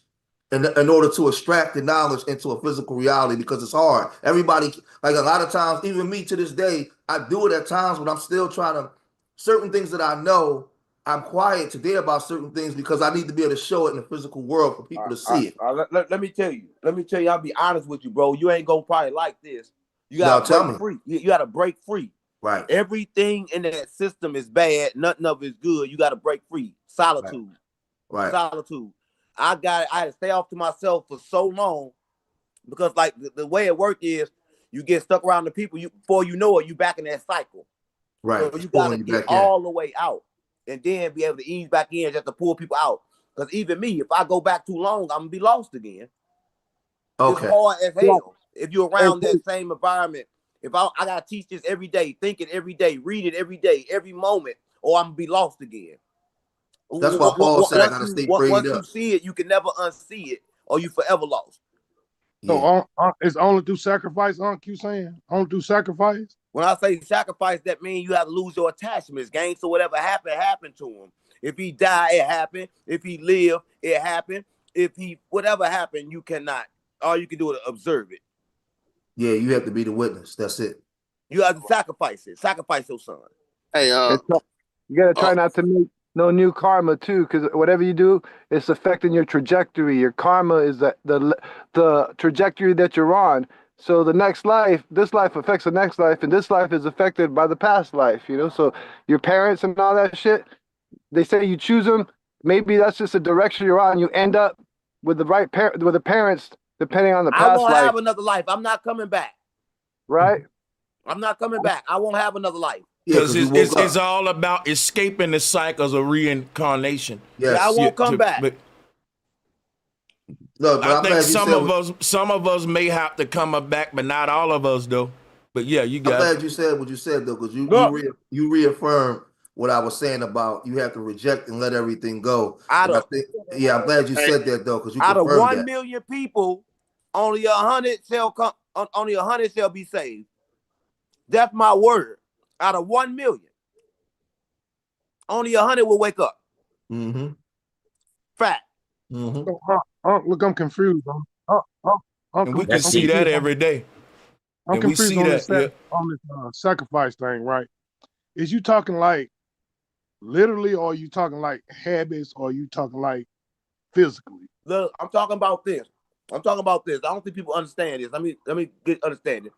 in order to extract the knowledge into a physical reality? Because it's hard. Everybody, like a lot of times, even me to this day, I do it at times when I'm still trying to, certain things that I know, I'm quiet today about certain things because I need to be able to show it in the physical world for people to see it. Let me tell you, I'll be honest with you, bro. You ain't gonna probably like this. You gotta break free. You gotta break free. Right. Everything in that system is bad. Nothing of it is good. You gotta break free. Solitude. Right. Solitude. I had to stay off to myself for so long because like the way it works is you get stuck around the people, before you know it, you back in that cycle. Right. So you gotta get all the way out and then be able to ease back in just to pull people out. Because even me, if I go back too long, I'm gonna be lost again. Okay. It's hard as hell if you're around that same environment. If I gotta teach this every day, think it every day, read it every day, every moment, or I'm gonna be lost again. That's why Paul said I gotta stay prayed once up. you see it, you can never unsee it, or you forever lost. So it's only through sacrifice, Unc, you saying? Only through sacrifice? When I say sacrifice, that means you have to lose your attachments, gang. So whatever happened to him. If he died, it happened. If he lived, it happened. If he whatever happened, you cannot. All you can do is observe it. Yeah, you have to be the witness. That's it. You have to sacrifice it. Sacrifice your son. Hey, you gotta try not to make no new karma too, because whatever you do, it's affecting your trajectory. Your karma is the trajectory that you're on. So the next life, this life affects the next life, and this life is affected by the past life. You know, so your parents and all that shit. They say you choose them. Maybe that's just the direction you're on. You end up with the right with the parents, depending on the past life. I won't have another life. I'm not coming back. Right? I'm not coming back. I won't have another life. Because it's all about escaping the cycles of reincarnation. Yes. Yeah, I won't come back. But I think some of us may have to come back, but not all of us though. But yeah, you got. I'm glad you said what you said though, because you reaffirmed what I was saying about you have to reject and let everything go. I'm glad you said that though, because you out confirmed of 1 million people, only 100 shall be saved. That's my word. Out of 1 million, only 100 will wake up. Mm-hmm. Fact. Mm-hmm. So, look, I'm confused. And we can see that every day. I'm confused on this sacrifice thing, right? Is you talking like literally, or are you talking like habits, or are you talking like physically? Look, I'm talking about this. I don't think people understand this. Let me get understanding.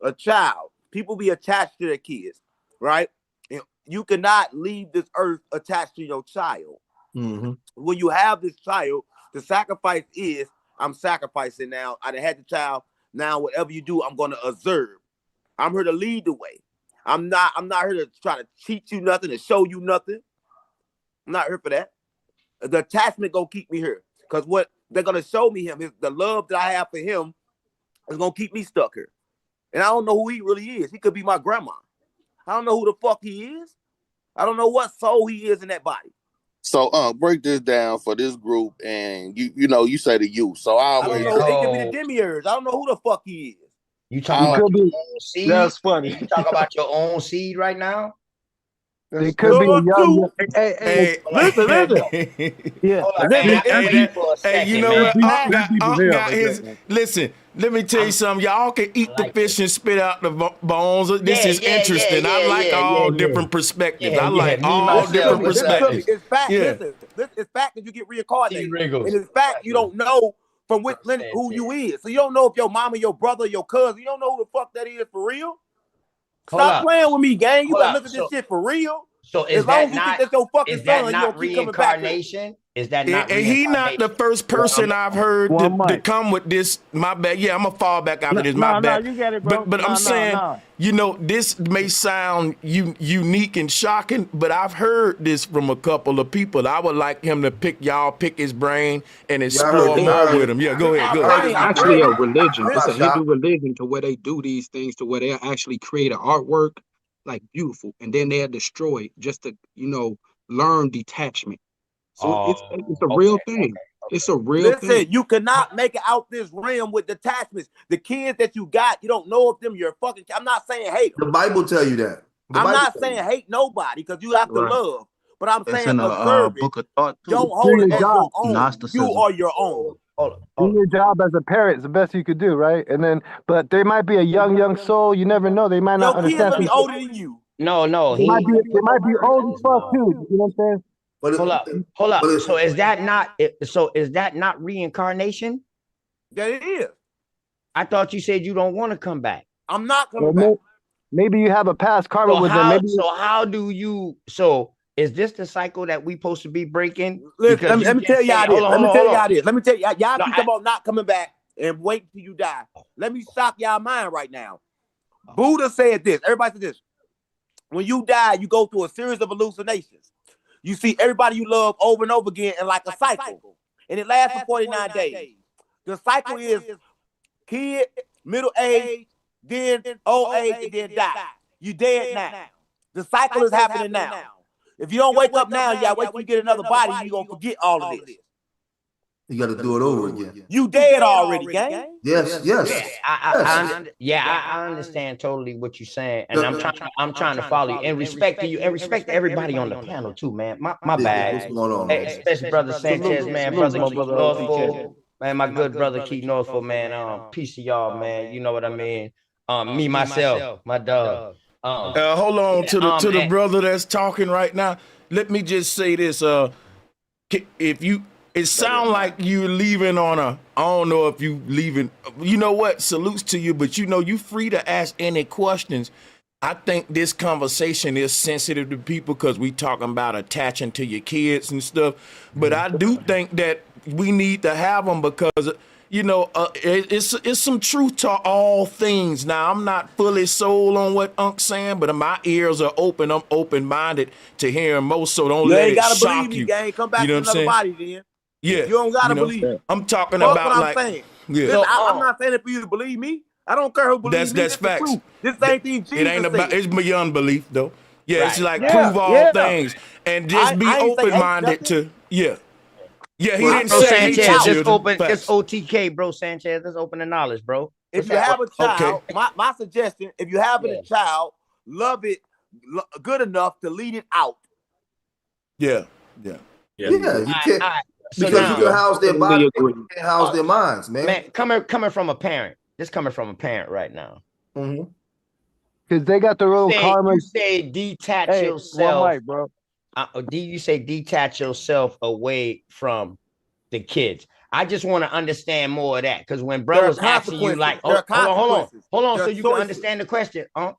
A child, people be attached to their kids, right? And you cannot leave this earth attached to your child. Mm-hmm. When you have this child, the sacrifice is I'm sacrificing now. I done had the child. Now, whatever you do, I'm going to observe. I'm here to lead the way. I'm not here to try to teach you nothing, to show you nothing. I'm not here for that. The attachment gonna keep me here. Because what they're gonna show me him is the love that I have for him is gonna keep me stuck here. And I don't know who he really is. He could be my grandma. I don't know who the fuck he is. I don't know what soul he is in that body. So break this down for this group, and you say the youth. So I don't know. It could be the demiurge. I don't know who the fuck he is. You talking about your own seed? That's funny. You talk about your own seed right now? It could be a young. Hey, listen. Yeah. Hold on, hey, you know what? Unc got his. Listen, let me tell you something. Y'all can eat the fish and spit out the bones. This is interesting. I like all different perspectives. I like all different perspectives. It's fact. Listen, it's fact that you get reincarnated, and it's fact you don't know from which lineage who you is. So you don't know if your mama, your brother, your cousin. You don't know who the fuck that is for real. Stop playing with me, gang. You better look at this shit for real. So is that not reincarnation? Is that not and he not the first person I've heard to come with this. My bad. Yeah, I'm gonna fall back after this. My bad. You get it, bro. But I'm saying, this may sound unique and shocking, but I've heard this from a couple of people. I would like him to pick his brain and explore more with him. Yeah, go ahead. It's actually a religion. It's a Hindu religion to where they do these things to where they actually create an artwork like beautiful, and then they're destroyed just to learn detachment. So it's a real thing. It's a real thing. Listen, you cannot make it out this realm with detachments. The kids that you got, you don't know if them you're fucking. I'm not saying hate. The Bible tell you that. I'm not saying hate nobody because you have to love. But I'm saying observe book of thought too. Don't hold it as your own. You are your own. Do your job as a parent is the best you could do, right? And then, but there might be a young soul. You never know. They might not understand. Your kids might be older than you. No, they might be old as fuck too. You know what I'm saying? But hold up. So is that not reincarnation? Yeah, it is. I thought you said you don't want to come back. I'm not coming back. Maybe you have a past karma with them. So is this the cycle that we supposed to be breaking? Listen, let me tell y'all this. Let me tell y'all. Y'all keep about not coming back and wait till you die. Let me shock y'all mind right now. Buddha said this. Everybody said this. When you die, you go through a series of hallucinations. You see everybody you love over and over again in like a cycle. And it lasts for 49 days. The cycle is kid, middle age, then old age, and then die. You dead now. The cycle is happening now. If you don't wake up now, y'all wait till you get another body, you're going to forget all of this. You got to do it over again. You dead already, gang. Yes. I understand totally what you're saying, and I'm trying to follow you and respect to you and respect to everybody on the panel too, man. My bad. What's going on? Hey, especially brother Sanchez, man, brother Norful, man, my good brother Keith Norful, man. Peace to y'all, man. You know what I mean. Me myself, my dog. Hold on to the brother that's talking right now. Let me just say this. It sound like you're leaving on I don't know if you leaving. You know what? Salutes to you, but you free to ask any questions. I think this conversation is sensitive to people because we talking about attaching to your kids and stuff. But I do think that we need to have them because it's some truth to all things. Now, I'm not fully sold on what Unc's saying, but my ears are open. I'm open-minded to hearing most, so don't let it shock you. Gang. Come back to another body, then. Yeah. You don't got to believe it. I'm talking about what I'm saying. Yeah. Listen, I'm not saying it for you to believe me. I don't care who believes me. That's facts. This ain't thing Jesus It ain't about, said. it's beyond belief, though. Yeah, it's like prove all things. And just be open-minded to, Yeah, he didn't say Sanchez, just open. It's OTK, bro. Sanchez, let's open the knowledge, bro. If you have a child, my suggestion, if you have a child, love it good enough to lead it out. Yeah, you can't. Because you can house their body, you can't house their minds, man. Man, coming from a parent. This coming from a parent right now. Because they got their own karma. You say detach yourself. One mic, bro. You say detach yourself away from the kids. I just want to understand more of that because when brothers asking you like, hold on, so you can understand the question. Hold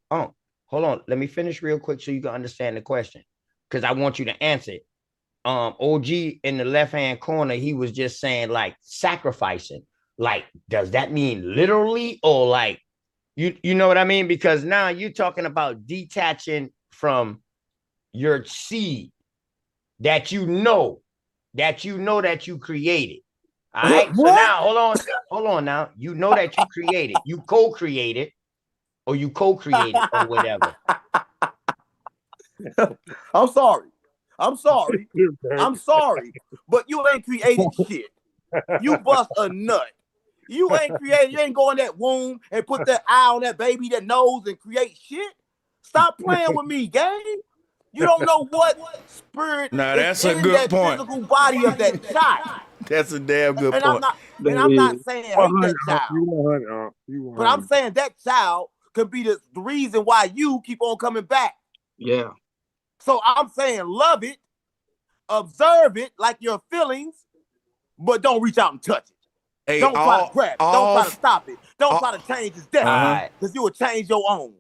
on, let me finish real quick so you can understand the question because I want you to answer it. OG in the left-hand corner, he was just saying like sacrificing. Like, does that mean literally or like, you know what I mean? Because now you're talking about detaching from your seed that you know that you created. All right. So now hold on now. You know that you created, you co-created, or you co-created or whatever. I'm sorry. I'm sorry. I'm sorry. But you ain't created shit. You bust a nut. You ain't created, you ain't go in that womb and put that eye on that baby, that nose, and create shit. Stop playing with me, gang. You don't know what spirit Now is that's a in good that point. physical body of that child. That's a damn good And point. I'm not saying hate that 100, child. you 100, you But I'm 100. saying that child could be the reason why you keep on coming back. Yeah. So I'm saying love it, observe it like your feelings, but don't reach out and touch it. Hey, Don't try to grab it. Don't try to stop it. Don't try to change its destiny, because you will change your own.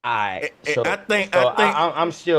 All right. So I'm still.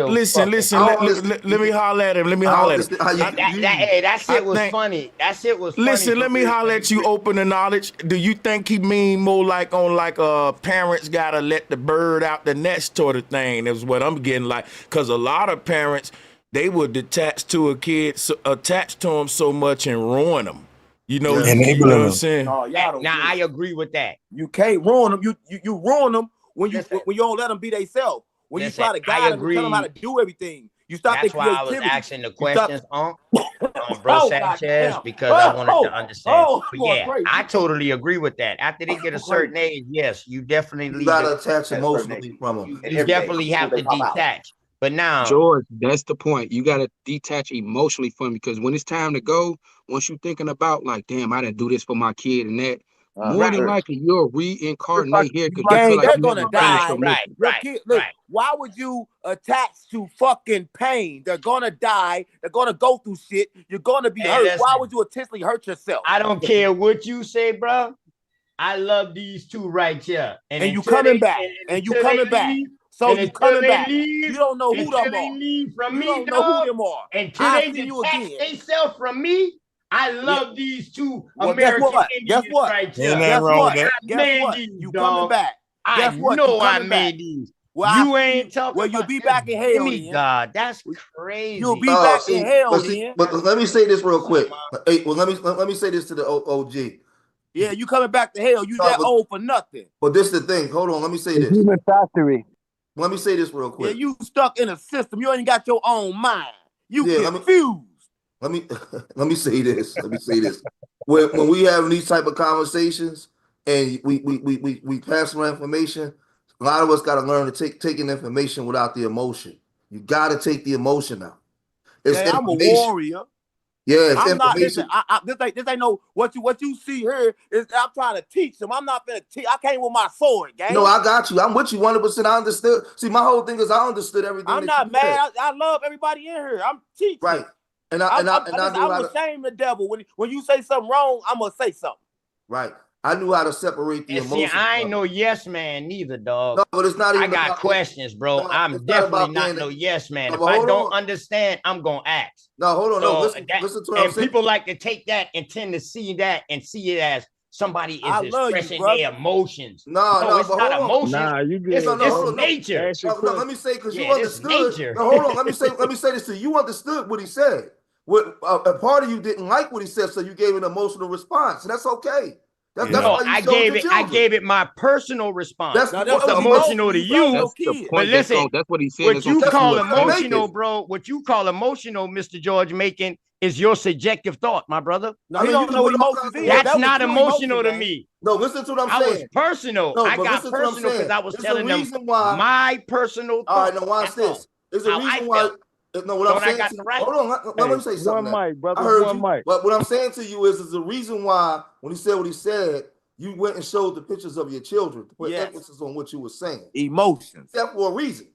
Listen. Let me holler at him. That shit was funny. That shit was funny. Listen, let me holler at you. Open the knowledge. Do you think he mean more like on parents gotta let the bird out the nest sort of thing? Is what I'm getting like. Because a lot of parents, they would attach to a kid, attach to him so much and ruin them. You know what I'm saying? No, I agree with that. You can't ruin them. You ruin them when you don't let them be themselves. When you try to guide them and tell them how to do everything, you stop their That's why creativity. I was asking the questions on bro Sanchez, because I wanted to understand. But yeah, I totally agree with that. After they get a certain age, yes, you definitely You gotta attach emotionally from them. You definitely have to detach. But now, George, that's the point. You gotta detach emotionally from, because when it's time to go, once you're thinking about like, damn, I didn't do this for my kid and that, more than likely you'll reincarnate here because you feel like they're you gonna never die. finished your mission. Look, why would you attach to fucking pain? They're gonna die. They're gonna go through shit. You're gonna be hurt. Why would you intentionally hurt yourself? I don't care what you say, bro. I love these two right here. And you coming back. And you coming back. So you coming back. You don't know who them are. Leave from you me, don't know who them are. Until they detach themselves from me. I love these two American Indians right here. Guess what? You coming back. I know I made these. Well, you ain't talking well, you'll be back in hell then. God, that's crazy. You'll be back in hell then. But let me say this real quick. Hey, well, let me say this to the OG. Yeah, you coming back to hell. You that old for nothing. But this is the thing. Hold on. Let me say this. Human factory. Let me say this real quick. Yeah, you stuck in a system. You ain't got your own mind. You confused. Let me say this. Let me say this. When we have these type of conversations and we pass around information, a lot of us got to learn to take in information without the emotion. You got to take the emotion out. I'm a warrior. Yeah, it's I'm not. information. Listen, this ain't no what you see here. Is I'm trying to teach them. I'm not gonna teach. I came with my sword, gang. No, I got you. I'm with you 100%. I understood. See, my whole thing is I understood everything. I'm not mad. I love everybody in here. I'm teaching. Right. And I'm ashamed of the devil. When you say something wrong, I'm gonna say something. Right. I knew how to separate the emotions. See, I ain't no yes man neither, dog. No, but it's not even. I got questions, bro. I'm definitely not no yes man. If I don't understand, I'm gonna ask. No, hold on. No, listen to what I'm saying. People like to take that and tend to see that and see it as somebody is expressing their emotions. No, it's not emotions. Nah, you good. It's nature. No, let me say, because you understood. No, hold on. Let me say this to you. You understood what he said. What a part of you didn't like what he said, so you gave an emotional response. And that's okay. That's why you I gave it my personal response. That's what's emotional to you. But listen, that's what he said. What you call emotional, bro, what you call emotional, Mr. George Making, is your subjective thought, my brother. No, you don't know what emotions is. That's not emotional to me. No, listen to what I'm saying. I was personal. I got personal because I was telling them my personal thought. All right, now watch this. There's a reason why. No, what I'm saying. Hold on, let me say something. One mic, brother. I heard one you. mic. But what I'm saying to you is the reason why when he said what he said, you went and showed the pictures of your children to put emphasis on what you were saying. Emotions. That's for a reason.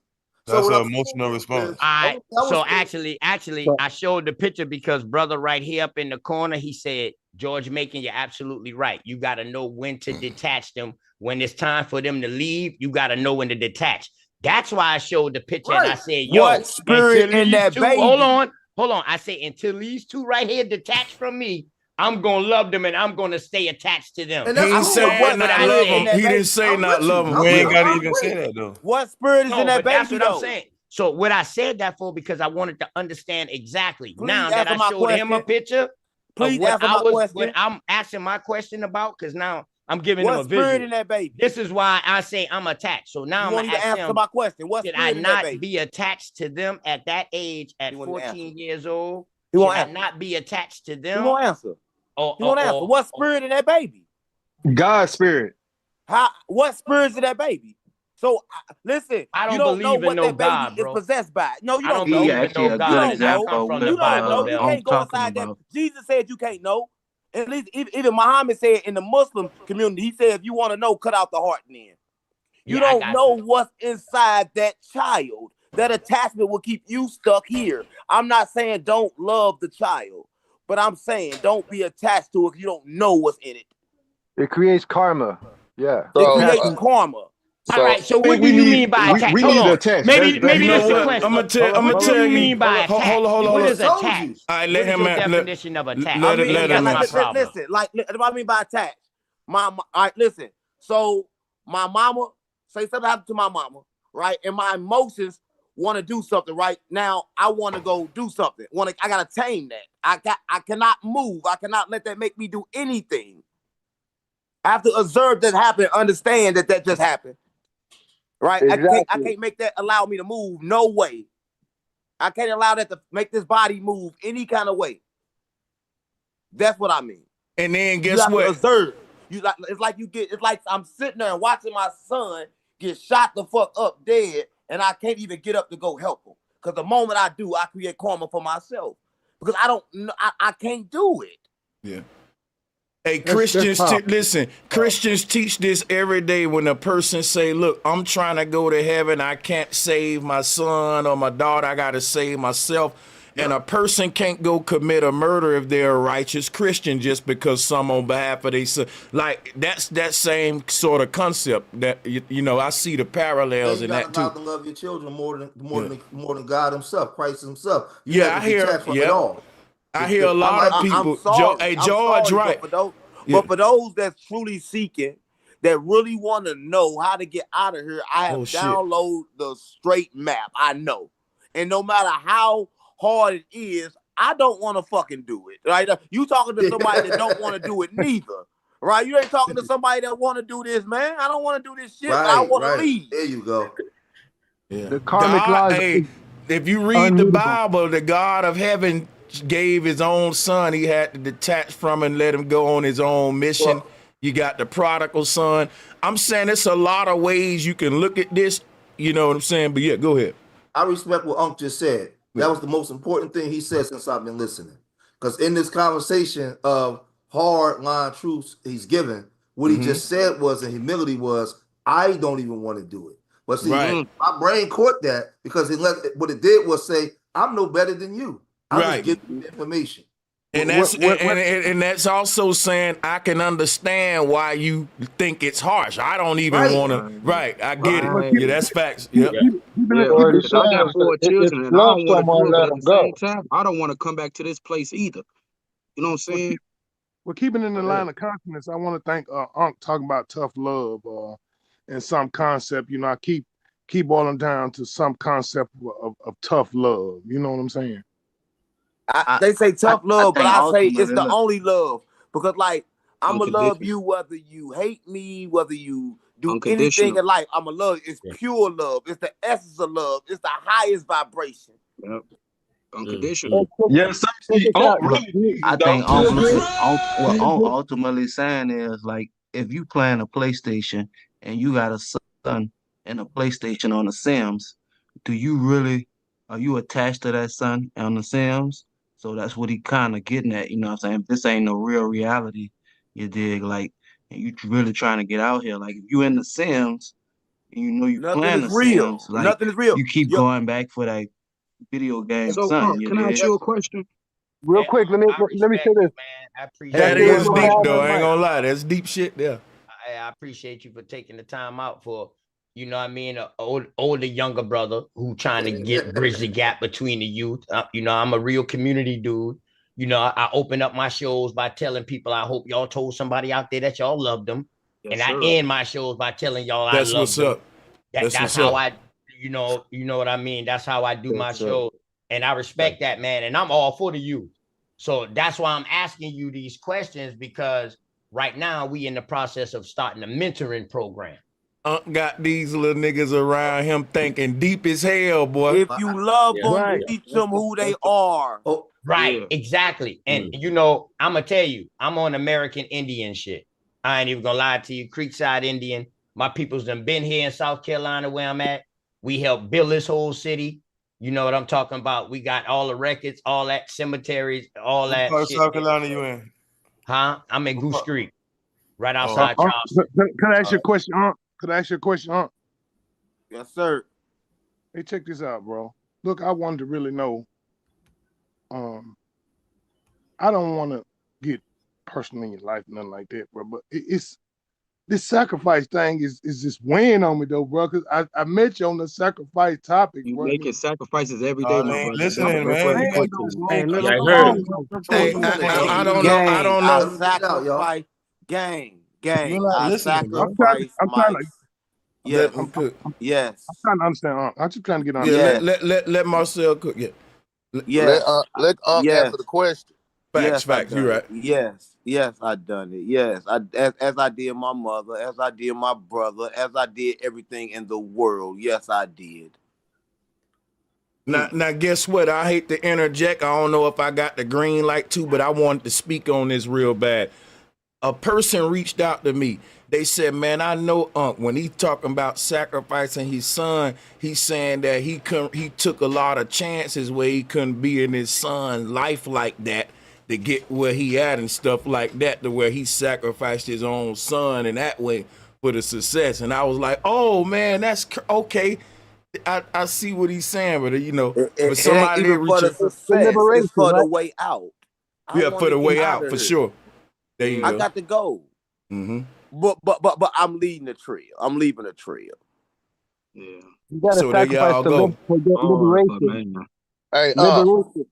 That's an emotional response. Actually, I showed the picture because brother right here up in the corner, he said, George Making, you're absolutely right. You got to know when to detach them. When it's time for them to leave, you got to know when to detach. That's why I showed the picture and I said, yo, what spirit in that baby? Hold on. I say, until these two right here detach from me, I'm going to love them and I'm going to stay attached to them. He ain't saying not love them. He didn't say not love them. We ain't got to even say that, though. What spirit is in that baby, that's what I'm saying. So what I said that for, because I wanted to understand exactly. Please now that I showed him a picture, please answer my question. What I'm asking my question about, because now I'm giving him a What spirit visual. in that baby? This is why I say I'm attached. So now You I'm want gonna to ask answer him, my question. What should I spirit in that not baby? be attached to them at that age, at 14 years old? He Should won't I answer. not be attached to them? He won't answer. He won't answer. What spirit in that baby? God's spirit. What spirit is in that baby? So listen, I you don't don't know believe in what no that baby God, is bro. possessed by. No, you I don't don't know. believe in no You God. don't I know. come from You the don't know. Bible You Belt. can't go outside that. Jesus said you can't know. At least even Muhammad said in the Muslim community, he said if you want to know, cut out the heart then. You don't know what's inside that child. That attachment will keep you stuck here. I'm not saying don't love the child, but I'm saying don't be attached to it if you don't know what's in it. It creates karma. Yeah. It creates karma. All right, so what do you mean by attach? We Hold need on. attached. Maybe this is a what? question. I'm gonna What do tell you you. mean by attach? Hold What on. is attach? All right, What let is him your let, definition of attach? let it let him That's my answer. problem. Listen, like what I mean by attached. All right, listen. So my mama, say something happened to my mama, right? And my emotions want to do something right now. I want to go do something. I gotta tame that. I cannot move. I cannot let that make me do anything. I have to observe that happen, understand that just happened. Right? Exactly. I can't make that allow me to move. No way. I can't allow that to make this body move any kind of way. That's what I mean. And then You guess have to what? observe. It's like I'm sitting there and watching my son get shot the fuck up dead, and I can't even get up to go help him. Because the moment I do, I create karma for myself. Because I don't know, I can't do it. Yeah. Hey, Christians, listen, Christians teach this every day when a person say, look, I'm trying to go to heaven. I can't save my son or my daughter. I got to save myself. And a person can't go commit a murder if they're a righteous Christian just because some on behalf of their son. Like, that's that same sort of concept that, you know, I see the parallels in that too. You got to love your children more than God himself, Christ himself. You Yeah, have to I hear, detach from it all. I hear a lot of people. I'm sorry. Hey, George, right? But for those that's truly seeking, that really want to know how to get out of here, I have downloaded the straight map. I know. And no matter how hard it is, I don't want to fucking do it. Right? You talking to somebody that don't want to do it neither. Right? You ain't talking to somebody that want to do this, man. I don't want to do this shit, but I want to leave. There you go. Yeah. The karmic laws. Hey, if you read the Bible, the God of heaven gave his own son. He had to detach from and let him go on his own mission. You got the prodigal son. I'm saying it's a lot of ways you can look at this. You know what I'm saying? But yeah, go ahead. I respect what Unc just said. That was the most important thing he said since I've been listening. Because in this conversation of hard line truths he's given, what he just said was, in humility was, I don't even want to do it. But see, my brain caught that because what it did was say, I'm no better than you. I'm just giving you information. And that's also saying I can understand why you think it's harsh. I don't even want to. I get it. Yeah, that's facts. Yeah. Because I got 4 children and I don't want to do it, but at the same go. time, I don't want to come back to this place either. You know what I'm saying? Well, keeping in the line of consciousness, I want to thank Unc talking about tough love and some concept. You know, I keep boiling down to some concept of tough love. You know what I'm saying? They say tough love, but I say it's the ultimately, only love. Because like I'ma love you whether you hate me, whether you do anything in life. I'ma love you. It's pure love. It's the essence of love. It's the highest vibration. Yep. Unconditional. Yes, sir. I think what ultimately saying is, like, if you playing a PlayStation and you got a son and a PlayStation on the Sims, are you attached to that son on the Sims? So that's what he kind of getting at, you know what I'm saying? If this ain't no real reality, you dig, like, and you really trying to get out here, like, if you in the Sims and you know you playing the Sims, like, Nothing is real. You keep going back for that video game son. Can I ask you a question? Real quick, let me say this. I appreciate That is deep, though. I ain't gonna lie. That's deep shit there. I appreciate you for taking the time out for, you know what I mean, an older, younger brother who trying to bridge the gap between the youth. You know, I'm a real community dude. You know, I open up my shows by telling people, I hope y'all told somebody out there that y'all loved them. Yes, I end my shows by telling y'all That's I love what's them. up. That's how I, you know what I mean? That's how I do my show. And I respect that, man. And I'm all for the youth. So that's why I'm asking you these questions, because Right now, we in the process of starting a mentoring program. Got these little niggas around him thinking deep as hell, boy. If you love them, Right. teach them who they are. Oh, Right, Yeah. exactly. And you know, I'm gonna tell you, I'm on American Indian shit. I ain't even gonna lie to you. Creekside Indian. My people's done been here in South Carolina where I'm at. We helped build this whole city. You know what I'm talking about? We got all the records, all that cemeteries, all What that part of shit. South Carolina you in? Huh? I'm in Goose Creek, right Oh. outside Charleston. Can I ask you a question, Unc? Could I ask you a question, Unc? Yes, sir. Hey, check this out, bro. Look, I wanted to really know. I don't want to get personal in your life, nothing like that, bro. But it's this sacrifice thing is just weighing on me though, bro. Cause I met you on the sacrifice topic, You bro. making sacrifices every day, my They ain't brother. listening, That's what he man. put to you. Hey, Yeah, I hold heard on. him. Hey, I don't know. I don't know. I sacrifice, gang. You're not I listening, bro. sacrifice I'm trying my. to Yes, Let him cook. yes, trying to understand, Unc. I'm just trying to get an Yeah, understanding. let Marcel cook. Yeah. yes, Let Unc yes, answer the question. Facts. I You're done right. it. Yes, I done it. Yes, as I did my mother, as I did my brother, as I did everything in the world. Yes, I did. Now, guess what? I hate to interject. I don't know if I got the green light too, but I wanted to speak on this real bad. A person reached out to me. They said, "Man, I know Unc when he talking about sacrificing his son. He's saying that he took a lot of chances where he couldn't be in his son's life like that to get where he at and stuff like that, to where he sacrificed his own son in that way for the success." And I was like, "Oh man, that's okay. I see what he's saying, but you know, It but ain't somebody even did for reach the out. The success. It's liberation, for the right? way out. I Yeah, want for to the get way out out, of for here. sure. There you I go. got to go. Mm-hmm. But I'm leading the trail. I'm leaving the trail. Yeah. You got to So there sacrifice y'all to go. get Oh, liberation. man. Hey, Liberation.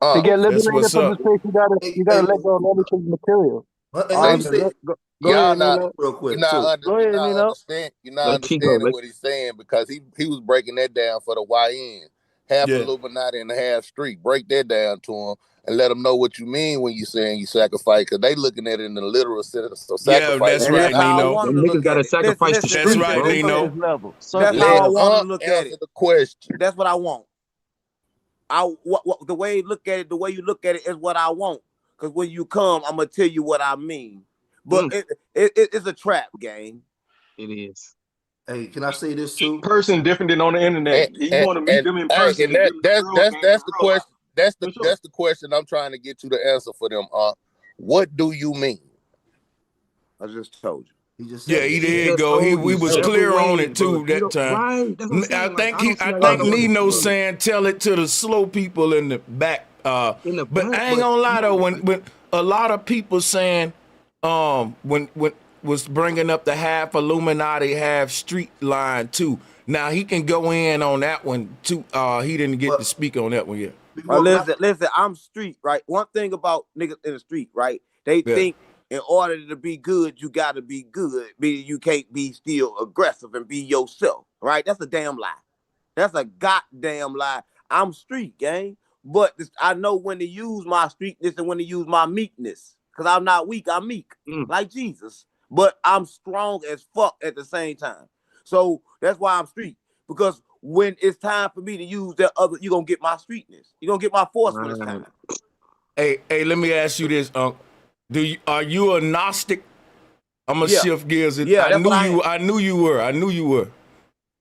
To get That's liberated what's from up. this place, you gotta let go of everything material. and let me hey, say Go y'all ahead, not Nino. real you're quick not too. under Go you're ahead, not Nino. understand you're not Let Chico. understanding what he's saying because he was breaking that down for the YN. Half Yeah. Illuminati and half street. Break that down to him and let them know what you mean when you saying you sacrifice, because they looking at it in the literal sense. So Yeah, sacrifice that's And means right, that's how I Nino. want Them them to niggas look at gotta it. Listen, sacrifice the listen, That's streets, listen, right, bro. listen. Nino. Surface level. That's Surface let how I level. want them Unc to look at answer it. the question. That's what I want. The way you look at it, the way you look at it is what I want. Because when you come, I'm gonna tell you what I mean. But it's a trap, gang. It is. Hey, can I say this too? Person different than on the internet. You want to meet them in Hey, person and and give them the real game, that's the the real life. question. That's For sure. the question I'm trying to get you to answer for them. What do you mean? I just told you. He just Yeah, said he it. He did just go. told We you was several clear on ways, it but too you that don't. time. Right? That's what I'm saying. Like, I don't see how I y'all think know this Nino stuff. saying tell it to the slow people in the back. In the But back, I ain't but gonna come lie though, on, when a lot of people saying when was bringing up the half Illuminati, half street line too. Now he can go in on that one too. He didn't get to But speak on that one yet. Listen, I'm street, right? One thing about niggas in the street, right? They Yeah. think in order to be good, you gotta be good. Meaning you can't be still aggressive and be yourself, right? That's a damn lie. That's a goddamn lie. I'm street, gang. But I know when to use my streetness and when to use my meekness. Because I'm not weak, I'm meek, like Jesus. But I'm strong as fuck at the same time. So that's why I'm street. Because when it's time for me to use that other, you're going to get my streetness. You're going to get my force when it's time. Hey, let me ask you this, Unc. Are you a Gnostic? I'm gonna shift gears. Yeah, that's what I am. I knew you were.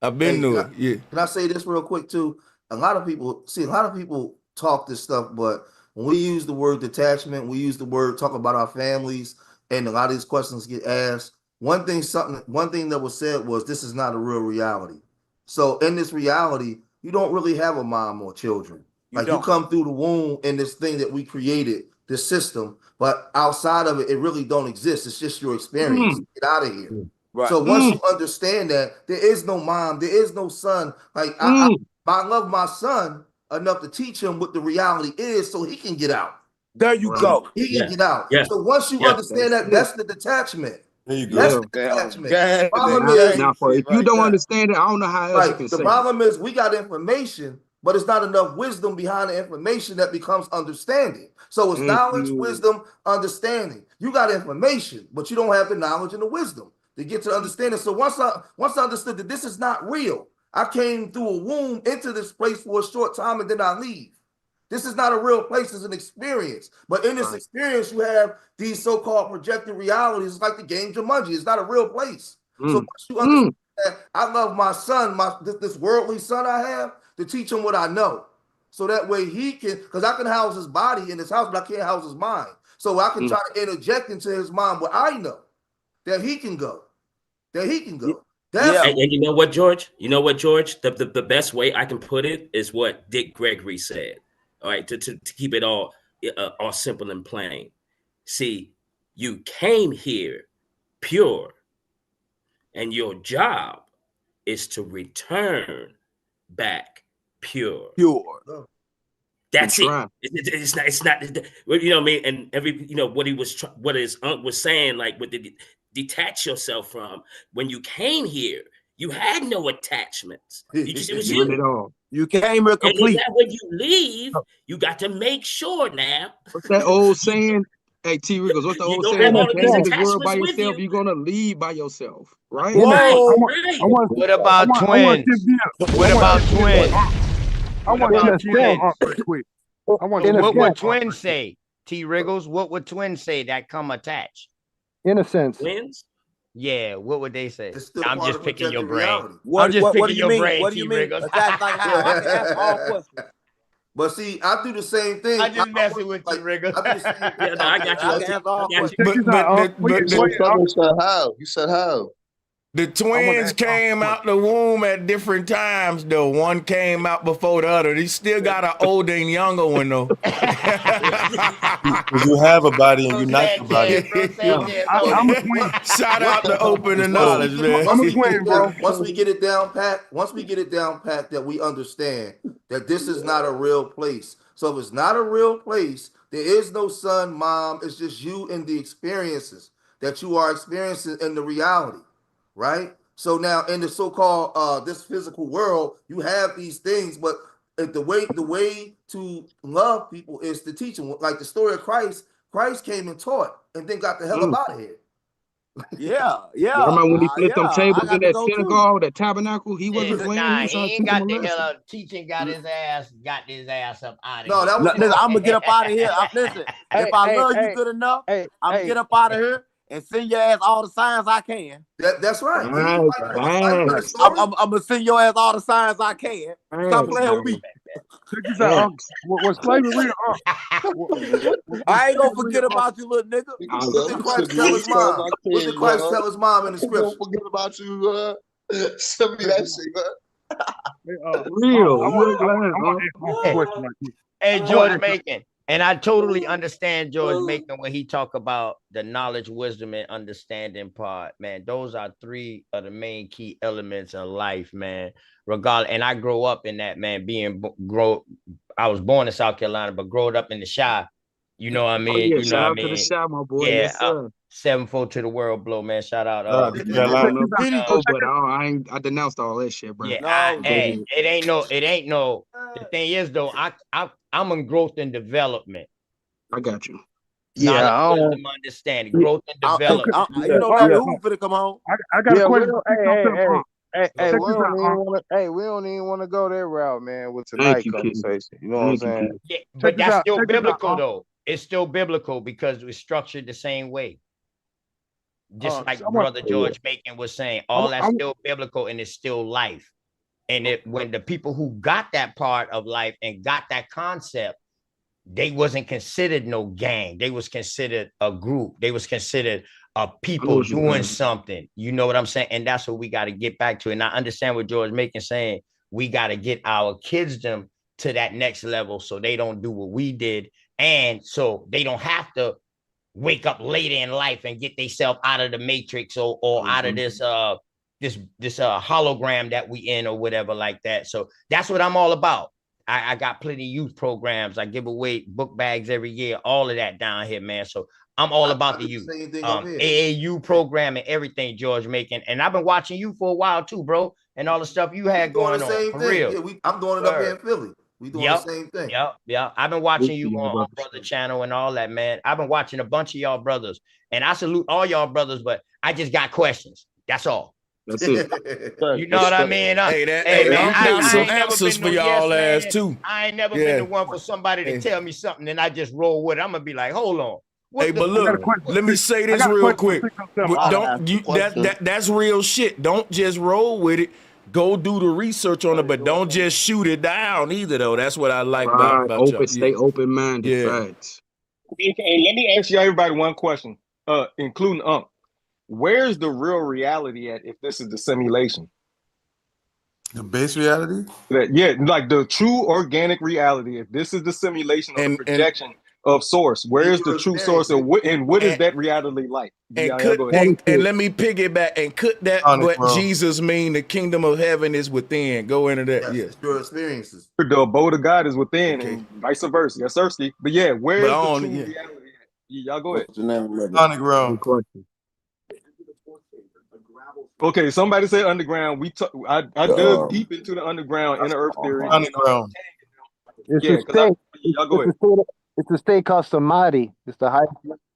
I've been to it. Yeah. Can I say this real quick too? A lot of people talk this stuff, but when we use the word detachment, we use the word talk about our families, and a lot of these questions get asked. One thing that was said was this is not a real reality. So in this reality, you don't really have a mom or children. You come through the womb in this thing that we created, this system, but outside of it, it really don't exist. It's just your experience. Get out of here. Right. So once you understand that there is no mom, there is no son. I love my son enough to teach him what the reality is so he can get out. There you go. He can get out. Yeah. So once you understand that's the detachment. There you go. That's the detachment. Gang, Problem now, is, if you don't understand it, I don't know how else you can the say it. problem is we got information, but it's not enough wisdom behind the information that becomes understanding. So it's knowledge, wisdom, understanding. You got information, but you don't have the knowledge and the wisdom to get to understanding. So once I understood that this is not real, I came through a womb into this place for a short time and then I leave. This is not a real place, it's an experience. But in this experience, you have these so-called projected realities. It's like the game Jumanji. It's not a real place. So once you understand that, I love my son, this worldly son I have, to teach him what I know. So that way he can, because I can house his body in his house, but I can't house his mind. So I can try to interject into his mind what I know, that he can go. And you know what, George? You know what, George? The best way I can put it is what Dick Gregory said. All right, to keep it all simple and plain. See, you came here pure, and your job is to return back pure. That's it. It's not. It's not. You know what I mean? And what his uncle was saying, like with the detach yourself from. When you came here, you had no attachments. You just, it was you. You came here complete. And when you leave, you got to make sure now. What's that old saying? Hey, T. Riggles, what's the old saying? You came in this world by yourself, you're gonna leave by yourself, right? What about twins? What about twins? I want to just tell real quick. What would twins say? T. Riggles, what would twins say that come attached? Innocence. Twins? Yeah, what would they say? I'm just picking your reality. brain. What do you mean? What do you mean? Attached like how? I can ask all questions. But see, I do the same thing. I just messing with you, Riggles. I do the same thing. Yeah, no, I got you. I can ask all questions. You said how? You said how? The twins came out the womb at different times, though. One came out before the other. They still got an older and younger one, though. Because you have a body and you're not the body. I'm a twin. Shout out to Open and Knowledge, man. I'm a twin, bro. Once we get it down pat, that we understand that this is not a real place. So if it's not a real place, there is no son, mom. It's just you and the experiences that you are experiencing in the reality. Right? So now in the so-called this physical world, you have these things, but the way to love people is to teach them. Like the story of Christ came and taught and then got the hell up out of here. Yeah. Remember when he flipped them tables in that synagogue, that tabernacle? He wasn't playing. Nah, he ain't got the hell up. Teaching got his ass up out of here. No, that was listen, I'm gonna get up out of here. Listen, if I love you good enough, I'm gonna get up out of here and send your ass all the signs I can. That's right. I'm gonna send your ass all the signs I can. Stop playing with me. Check this out. Was slavery real? I ain't gonna forget about you, little nigga. What did Christ tell his mom? What did Christ tell his mom in the scripture? Don't forget about you. Send me that shit, Real. Hey, George Macon. And I totally understand George Macon when he talk about the knowledge, wisdom, and understanding part, man. Those are three of the main key elements of life, man. Regardless, and I grow up in that, man. I was born in South Carolina, but growing up in the Chi. You know what I mean? Yeah, you know shout what out I mean? to the Chi, my boy. Yeah, Yes, sir. 7-4 to the world, blow, man. Shout out. I denounced all that shit, bro. Yeah, it ain't no. The thing is, though, I'm in growth and development. I got you. Yeah, wisdom, understanding, growth and development. You know that who finna come home? I got a question. Hey, we don't even want to go that route, man, with tonight's conversation. You know what I'm saying? Yeah, but that's still biblical, though. It's still biblical because it's structured the same way. Just like Brother George Macon was saying, all that's still biblical and it's still life. And when the people who got that part of life and got that concept, they wasn't considered no gang. They was considered a group. They was considered people doing something. You know what I'm saying? And that's what we got to get back to. And I understand what George Macon saying. We got to get our kids to that next level so they don't do what we did. And so they don't have to wake up later in life and get themselves out of the matrix or out of this hologram that we in or whatever like that. So that's what I'm all about. I got plenty of youth programs. I give away book bags every year, all of that down here, man. So I'm all about the youth. AAU program and everything, George Macon. And I've been watching you for a while too, bro. and all the stuff you had doing the going on. same For thing. real. Yeah, I'm doing it up here in Philly. We doing the same thing. Yep. I've been watching you on Brother Channel and all that, man. I've been watching a bunch of y'all brothers, and I salute all y'all brothers, but I just got questions. That's all. That's it. You know what I mean? Hey, Man, Unc got I some ain't never answers been for no yes y'all ass man. too. I ain't never been Yeah. the one for somebody to tell me something and I just roll with it. I'm gonna be like, hold on. Hey, but look, let me say this real quick. That's real shit. Don't just roll with it. Go do the research on it, but don't just shoot it down either, though. That's what I like about y'all. Stay open minded. Yeah. Facts. And let me ask you everybody one question, including Unc. Where's the real reality at if this is the simulation? The base reality? Yeah, like the true organic reality. If this is the simulation or the projection of source, where is the true source and what is that reality like? And And let me piggyback. And could that what Jesus mean? The kingdom of heaven is within. Go into that. Yes, your experiences. The abode of God is within, and vice versa. Yes, sir. But yeah, where is the true reality at? Y'all go ahead. Underground. Okay, somebody said underground. I dug deep into the underground inner earth theory. Underground. It's Yeah, a state. y'all go ahead. It's a state called Samadhi. It's the high.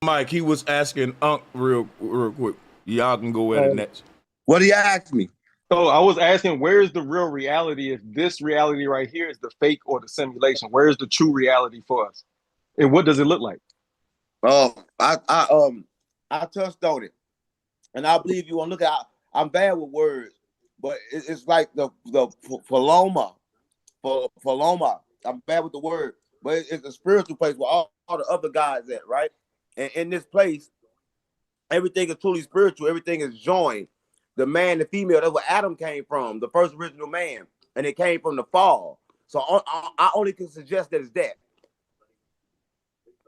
Mike, he was asking Unc real quick. Y'all can go at it next. What do you ask me? So I was asking, where is the real reality if this reality right here is the fake or the simulation? Where is the true reality for us? And what does it look like? I touched on it. And I believe you want to look at I'm bad with words, but it's like the Paloma. I'm bad with the word, but it's a spiritual place where all the other guys at, right? And in this place, everything is truly spiritual. Everything is joined. The man, the female, that's where Adam came from, the first original man, and it came from the fall. So I only can suggest that it's that.